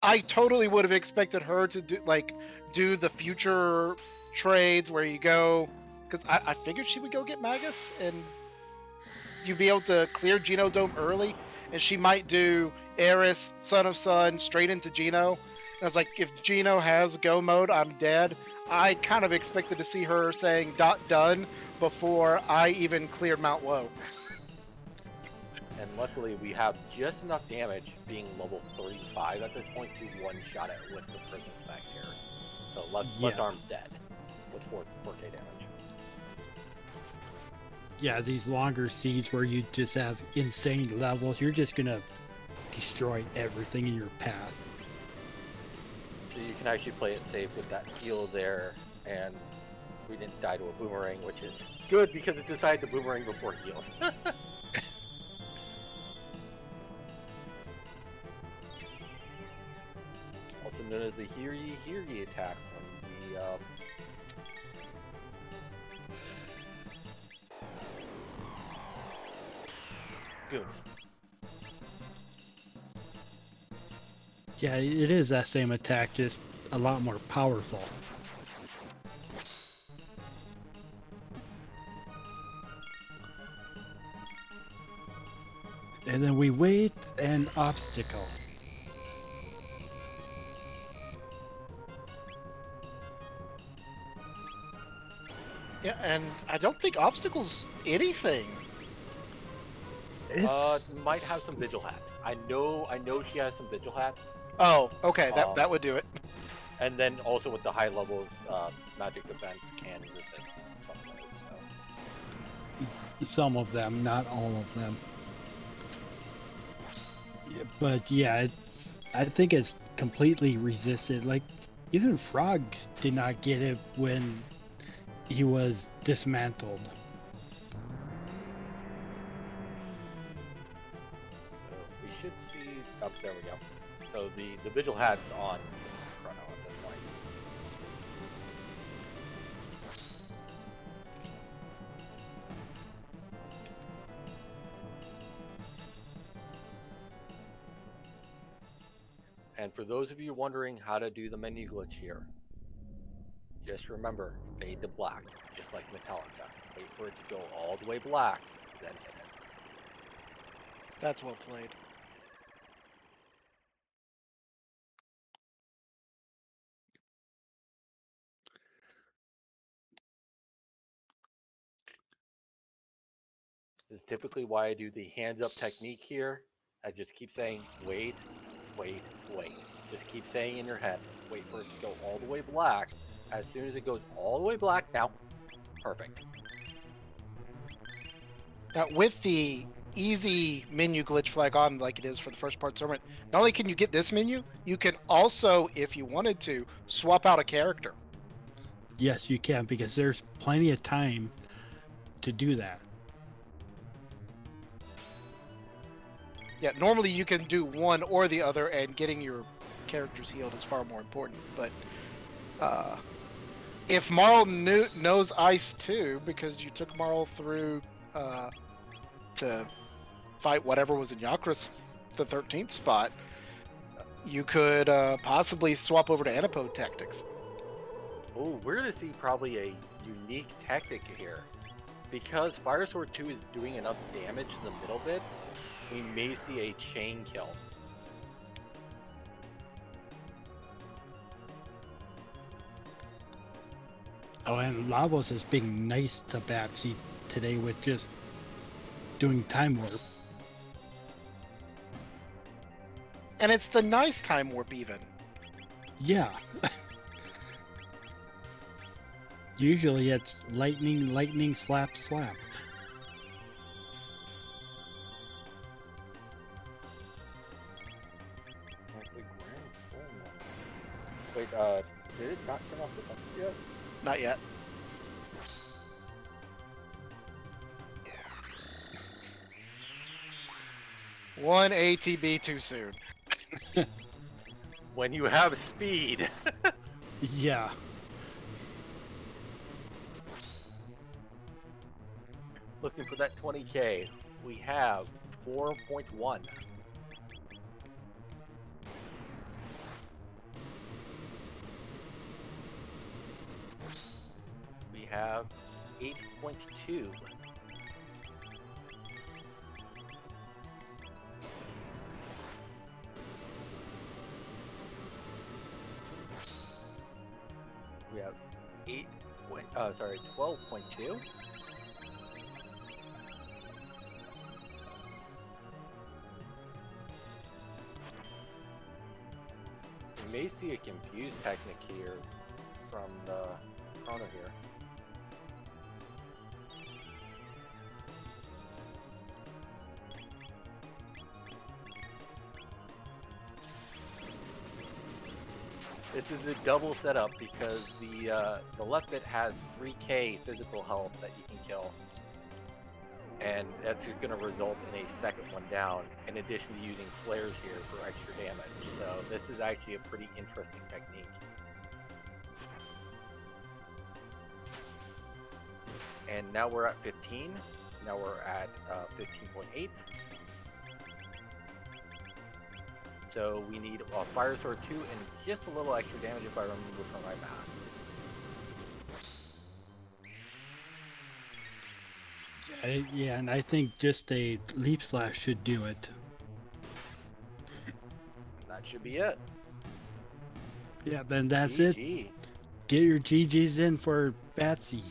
S3: I totally would have expected her to do the future trades where you go, because I figured she would go get Magus and you'd be able to clear Genodome early, and she might do Eris, Son of Sun, straight into Geno, I was like, if Gino has go mode, I'm dead. I kind of expected to see her saying "done" before I even cleared Mount Woe.
S1: And luckily, we have just enough damage, being level 35 at this point, to one-shot it with the Prism Max here. So left arm's dead with 4K damage.
S2: Yeah, these longer seeds where you just have insane levels, you're just gonna destroy everything in your path.
S1: So you can actually play it safe with that heal there, and we didn't die to a boomerang, which is good because it decided to boomerang before heal. Also known as the Hear Ye attack from the goons.
S2: Yeah, it is that same attack, just a lot more powerful. And then we wait an obstacle.
S3: Yeah, and I don't think obstacles anything.
S1: Might have some vigil hats. I know she has some vigil hats.
S3: Oh, okay, that would do it.
S1: And then also with the high levels, magic defense can resist some of those. So.
S2: Some of them, not all of them. Yeah, but yeah, I think it's completely resisted. Like, even Frog did not get it when he was dismantled.
S1: We should see. Oh, there we go. So the vigil hat's on Chrono at this point. And for those of you wondering how to do the menu glitch here, just remember, fade to black, just like Metallica. Wait for it to go all the way black, then hit it.
S3: That's well played.
S1: This is typically why I do the hands up technique here. I just keep saying, wait, wait, wait. Just keep saying in your head, wait for it to go all the way black. As soon as it goes all the way black, now, perfect.
S3: Now, with the easy menu glitch flag on like it is for the first part tournament, not only can you get this menu, you can also, if you wanted to, swap out a character.
S2: Yes, you can, because there's plenty of time to do that.
S3: Yeah, normally you can do one or the other, and getting your characters healed is far more important. But if Marl knows Ice too, because you took Marl through to fight whatever was in Yakris, the 13th spot, you could possibly swap over to Anapode tactics.
S1: Oh, we're going to see probably a unique tactic here. Because Fire Sword 2 is doing enough damage in the middle bit, we may see a chain kill.
S2: Oh, and Lavos is being nice to Batsy today with just doing time warp.
S3: And it's the nice time warp even.
S2: Yeah. Usually it's lightning, lightning, slap, slap.
S1: Wait, did it not turn off the thunder yet?
S3: Not yet. One ATB too soon.
S1: When you have speed.
S2: Yeah.
S1: Looking for that 20k. We have 4.1. We have 8.2. 12.2. You may see a confused technique here from the chrono here. This is a double setup because the left bit has 3k physical health that you can kill, and that's going to result in a second one down, in addition to using flares here for extra damage. So this is actually a pretty interesting technique. And now we're at 15. Now we're at 15.8. So we need a Fire Sword 2 and just a little extra damage if I remember from my math.
S2: Yeah, and I think just a Leaf Slash should do it.
S1: That should be it.
S2: Yeah, then that's
S1: GG.
S2: it. Get your GGs in for Batsy.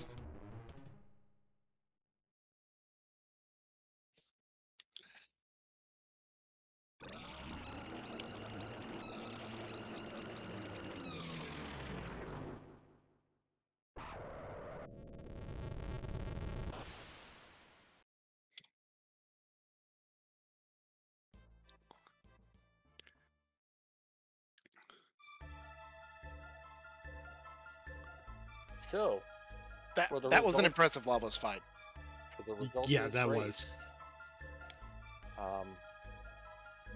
S1: So,
S3: That
S1: for the
S3: was an
S1: result-
S3: impressive Lavos fight.
S1: for the result
S2: Yeah,
S1: of this
S2: that
S1: race,
S2: was.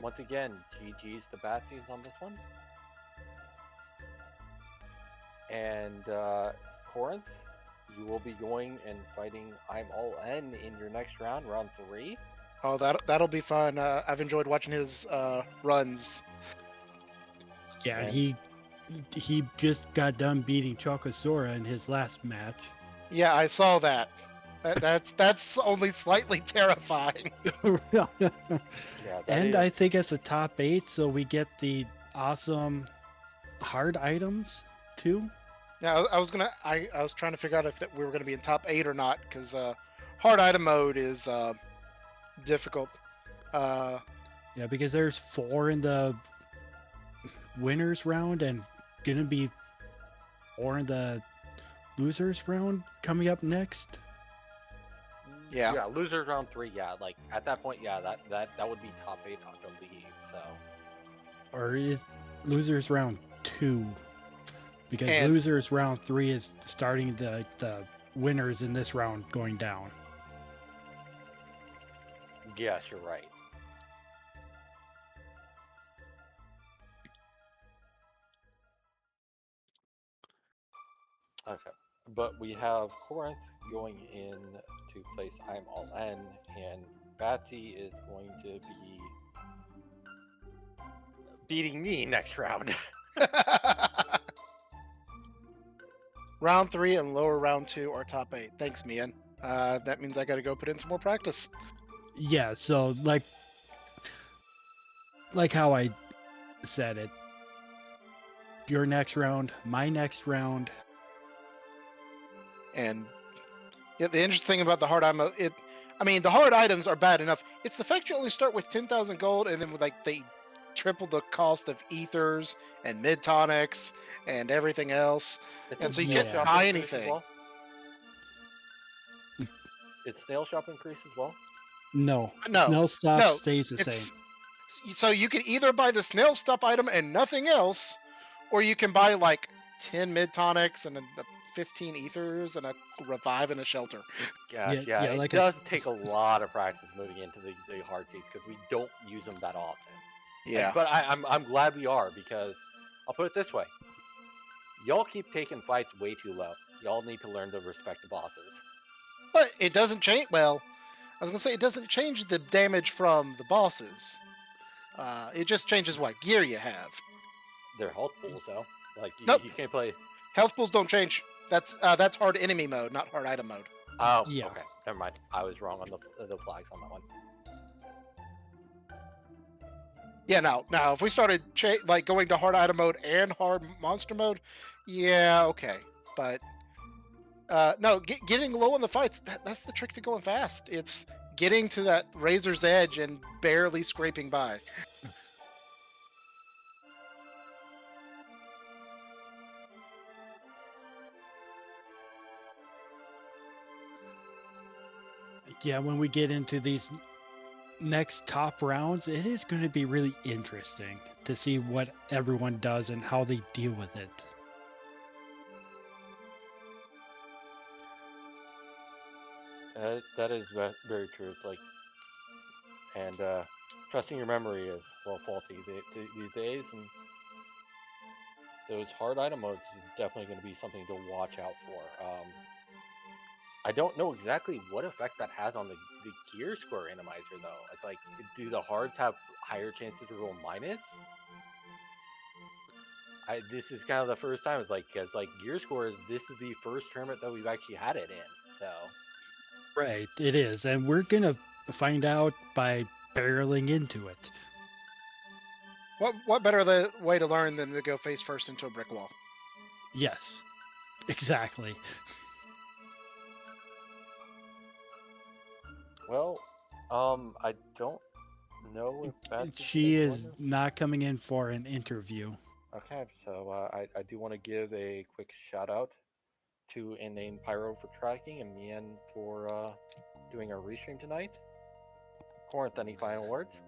S1: Once again, GG's to Batsies on this one. And Korenth, you will be going and fighting I'm All N in your next round, round 3.
S3: Oh, that'll be fun. I've enjoyed watching his runs.
S2: Yeah,
S1: And-
S2: he just got done beating Chokosora in his last match.
S3: Yeah, I saw that. That's only slightly terrifying.
S1: Yeah, that
S2: And
S1: is-
S2: I think it's a top 8, so we get the awesome hard items too.
S3: Yeah, I was trying to figure out if we were gonna be in top 8 or not, because hard item mode is difficult.
S2: Yeah, because there's 4 in the winners round and gonna be 4 in the losers round coming up next.
S3: Yeah.
S1: losers round 3. Yeah, like at that point, yeah, that would be top 8, I believe. So
S2: Or is losers round 2? Because
S3: And-
S2: losers round 3 is starting the winners in this round going down.
S1: yes, you're right. Okay, but we have Korenth going in to place I'm All N, and Batsy is going to be beating me next round.
S3: Round 3 and lower round 2 are top 8. Thanks, Mian. That means I got to go put in some more practice.
S2: Yeah, so like how I said it. Your next round, my next round.
S3: And yeah, the interesting thing about the hard item, the hard items are bad enough. It's the fact you only start with 10,000 gold, and then with they triple the cost of ethers and mid tonics and everything else.
S1: It's
S3: And
S1: a
S3: so you
S1: snail
S2: can't
S1: shop
S3: buy
S1: increase as
S3: anything.
S1: well? It's snail shop increase as well?
S2: No.
S3: No,
S2: Snail stuff
S3: no,
S2: stays the
S3: it's
S2: same.
S3: so you can either buy the snail stuff item and nothing else, or you can buy like 10 mid tonics and 15 ethers and a revive and a shelter.
S1: Gosh,
S2: Yeah,
S1: it
S2: like
S1: does take a lot of practice moving into the hard seats because we don't use them that often.
S3: Yeah.
S1: But I'm glad we are, because I'll put it this way: y'all keep taking fights way too low. Y'all need to learn to respect the bosses.
S3: But it doesn't change. Well, I was gonna say it doesn't change the damage from the bosses. It just changes what gear you have.
S1: They're health pools, though. Like
S3: Nope.
S1: you can't play.
S3: Health pools don't change. That's hard enemy mode, not hard item mode.
S1: Oh,
S2: Yeah.
S1: okay. Never mind. I was wrong on the flags on that one.
S3: Yeah, now if we started going to hard item mode and hard monster mode, yeah, okay. But No, getting low in the fights, that's the trick to going fast. It's getting to that razor's edge and barely scraping by.
S2: Yeah, when we get into these next top rounds, it is going to be really interesting to see what everyone does and how they deal with it.
S1: That is very true. It's like, and trusting your memory is faulty these days, and those hard item modes is definitely going to be something to watch out for. I don't know exactly what effect that has on the gear score randomizer though. It's like, do the hards have higher chances to roll minus? This is kind of the first time. It's like gear scores. This is the first tournament that we've actually had it in. So
S2: Right, it is, and we're going to find out by barreling into it.
S3: What better way to learn than to go face first into a brick wall?
S2: Yes, exactly.
S1: well, I don't know if that's
S2: She is not coming in for an interview.
S1: Okay, so I do want to give a quick shout out to inanepyro for tracking and Mien for doing our restream tonight. Korenth, any final words?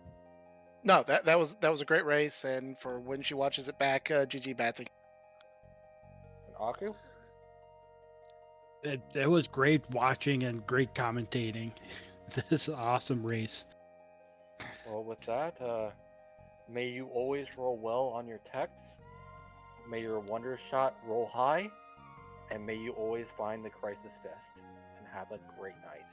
S3: No, that was a great race, and for when she watches it back, GG Batsy.
S1: And Aku?
S2: It was great watching and great commentating this awesome race.
S1: Well, with that, may you always roll well on your techs. May your wonder shot roll high. And may you always find the crisis fist. And have a great night.